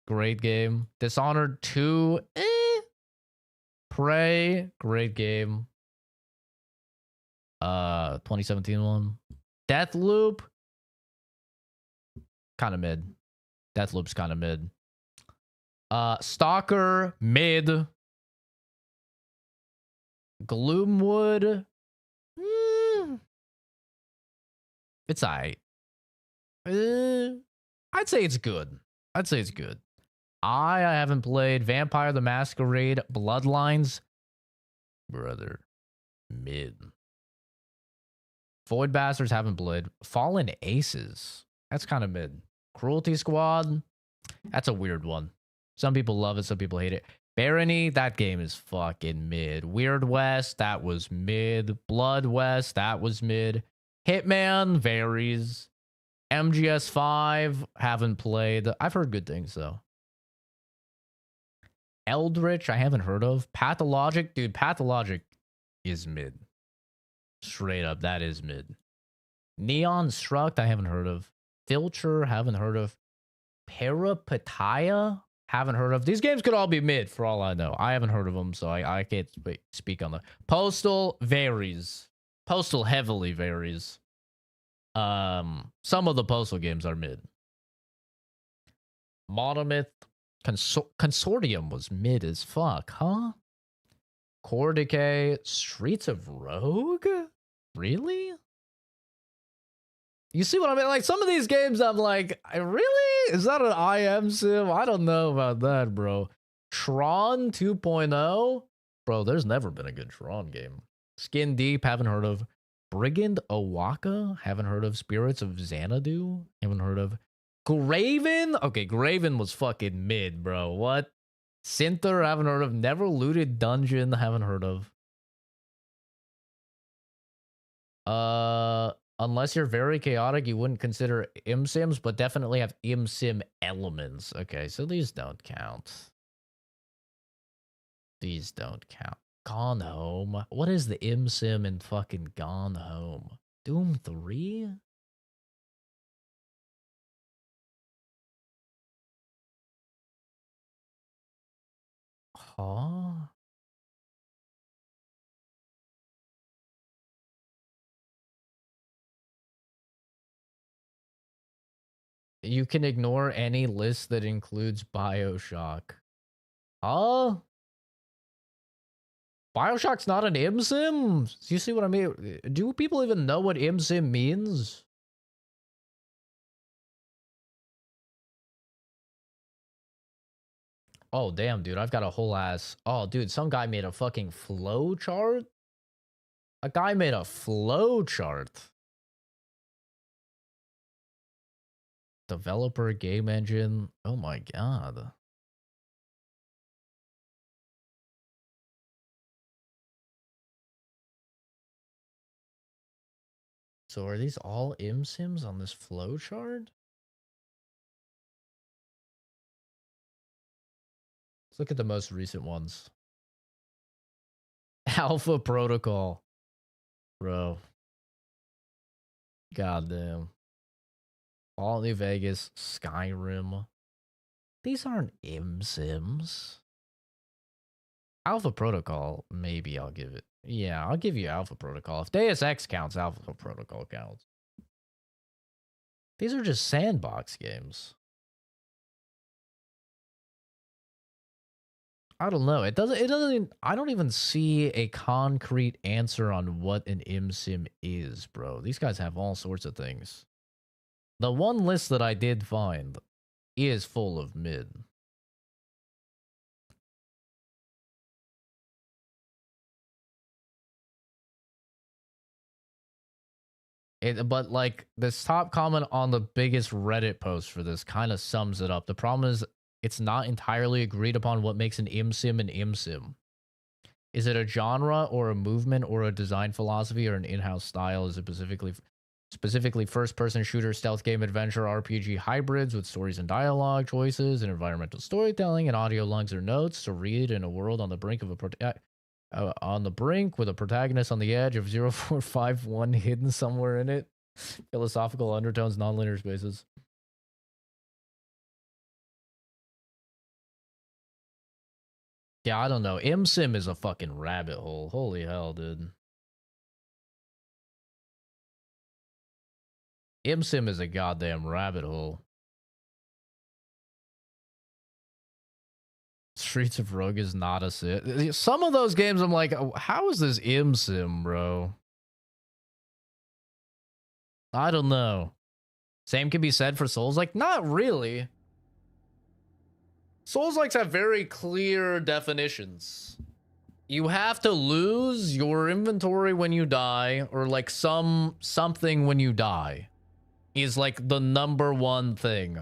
Great game. Dishonored 2, Prey, great game. 2017 one. Deathloop, kind of mid. Deathloop's kind of mid. Stalker, mid. Gloomwood, it's alright. I'd say it's good. I'd say it's good. I haven't played Vampire the Masquerade Bloodlines. Brother, mid. Void Bastards haven't played. Fallen Aces, that's kind of mid. Cruelty Squad, that's a weird one. Some people love it, some people hate it. Barony, that game is fucking mid. Weird West, that was mid. Blood West, that was mid. Hitman varies. MGS5, haven't played. I've heard good things though. Eldritch, I haven't heard of. Pathologic, dude, Pathologic is mid. Straight up, that is mid. Neon Struct, I haven't heard of. Filcher, haven't heard of. Peripatia, haven't heard of. These games could all be mid for all I know. I haven't heard of them, so I can't speak on them. Postal varies. Postal heavily varies. Some of the Postal games are mid. Monomyth Consortium was mid as fuck, huh? Core Decay, Streets of Rogue? Really? You see what I mean? Like, some of these games, I'm like, really? Is that an IM sim? I don't know about that, bro. Tron 2.0? Bro, there's never been a good Tron game. Skin Deep, haven't heard of. Brigand Owaka, haven't heard of. Spirits of Xanadu, haven't heard of. Graven? Okay, Graven was fucking mid, bro. What? Synther, haven't heard of. Never Looted Dungeon, haven't heard of. Unless you're very chaotic, you wouldn't consider ImSims, but definitely have ImSim elements. Okay, so these don't count. These don't count. Gone Home. What is the ImSim in fucking Gone Home? Doom 3? Huh? You can ignore any list that includes Bioshock. Huh? Bioshock's not an ImSim? Do you see what I mean? Do people even know what ImSim means? Oh, damn, dude. I've got a whole ass... Oh, dude, some guy made a fucking flow chart? A guy made a flow chart. Developer, game engine. Oh my god. So are these all ImSims on this flow chart? Let's look at the most recent ones. Alpha Protocol. bro. Goddamn. Fallout New Vegas, Skyrim. These aren't Sims. Alpha Protocol, maybe I'll give it. Yeah, I'll give you Alpha Protocol. If Deus Ex counts, Alpha Protocol counts. These are just sandbox games. I don't know. It doesn't I don't even see a concrete answer on what an sim is, bro. These guys have all sorts of things. The one list that I did find is full of mid. But like this top comment on the biggest Reddit post for this kind of sums it up. The problem is it's not entirely agreed upon what makes an sim an sim. Is it a genre or a movement or a design philosophy or an in-house style? Is it specifically first-person shooter, stealth game, adventure, RPG hybrids with stories and dialogue choices and environmental storytelling and audio logs or notes to read in a world on the brink of with a protagonist on the edge of 0451 hidden somewhere in it? Philosophical undertones, non-linear spaces. Yeah, I don't know. sim is a fucking rabbit hole. Holy hell, dude. sim is a goddamn rabbit hole. Streets of Rogue is not a sim. Some of those games, I'm like, how is this sim, bro? I don't know. Same can be said for Souls. Like, not really. Souls-likes have very clear definitions. You have to lose your inventory when you die, or like something when you die, is like the number one thing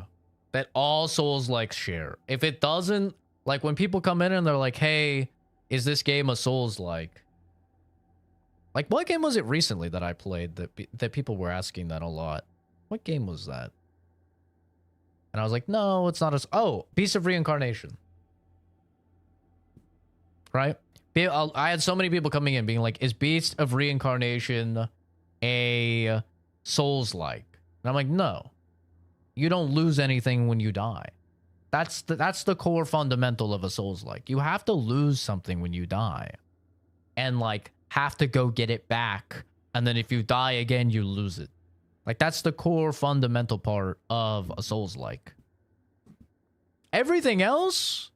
that all Souls-likes share. If it doesn't, like when people come in and they're like, hey, is this game a Souls-like? Like, what game was it recently that I played that people were asking that a lot? What game was that? And I was like, no, it's not oh, Beast of Reincarnation. Right? I had so many people coming in being like, is Beast of Reincarnation a Souls-like? And I'm like, no. You don't lose anything when you die. That's the core fundamental of a Souls-like. You have to lose something when you die. And like, have to go get it back. And then if you die again, you lose it. Like, that's the core fundamental part of a Souls-like. Everything else,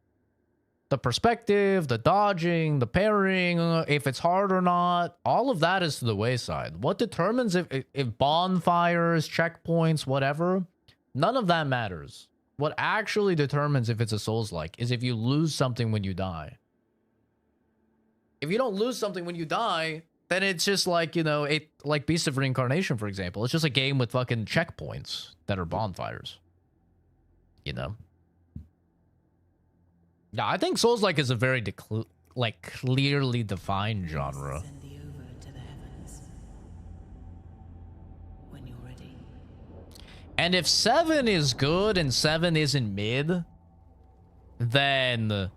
the perspective, the dodging, the parrying, if it's hard or not, all of that is to the wayside. What determines if bonfires, checkpoints, whatever, none of that matters. What actually determines if it's a Souls-like is if you lose something when you die. If you don't lose something when you die, then it's just like, you know, like Beast of Reincarnation, for example. It's just a game with fucking checkpoints that are bonfires. You know? Yeah, I think Souls-like is a very clearly defined genre. Send thee over to the heavens. When you're ready. And if 7 is good and 7 isn't mid, then...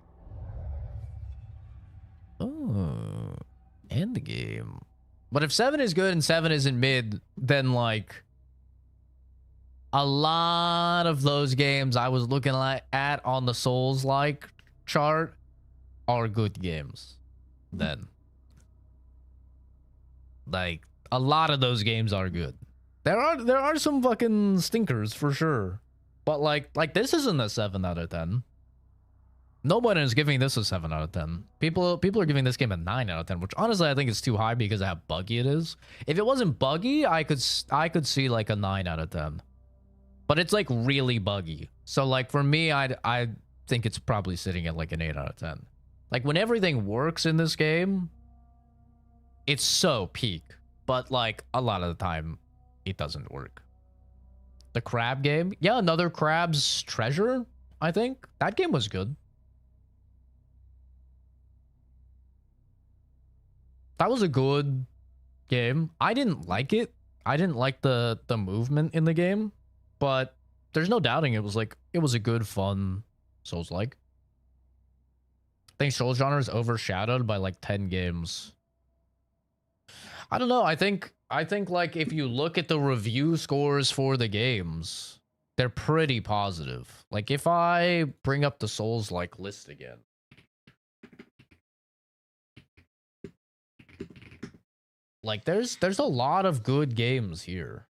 Oh, end game. But if 7 is good and 7 isn't mid, then like a lot of those games I was looking at on the Souls-like chart are good games. Then, like, a lot of those games are good. There are some fucking stinkers for sure, but like this isn't a 7 out of 10. Nobody is giving this a 7 out of 10. People are giving this game a 9 out of 10, which honestly I think is too high because of how buggy it is. If it wasn't buggy, I could see like a 9 out of 10. But it's like really buggy. So like for me, I think it's probably sitting at like an 8 out of 10. Like when everything works in this game, it's so peak. But like a lot of the time, it doesn't work. The crab game, yeah, another Crab's Treasure, I think. That game was good. That was a good game. I didn't like it. I didn't like the movement in the game, but there's no doubting it was a good, fun Souls-like. I think Souls genre is overshadowed by like 10 games. I don't know. I think like if you look at the review scores for the games, they're pretty positive. Like if I bring up the Souls like list again. Like there's a lot of good games here.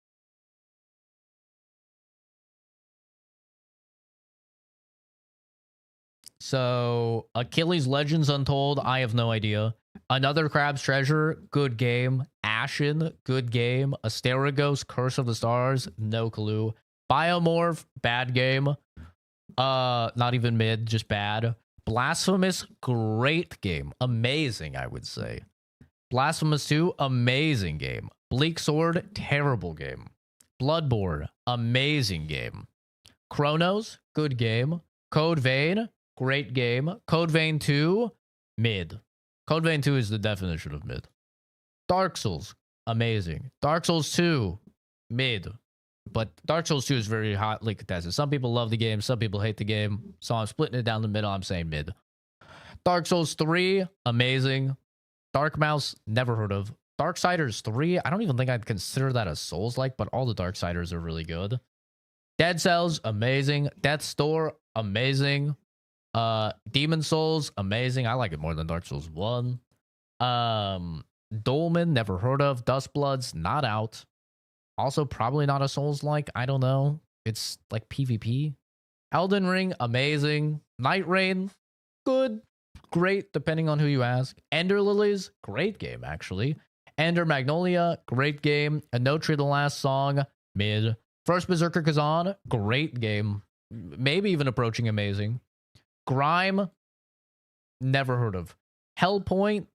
So, Achilles Legends Untold, I have no idea. Another Crab's Treasure, good game. Ashen, good game. Asterigos, Curse of the Stars, no clue. Biomorph, bad game. Not even mid, just bad. Blasphemous, great game. Amazing, I would say. Blasphemous 2, amazing game. Bleak Sword, terrible game. Bloodborne, amazing game. Chronos, good game. Code Vein, great game. Code Vein 2, mid. Code Vein 2 is the definition of mid. Dark Souls, amazing. Dark Souls 2, mid. But Dark Souls 2 is very hotly contested. Some people love the game, some people hate the game. So I'm splitting it down the middle. I'm saying mid. Dark Souls 3, amazing. Dark Mouse, never heard of. Darksiders 3, I don't even think I'd consider that a Souls-like, but all the Darksiders are really good. Dead Cells, amazing. Death's Door, amazing. Demon Souls, amazing. I like it more than Dark Souls 1. Dolmen, never heard of. Dustbloods, not out. Also, probably not a Souls-like. I don't know. It's like PvP. Elden Ring, amazing. Night Rain, good. Great, depending on who you ask. Ender Lilies, great game, actually. Ender Magnolia, great game. A No Tree the Last Song, mid. First Berserker Kazan, great game. Maybe even approaching amazing. Grime, never heard of. Hellpoint,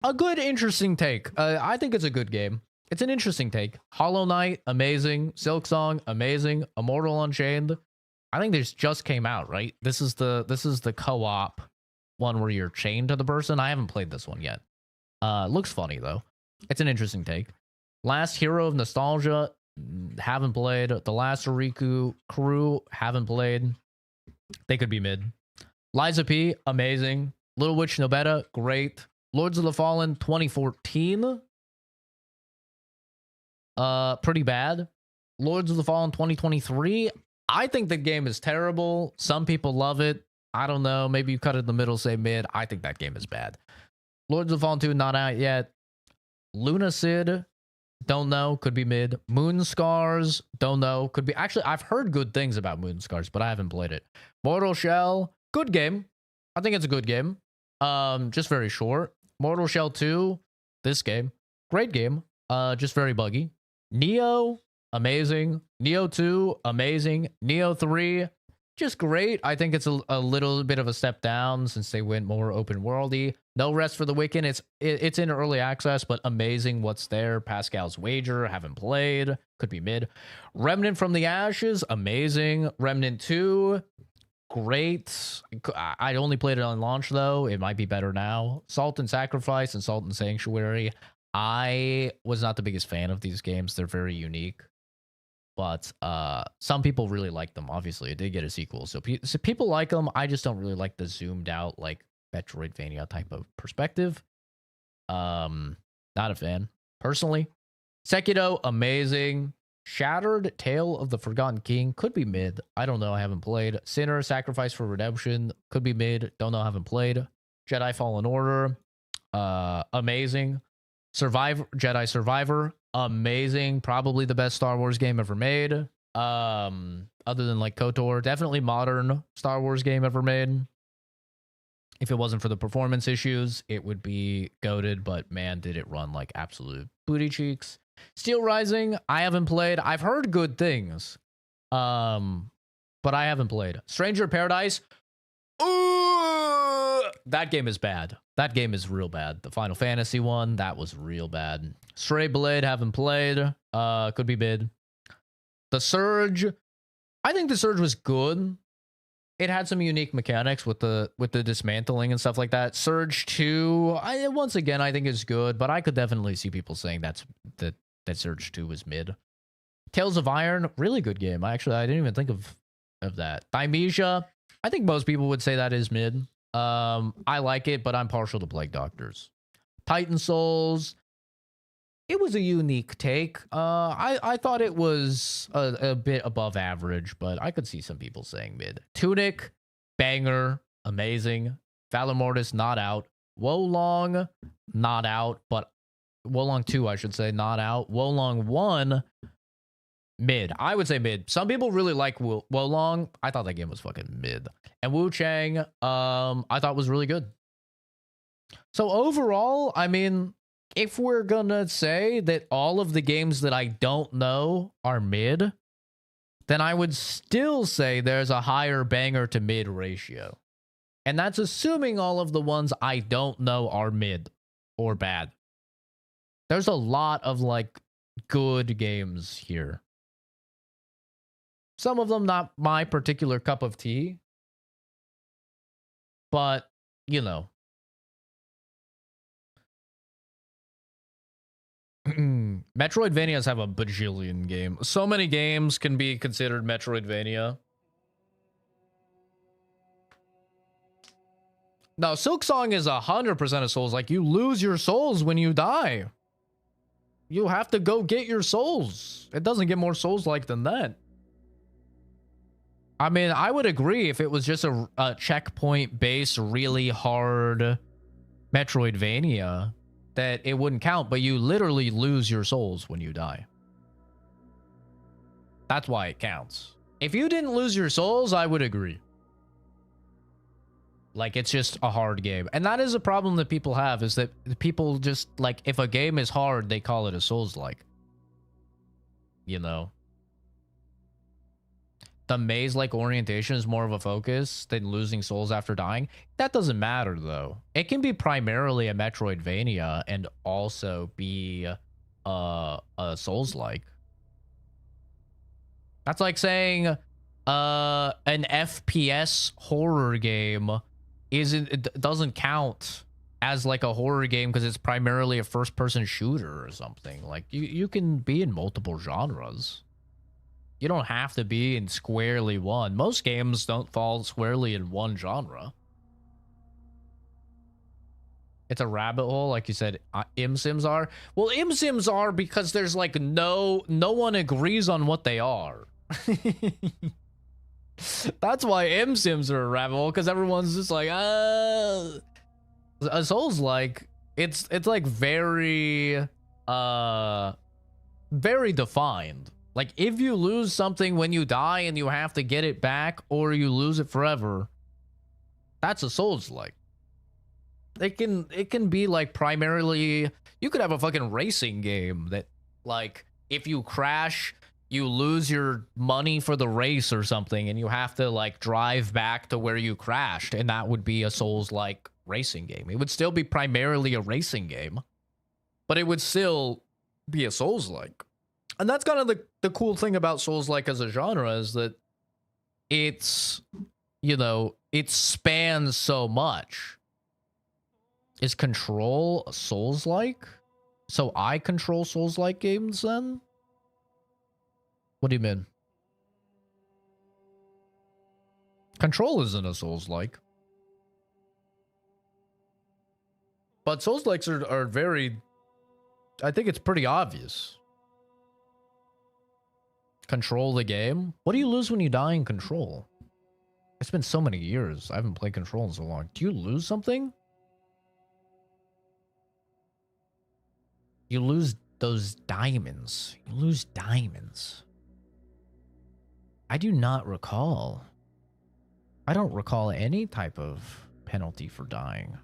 a good, interesting take. I think it's a good game. It's an interesting take. Hollow Knight, amazing. Silksong, amazing. Immortal Unchained, I think this just came out, right? This is the co-op one where you're chained to the person. I haven't played this one yet. Looks funny though. It's an interesting take. Last Hero of Nostalgia, haven't played. The Last Riku Crew, haven't played. They could be mid. Liza P, amazing. Little Witch No Beta, great. Lords of the Fallen 2014, pretty bad. Lords of the Fallen 2023, I think the game is terrible. Some people love it. I don't know. Maybe you cut it in the middle, say mid. I think that game is bad. Lords of the Fallen 2, not out yet. Lunacid, don't know. Could be mid. Moon Scars, don't know. Could be. Actually, I've heard good things about Moon Scars, but I haven't played it. Mortal Shell, good game. I think it's a good game. Just very short. Mortal Shell 2, this game, great game. Just very buggy. Neo, amazing. Neo 2, amazing. Neo 3, just great. I think it's a little bit of a step down since they went more open worldy. No Rest for the Wicked. It's in early access, but amazing what's there. Pascal's Wager, haven't played. Could be mid. Remnant from the Ashes, amazing. Remnant 2, great. I only played it on launch though. It might be better now. Salt and Sacrifice and Salt and Sanctuary. I was not the biggest fan of these games. They're very unique. But some people really like them. Obviously, it did get a sequel, so people like them. I just don't really like the zoomed out, like Metroidvania type of perspective. Not a fan personally. Sekiro, amazing. Shattered Tale of the Forgotten King, could be mid. I don't know. I haven't played. Sinner, Sacrifice for Redemption, could be mid. Don't know. Haven't played. Jedi Fallen Order, amazing. Jedi Survivor, amazing. Probably the best Star Wars game ever made. Other than like KOTOR, definitely modern Star Wars game ever made. If it wasn't for the performance issues, it would be goated, but man, did it run like absolute booty cheeks. Steel Rising, I haven't played. I've heard good things. But I haven't played. Stranger Paradise, that game is bad. That game is real bad. The Final Fantasy one, that was real bad. Stray Blade, haven't played. Could be mid. The Surge, I think the Surge was good. It had some unique mechanics with the dismantling and stuff like that. Surge 2, once again, I think is good, but I could definitely see people saying that Surge 2 was mid. Tales of Iron, really good game. I didn't even think of that. Thymesia, I think most people would say that is mid. I like it, but I'm partial to Plague Doctors. Titan Souls, it was a unique take. I thought it was a bit above average, but I could see some people saying mid. Tunic, banger, amazing. Valor Mortis, not out. Wolong, not out, but Wolong 2, I should say, not out. Wolong 1, mid. I would say mid. Some people really like Wolong. I thought that game was fucking mid. And Wu Chang, I thought was really good. So overall, I mean, if we're gonna say that all of the games that I don't know are mid, then I would still say there's a higher banger to mid ratio. And that's assuming all of the ones I don't know are mid or bad. There's a lot of like good games here. Some of them not my particular cup of tea, but you know. Metroidvanias have a bajillion games. So many games can be considered Metroidvania. No, Silksong is 100% of souls. Like, you lose your souls when you die. You have to go get your souls. It doesn't get more souls-like than that. I mean, I would agree if it was just a checkpoint-based, really hard Metroidvania, that it wouldn't count, but you literally lose your souls when you die. That's why it counts. If you didn't lose your souls, I would agree. Like, it's just a hard game. And that is a problem that people have, is that people just, like, if a game is hard, they call it a Souls-like. You know? The maze-like orientation is more of a focus than losing souls after dying. That doesn't matter, though. It can be primarily a Metroidvania and also be a Souls-like. That's like saying an FPS horror game doesn't count as like a horror game because it's primarily a first-person shooter or something. Like, you can be in multiple genres. You don't have to be in squarely one. Most games don't fall squarely in one genre. It's a rabbit hole, like you said, ImSims are. Well, ImSims are because there's like no one agrees on what they are. That's why ImSims are a rabbit hole, because everyone's just like, a Souls like it's like very very defined. Like, if you lose something when you die and you have to get it back, or you lose it forever, that's a Souls-like. It can be like primarily, you could have a fucking racing game that, like, if you crash, you lose your money for the race or something, and you have to like drive back to where you crashed, and that would be a Souls-like racing game. It would still be primarily a racing game, but it would still be a Souls-like. And that's kind of the cool thing about Souls-like as a genre, is that it's, you know, it spans so much. Is Control a Souls-like? So I control Souls-like games then? What do you mean? Control isn't a Souls-like. But Souls-likes are very... I think it's pretty obvious. Control the game? What do you lose when you die in Control? It's been so many years. I haven't played Control in so long. Do you lose something? You lose those diamonds. You lose diamonds. I do not recall. I don't recall any type of penalty for dying.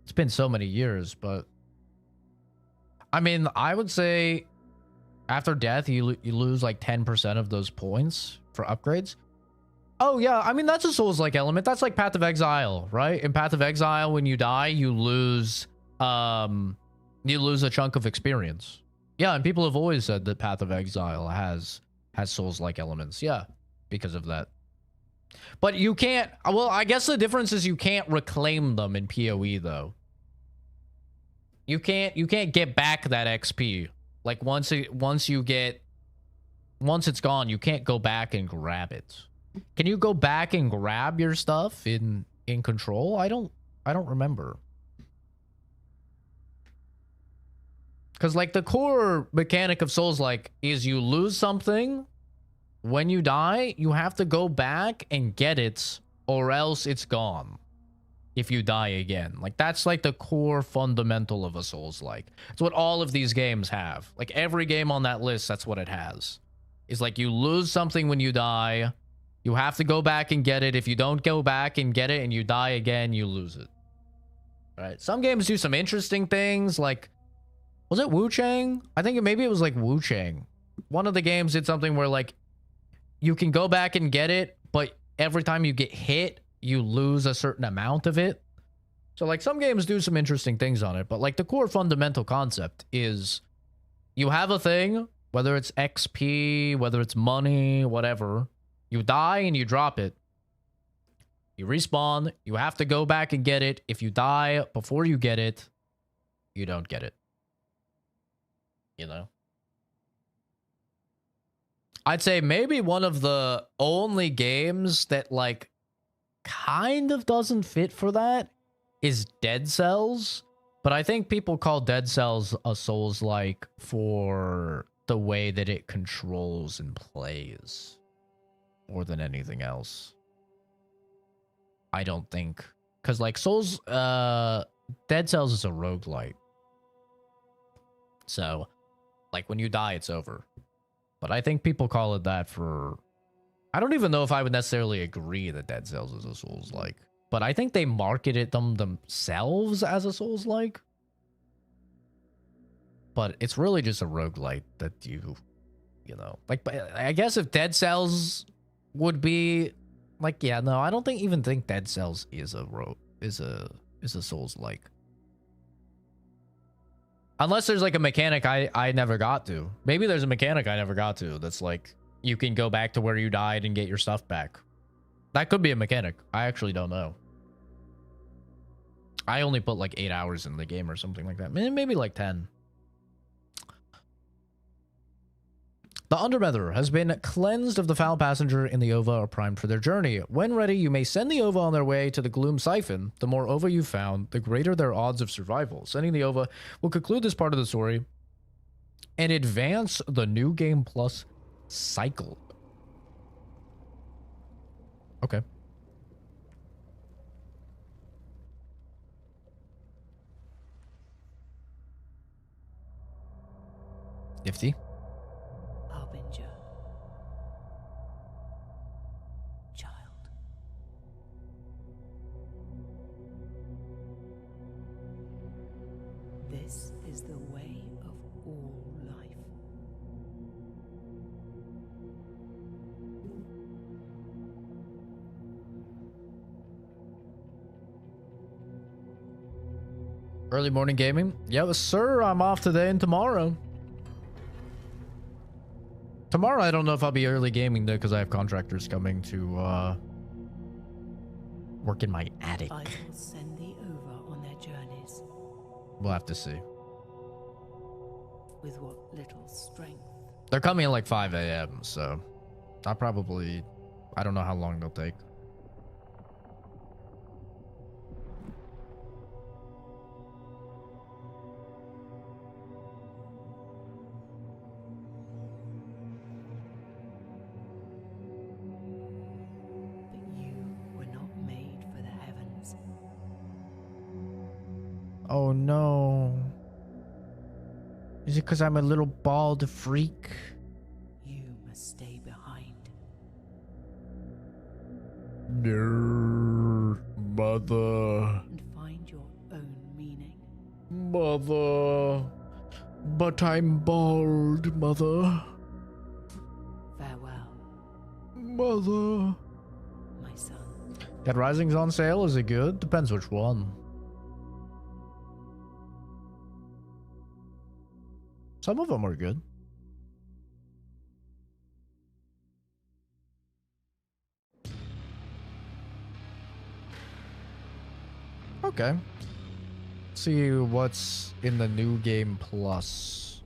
It's been so many years, but... I mean, I would say... After death, you lose like 10% of those points for upgrades. Oh, yeah. I mean, that's a Souls-like element. That's like Path of Exile, right? In Path of Exile, when you die, you lose a chunk of experience. Yeah, and people have always said that Path of Exile has Souls-like elements. Yeah, because of that. But you can't... Well, I guess the difference is you can't reclaim them in PoE, though. You can't get back that XP. Like, once it's gone, you can't go back and grab it. Can you go back and grab your stuff in Control? I don't remember. Because, like, the core mechanic of Souls, like, is you lose something. When you die, you have to go back and get it, or else it's gone. If you die again. Like, that's, like, the core fundamental of a Souls-like. It's what all of these games have. Like, every game on that list, that's what it has. It's like, you lose something when you die. You have to go back and get it. If you don't go back and get it and you die again, you lose it. Right? Some games do some interesting things, like... Was it Wu Chang? I think maybe it was, like, Wu Chang. One of the games did something where, like, you can go back and get it, but every time you get hit, you lose a certain amount of it. So, like, some games do some interesting things on it, but, like, the core fundamental concept is you have a thing, whether it's XP, whether it's money, whatever. You die and you drop it. You respawn. You have to go back and get it. If you die before you get it, you don't get it. You know? I'd say maybe one of the only games that, like, kind of doesn't fit for that is Dead Cells. But I think people call Dead Cells a Souls-like for the way that it controls and plays more than anything else. I don't think... Because, like, Souls... Dead Cells is a roguelite. So, like, when you die, it's over. But I think people call it that for... I don't even know if I would necessarily agree that Dead Cells is a Souls-like. But I think they marketed them themselves as a Souls-like. But it's really just a roguelite that you know... Like, I guess if Dead Cells would be... Like, yeah, no, I don't even think Dead Cells is a Souls-like. Unless there's, like, a mechanic I never got to. Maybe there's a mechanic I never got to that's, like, you can go back to where you died and get your stuff back. That could be a mechanic. I actually don't know. I only put, like, 8 hours in the game or something like that. Maybe, like, 10. The Underweather has been cleansed of the foul passenger and the Ova are primed for their journey. When ready, you may send the Ova on their way to the Gloom Siphon. The more Ova you found, the greater their odds of survival. Sending the Ova will conclude this part of the story and advance the New Game Plus cycle. Okay. Nifty. Harbinger. Child. This is the way of all life. Early morning gaming? Yes, sir. I'm off today and tomorrow. Tomorrow, I don't know if I'll be early gaming, though, because I have contractors coming to work in my attic. I will send thee over on their journeys We'll have to see. with what little strength. They're coming at like 5 a.m., so I don't know how long they'll take. But you were not made for the heavens. Oh no. Is it because I'm a little bald freak? You must stay behind. No, mother. And find your own meaning. Mother. But I'm bald, mother. Farewell, Mother. my son. Dead Rising's on sale. Is it good? Depends which one. Some of them are good. Okay. See what's in the New Game Plus.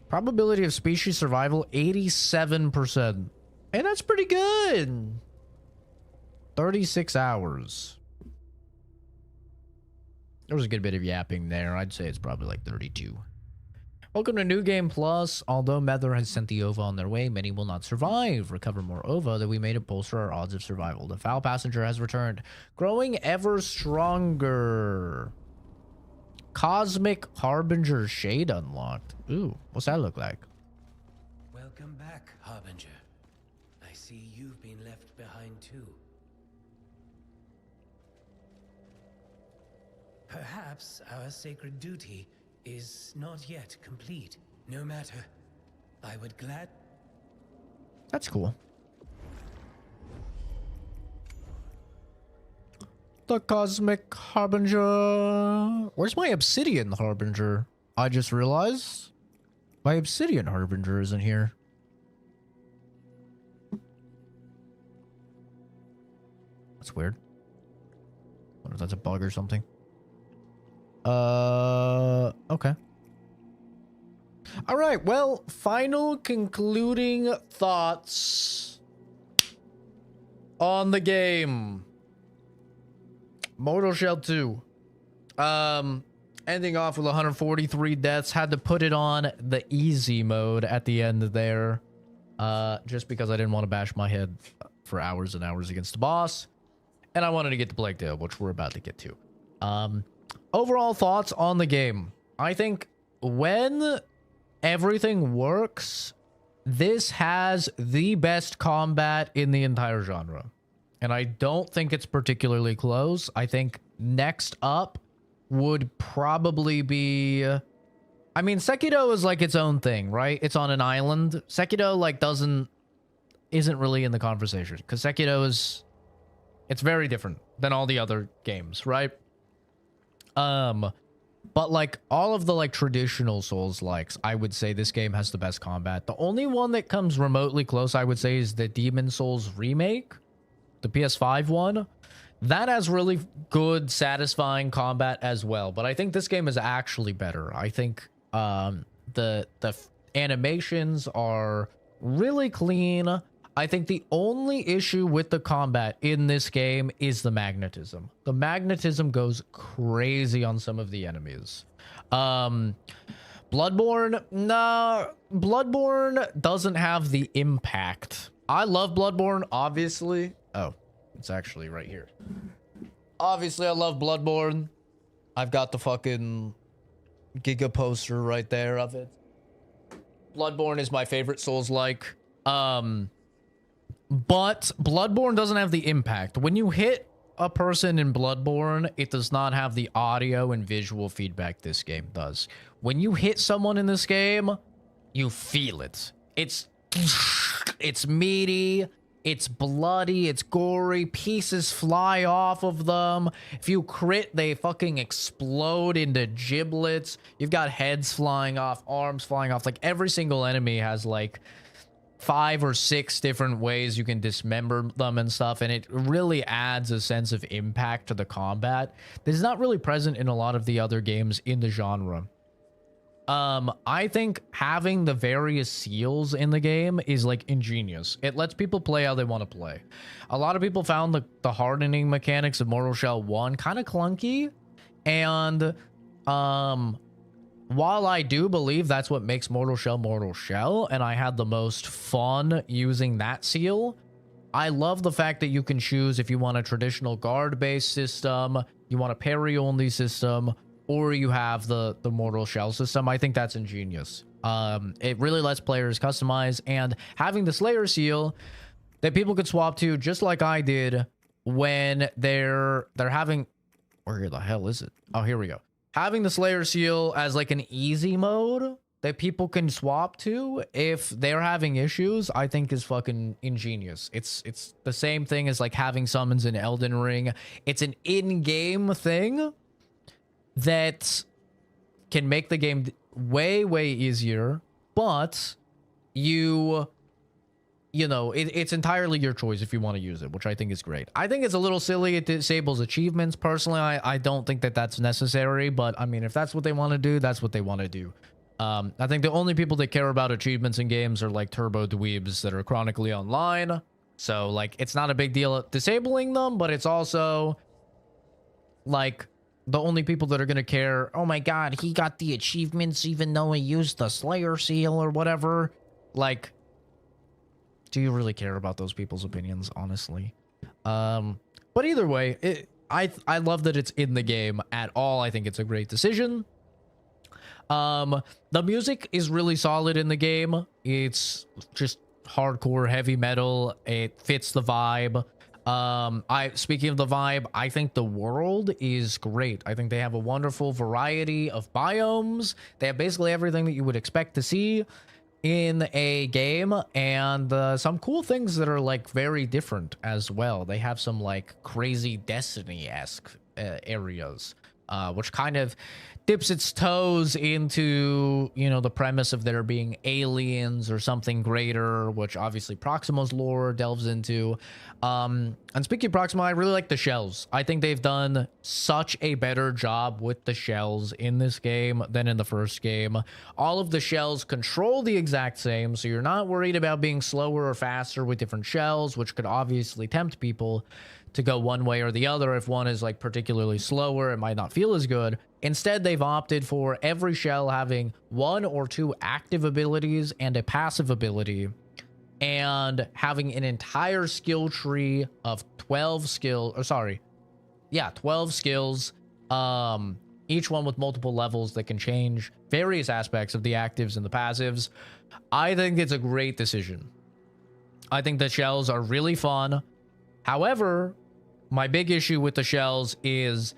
Probability of species survival, 87%. And that's pretty good. 36 hours. There was a good bit of yapping there. I'd say it's probably like 32. Welcome to New Game Plus. Although Mether has sent the OVA on their way, many will not survive. Recover more OVA that we made it bolster our odds of survival. The foul passenger has returned, growing ever stronger. Cosmic Harbinger Shade unlocked. Ooh, what's that look like? Welcome back, Harbinger. I see you've been left behind too. Perhaps our sacred duty is not yet complete. No matter. I would glad... That's cool. The Cosmic Harbinger. Where's my Obsidian Harbinger? I just realized my Obsidian Harbinger isn't here. That's weird. Wonder if that's a bug or something. Okay. All right, well, final concluding thoughts on the game. Mortal Shell 2. Ending off with 143 deaths. Had to put it on the easy mode at the end there. Just because I didn't want to bash my head for hours and hours against the boss. And I wanted to get to Plague Tale, which we're about to get to. Overall thoughts on the game. I think when everything works, this has the best combat in the entire genre. And I don't think it's particularly close. I think next up would probably be... I mean, Sekiro is like its own thing, right? It's on an island. Sekiro like isn't really in the conversation. Because Sekiro is... It's very different than all the other games, right? But like all of the like traditional Souls likes, I would say this game has the best combat. The only one that comes remotely close, I would say, is the Demon Souls remake, the PS5 one. That has really good, satisfying combat as well. But I think this game is actually better. I think the animations are really clean. I think the only issue with the combat in this game is the magnetism. The magnetism goes crazy on some of the enemies. Bloodborne, nah, Bloodborne doesn't have the impact. I love Bloodborne, obviously. Oh, it's actually right here. Obviously, I love Bloodborne. I've got the fucking Giga poster right there of it. Bloodborne is my favorite Souls-like. But Bloodborne doesn't have the impact. When you hit a person in Bloodborne, it does not have the audio and visual feedback this game does. When you hit someone in this game, you feel it. It's meaty, it's bloody, it's gory, pieces fly off of them. If you crit, they fucking explode into giblets. You've got heads flying off, arms flying off. Like every single enemy has like 5 or 6 different ways you can dismember them and stuff, and it really adds a sense of impact to the combat that is not really present in a lot of the other games in the genre. I think having the various seals in the game is like ingenious. It lets people play how they want to play. A lot of people found the hardening mechanics of Mortal Shell 1 kind of clunky, and while I do believe that's what makes Mortal Shell, and I had the most fun using that seal, I love the fact that you can choose if you want a traditional guard-based system, you want a parry-only system, or you have the Mortal Shell system. I think that's ingenious. It really lets players customize, and having the Slayer seal that people could swap to, just like I did when they're having... Where the hell is it? Oh, here we go. Having the Slayer seal as like an easy mode that people can swap to if they're having issues, I think is fucking ingenious. It's the same thing as like having summons in Elden Ring. It's an in-game thing that can make the game way, way easier, but you know, it's entirely your choice if you want to use it, which I think is great. I think it's a little silly it disables achievements. Personally, I don't think that that's necessary, but I mean, if that's what they want to do, that's what they want to do. I think the only people that care about achievements in games are like turbo dweebs that are chronically online. So like, it's not a big deal disabling them, but it's also like, the only people that are going to care, oh my god, he got the achievements even though he used the Slayer seal or whatever. Like, do you really care about those people's opinions, honestly? But either way, I love that it's in the game at all. I think it's a great decision. The music is really solid in the game. It's just hardcore heavy metal. It fits the vibe. Speaking of the vibe, I think the world is great. I think they have a wonderful variety of biomes. They have basically everything that you would expect to see in a game, and some cool things that are like very different as well. They have some like crazy Destiny-esque areas, which kind of dips its toes into, you know, the premise of there being aliens or something greater, which obviously Proxima's lore delves into. And speaking of Proxima, I really like the shells. I think they've done such a better job with the shells in this game than in the first game. All of the shells control the exact same, so you're not worried about being slower or faster with different shells, which could obviously tempt people to go one way or the other. If one is like particularly slower, it might not feel as good. Instead, they've opted for every shell having 1 or 2 active abilities and a passive ability, and having an entire skill tree of 12 skills, 12 skills, each one with multiple levels that can change various aspects of the actives and the passives. I think it's a great decision. I think the shells are really fun. However, my big issue with the shells is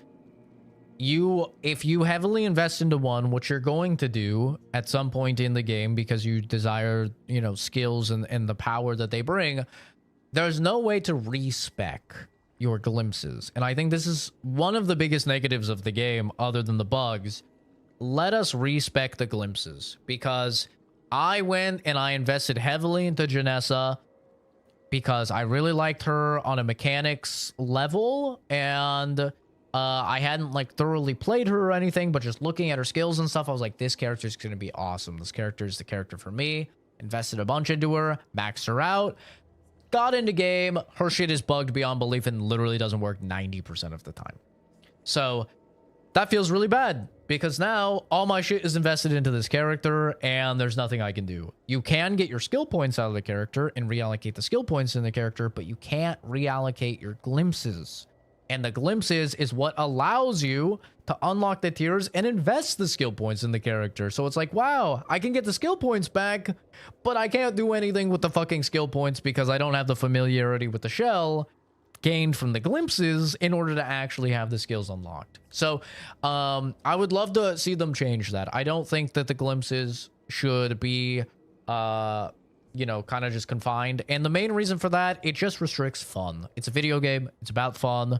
if you heavily invest into one, which you're going to do at some point in the game because you desire, you know, skills and the power that they bring, there's no way to respec your glimpses. And I think this is one of the biggest negatives of the game, other than the bugs. Let us respec the glimpses, because I went and I invested heavily into Janessa because I really liked her on a mechanics level, and I hadn't like thoroughly played her or anything, but just looking at her skills and stuff, I was like, this character is going to be awesome. This character is the character for me. Invested a bunch into her, maxed her out, got into game. Her shit is bugged beyond belief and literally doesn't work 90% of the time. So that feels really bad, because now all my shit is invested into this character and there's nothing I can do. You can get your skill points out of the character and reallocate the skill points in the character, but you can't reallocate your glimpses. And the glimpses is what allows you to unlock the tiers and invest the skill points in the character. So it's like, wow, I can get the skill points back, but I can't do anything with the fucking skill points because I don't have the familiarity with the shell gained from the glimpses in order to actually have the skills unlocked. So I would love to see them change that. I don't think that the glimpses should be you know, kind of just confined. And the main reason for that, it just restricts fun. It's a video game. It's about fun.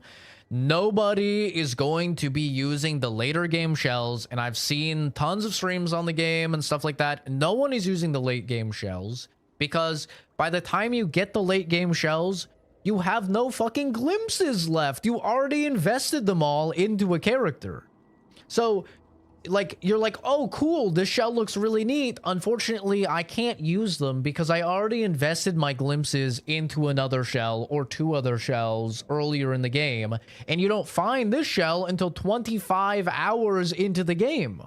Nobody is going to be using the later game shells. And I've seen tons of streams on the game and stuff like that. No one is using the late game shells, because by the time you get the late game shells, you have no fucking glimpses left. You already invested them all into a character. So like, you're like, oh, cool, this shell looks really neat. Unfortunately, I can't use them because I already invested my glimpses into another shell or 2 other shells earlier in the game. And you don't find this shell until 25 hours into the game.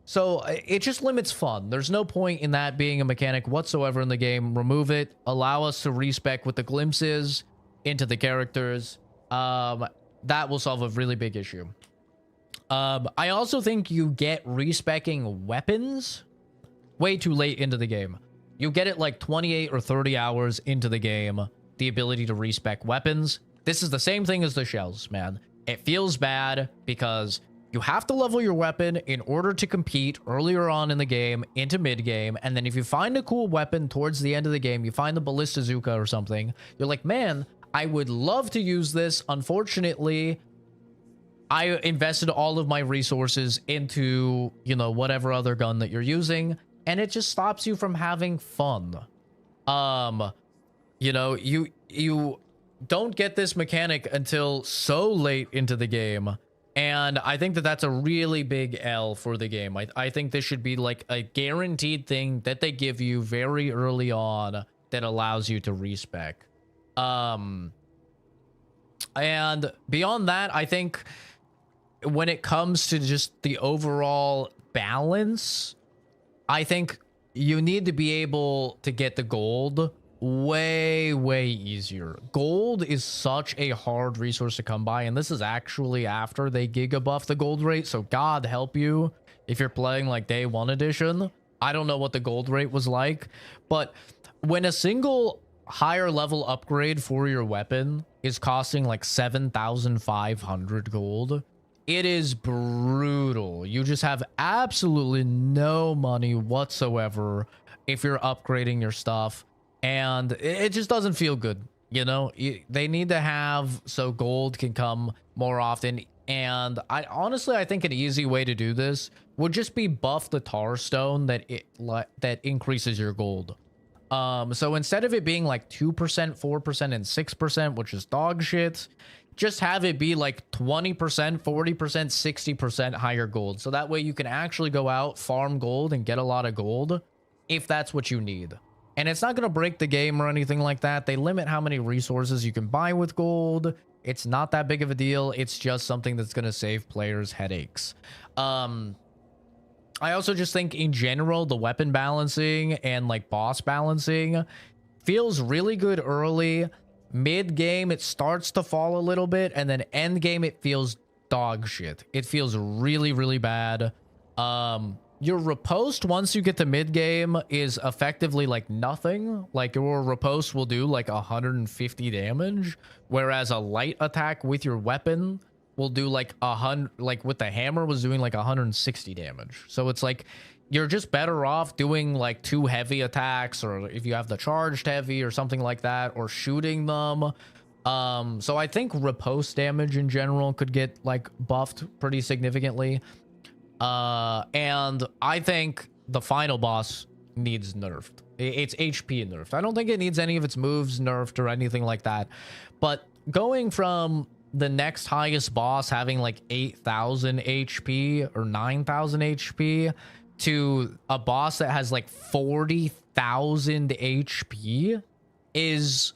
So it just limits fun. There's no point in that being a mechanic whatsoever in the game. Remove it. Allow us to respec with the glimpses into the characters. That will solve a really big issue. I also think you get respecking weapons way too late into the game. You get it like 28 or 30 hours into the game, the ability to respec weapons. This is the same thing as the shells, man. It feels bad because you have to level your weapon in order to compete earlier on in the game into mid-game, and then if you find a cool weapon towards the end of the game, you find the Ballista Zuka or something, you're like, man, I would love to use this. Unfortunately, I invested all of my resources into, you know, whatever other gun that you're using, and it just stops you from having fun. You know, you don't get this mechanic until so late into the game, and I think that that's a really big L for the game. I think this should be like a guaranteed thing that they give you very early on that allows you to respec. And beyond that, I think when it comes to just the overall balance, I think you need to be able to get the gold way easier. Gold is such a hard resource to come by, and this is actually after they giga buff the gold rate, so God help you if you're playing like day 1 edition. I don't know what the gold rate was like, but when a single higher level upgrade for your weapon is costing like 7,500 gold, it is brutal. You just have absolutely no money whatsoever if you're upgrading your stuff, and it just doesn't feel good. You know, they need to have so gold can come more often. And I think an easy way to do this would just be buff the tar stone that increases your gold. So instead of it being like 2%, 4%, and 6%, which is dog shit, just have it be like 20%, 40%, 60% higher gold. So that way you can actually go out, farm gold, and get a lot of gold if that's what you need. And it's not going to break the game or anything like that. They limit how many resources you can buy with gold. It's not that big of a deal. It's just something that's going to save players headaches. I also just think in general, the weapon balancing and like boss balancing feels really good early. Mid game, it starts to fall a little bit, and then end game, it feels dog shit. It feels really bad. Your riposte once you get to mid game is effectively like nothing. Like your riposte will do like 150 damage, whereas a light attack with your weapon will do like 100, like with the hammer was doing like 160 damage. So it's like you're just better off doing like 2 heavy attacks, or if you have the charged heavy or something like that, or shooting them. So I think riposte damage in general could get like buffed pretty significantly. And I think the final boss needs nerfed. It's HP nerfed. I don't think it needs any of its moves nerfed or anything like that. But going from the next highest boss having like 8,000 HP or 9,000 HP to a boss that has like 40,000 HP is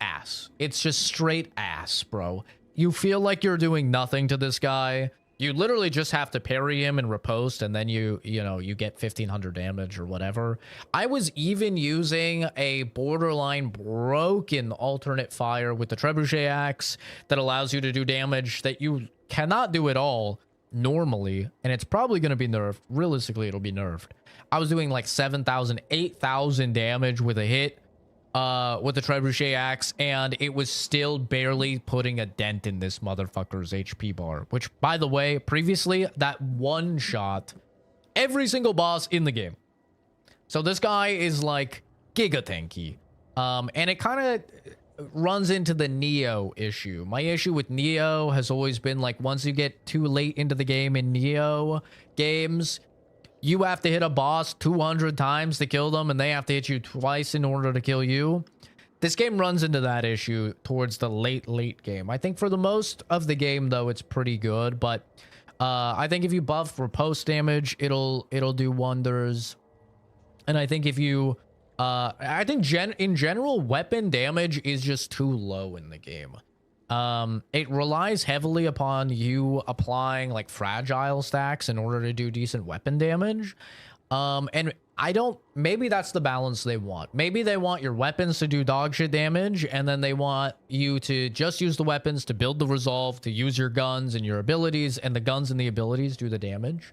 ass. It's just straight ass, bro. You feel like you're doing nothing to this guy. You literally just have to parry him and riposte, and then you get 1,500 damage or whatever. I was even using a borderline broken alternate fire with the trebuchet axe that allows you to do damage that you cannot do at all normally, and it's probably going to be nerfed. Realistically, it'll be nerfed. I was doing like 7,000, 8,000 damage with a hit with the trebuchet axe, and it was still barely putting a dent in this motherfucker's HP bar, which, by the way, previously that one shot every single boss in the game. So this guy is like giga tanky, and it kind of runs into the Neo issue. My issue with Neo has always been like, once you get too late into the game in Neo games, you have to hit a boss 200 times to kill them, and they have to hit you twice in order to kill you. This game runs into that issue towards the late game. I think for the most of the game, though, it's pretty good. But I think if you buff riposte damage, it'll do wonders. And I think if you... I think in general, weapon damage is just too low in the game. It relies heavily upon you applying like fragile stacks in order to do decent weapon damage. And maybe that's the balance they want. Maybe they want your weapons to do dog shit damage, and then they want you to just use the weapons to build the resolve, to use your guns and your abilities, and the guns and the abilities do the damage.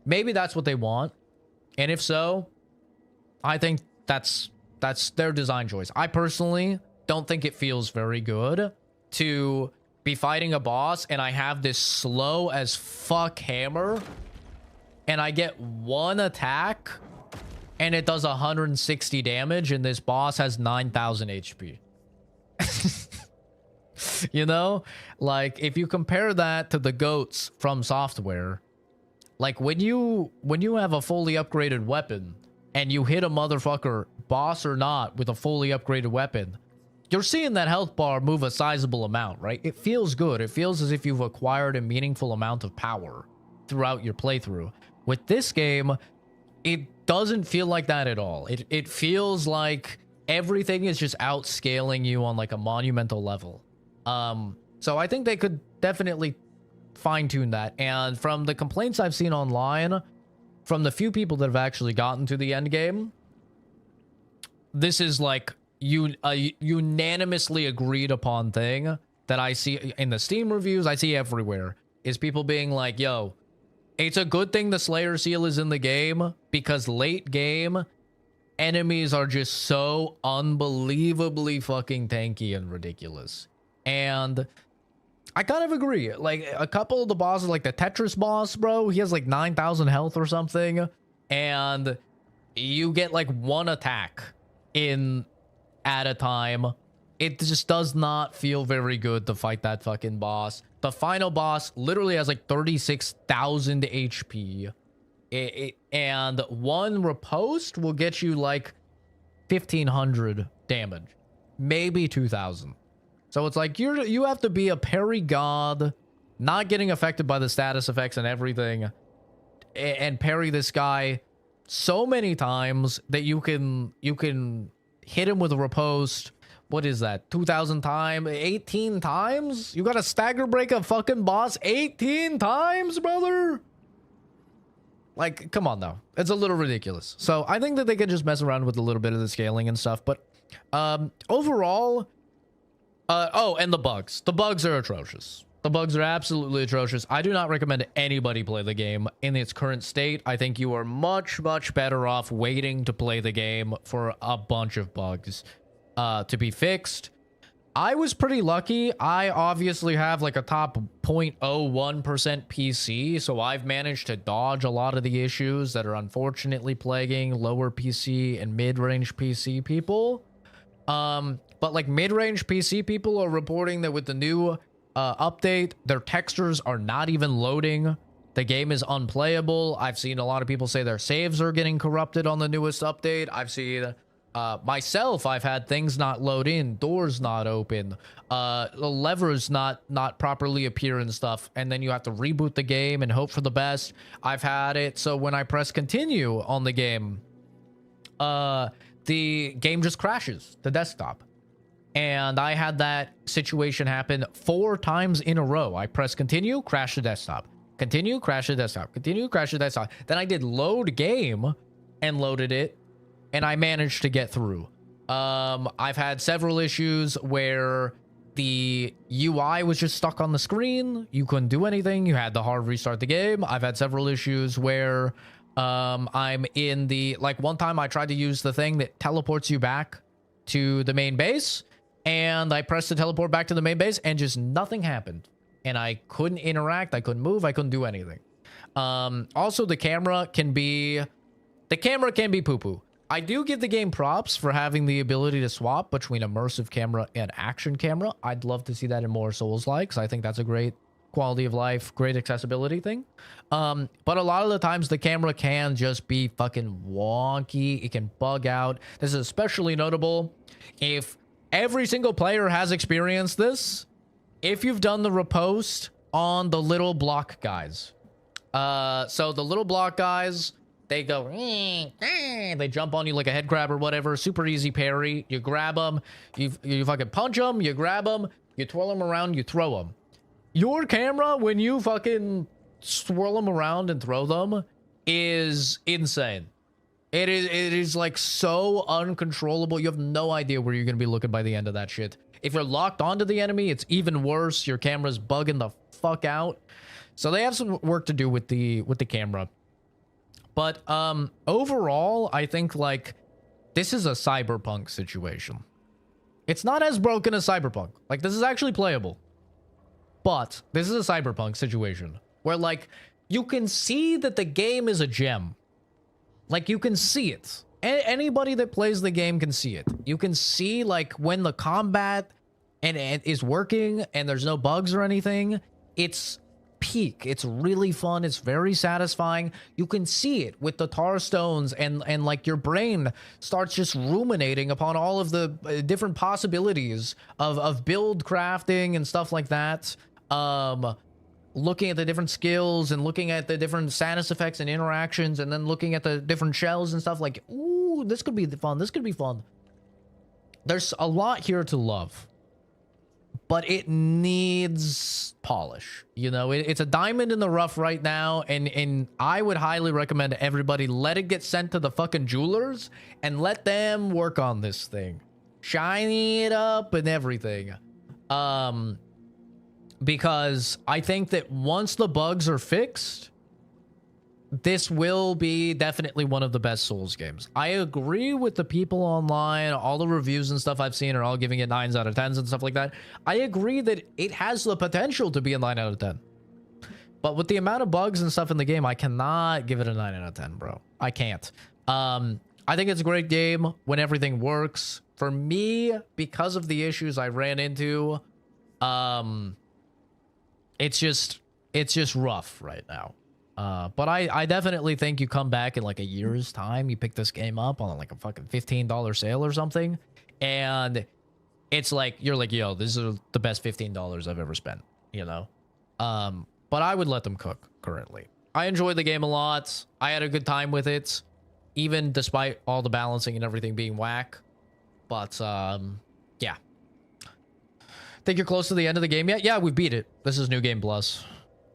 Maybe that's what they want. And if so, I think that's their design choice. I personally don't think it feels very good to be fighting a boss and I have this slow as fuck hammer and I get one attack and it does 160 damage, and this boss has 9,000 HP. You know, like if you compare that to the goats from Software, like when you have a fully upgraded weapon and you hit a motherfucker, boss or not, with a fully upgraded weapon, you're seeing that health bar move a sizable amount, right? It feels good. It feels as if you've acquired a meaningful amount of power throughout your playthrough. With this game, it doesn't feel like that at all. It feels like everything is just outscaling you on like a monumental level. So I think they could definitely fine-tune that. And from the complaints I've seen online, from the few people that have actually gotten to the end game, this is like a unanimously agreed upon thing that I see in the Steam reviews, I see everywhere, is people being like, yo, it's a good thing the Slayer Seal is in the game, because late game, enemies are just so unbelievably fucking tanky and ridiculous. And I kind of agree. Like, a couple of the bosses, like the Tetris boss, bro, he has like 9,000 health or something, and you get like one attack in at a time. It just does not feel very good to fight that fucking boss. The final boss literally has like 36,000 HP. And one riposte will get you like 1,500 damage, maybe 2,000. So it's like you have to be a parry god, not getting affected by the status effects and everything, and parry this guy so many times that you can hit him with a riposte. What is that? 2,000 times? 18 times? You got to stagger break a fucking boss 18 times, brother? Like, come on, though. It's a little ridiculous. So I think that they can just mess around with a little bit of the scaling and stuff. But overall... oh, and the bugs. The bugs are atrocious. The bugs are absolutely atrocious. I do not recommend anybody play the game in its current state. I think you are much, much better off waiting to play the game for a bunch of bugs to be fixed. I was pretty lucky. I obviously have like a top 0.01% PC, so I've managed to dodge a lot of the issues that are unfortunately plaguing lower PC and mid-range PC people. But like mid-range PC people are reporting that with the new update, their textures are not even loading. The game is unplayable. I've seen a lot of people say their saves are getting corrupted on the newest update. I've seen myself, I've had things not load in, doors not open, the levers not properly appear and stuff, and then you have to reboot the game and hope for the best. I've had it so when I press continue on the game, the game just crashes the desktop. And I had that situation happen 4 times in a row. I press continue, crash the desktop. Continue, crash the desktop. Continue, crash the desktop. Then I did load game and loaded it, and I managed to get through. I've had several issues where the UI was just stuck on the screen. You couldn't do anything. You had to hard restart the game. I've had several issues where I'm in the... Like, one time I tried to use the thing that teleports you back to the main base, and I pressed the teleport back to the main base, and just nothing happened. And I couldn't interact. I couldn't move. I couldn't do anything. Also, the camera can be... The camera can be poo-poo. I do give the game props for having the ability to swap between immersive camera and action camera. I'd love to see that in more Souls-likes. I think that's a great quality of life, great accessibility thing. But a lot of the times the camera can just be fucking wonky. It can bug out. This is especially notable if every single player has experienced this. If you've done the riposte on the little block guys. So the little block guys... They go, they jump on you like a head crab or whatever. Super easy parry. You grab them. You fucking punch them. You grab them. You twirl them around. You throw them. Your camera, when you fucking swirl them around and throw them, is insane. It is like so uncontrollable. You have no idea where you're going to be looking by the end of that shit. If you're locked onto the enemy, it's even worse. Your camera's bugging the fuck out. So they have some work to do with the camera. But overall, I think, like, this is a Cyberpunk situation. It's not as broken as Cyberpunk. Like, this is actually playable. But this is a Cyberpunk situation where, like, you can see that the game is a gem. Like, you can see it. Anybody that plays the game can see it. You can see, like, when the combat and is working and there's no bugs or anything, it's... peak. It's really fun. It's very satisfying. You can see it with the tar stones and like your brain starts just ruminating upon all of the different possibilities of build crafting and stuff like that. Looking at the different skills and looking at the different status effects and interactions, and then looking at the different shells and stuff, like, ooh, this could be fun. This could be fun. There's a lot here to love. but it needs polish. You know, it's a diamond in the rough right now, and I would highly recommend everybody let it get sent to the fucking jewelers and let them work on this thing, shiny it up and everything. Because I think that once the bugs are fixed, this will be definitely one of the best Souls games. I agree with the people online. All the reviews and stuff I've seen are all giving it 9s out of 10s and stuff like that. I agree that it has the potential to be a 9 out of 10. But with the amount of bugs and stuff in the game, I cannot give it a 9 out of 10, bro. I can't. I think it's a great game when everything works. For me, because of the issues I ran into, it's just rough right now. But I definitely think you come back in like a year's time, you pick this game up on like a fucking $15 sale or something, and it's like, you're like, yo, this is the best $15 I've ever spent, you know? But I would let them cook currently. I enjoyed the game a lot. I had a good time with it, even despite all the balancing and everything being whack. But, yeah. Think you're close to the end of the game yet? Yeah, we beat it. This is New Game Plus.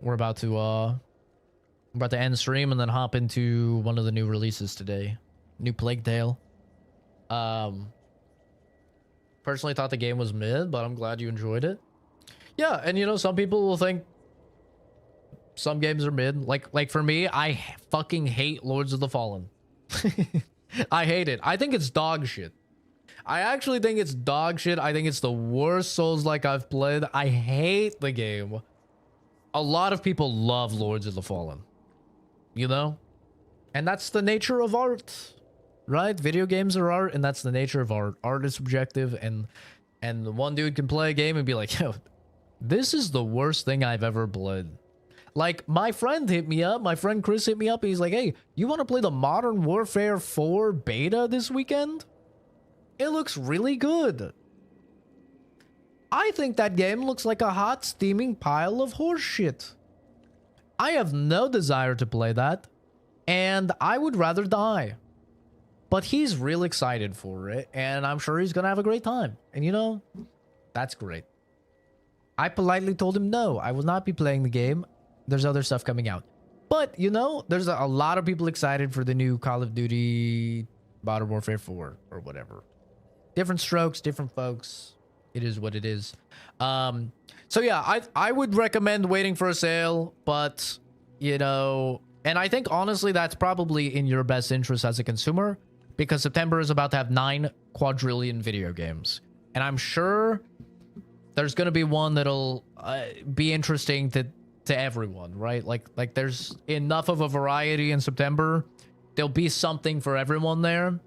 We're about to end stream and then hop into one of the new releases today. New Plague Tale. Personally thought the game was mid, but I'm glad you enjoyed it. Yeah, and you know, some people will think some games are mid. Like for me, I fucking hate Lords of the Fallen. I hate it. I think it's dog shit. I actually think it's dog shit. I think it's the worst Souls-like I've played. I hate the game. A lot of people love Lords of the Fallen. You know? And that's the nature of art. Right? Video games are art, and that's the nature of art. Art is subjective, and one dude can play a game and be like, yo, this is the worst thing I've ever played. Like, my friend hit me up, my friend Chris hit me up, and he's like, hey, you want to play the Modern Warfare 4 beta this weekend? It looks really good. I think that game looks like a hot, steaming pile of horse shit. I have no desire to play that, and I would rather die. But he's real excited for it, and I'm sure he's gonna have a great time. And you know, that's great. I politely told him, no, I will not be playing the game. There's other stuff coming out. But, you know, there's a lot of people excited for the new Call of Duty Modern Warfare 4 or whatever. Different strokes, different folks. It is what it is. So yeah, I would recommend waiting for a sale, but, you know, and I think honestly that's probably in your best interest as a consumer, because September is about to have 9 quadrillion video games. And I'm sure there's going to be one that'll be interesting to everyone, right? Like there's enough of a variety in September. There'll be something for everyone there.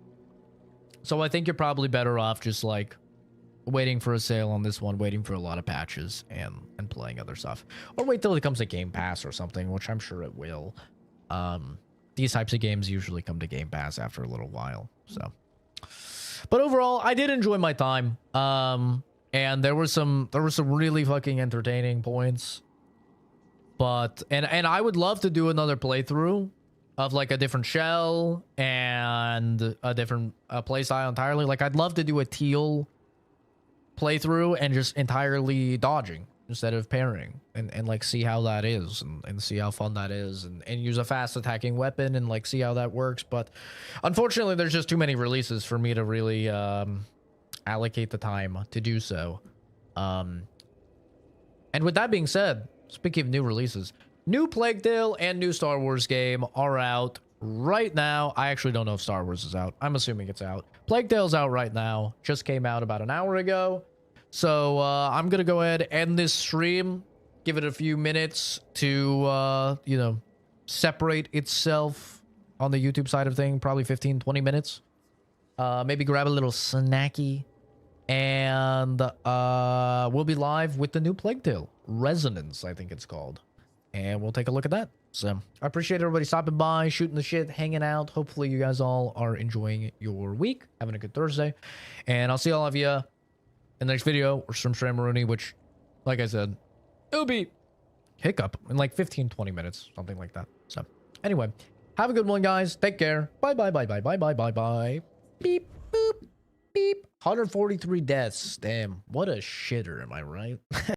So I think you're probably better off just like waiting for a sale on this one, waiting for a lot of patches and playing other stuff. Or wait till it comes to Game Pass or something, which I'm sure it will. These types of games usually come to Game Pass after a little while. So, but overall, I did enjoy my time. And there were some really fucking entertaining points. But and I would love to do another playthrough of like a different shell and a different playstyle entirely. Like I'd love to do a teal playthrough and just entirely dodging instead of parrying and like see how that is and see how fun that is and use a fast attacking weapon and like see how that works. But unfortunately there's just too many releases for me to really allocate the time to do so. And with that being said, speaking of new releases, new Plague Tale and new Star Wars game are out right now. I actually don't know if Star Wars is out. I'm assuming it's out. Plague Tale's out right now. Just came out about an hour ago. So I'm going to go ahead and end this stream. Give it a few minutes to, you know, separate itself on the YouTube side of thing. Probably 15, 20 minutes. Maybe grab a little snacky. And we'll be live with the new Plague Tale. Resonance, I think it's called. And we'll take a look at that. So I appreciate everybody stopping by, shooting the shit, hanging out. Hopefully you guys all are enjoying your week, having a good Thursday. And I'll see all of you in the next video or from Shrammaroonie, which, like I said, it'll be hiccup in like 15, 20 minutes, something like that. So anyway, have a good one, guys. Take care. Bye, bye, bye, bye, bye, bye, bye, bye. Beep, boop, beep. 143 deaths. Damn, what a shitter, am I right?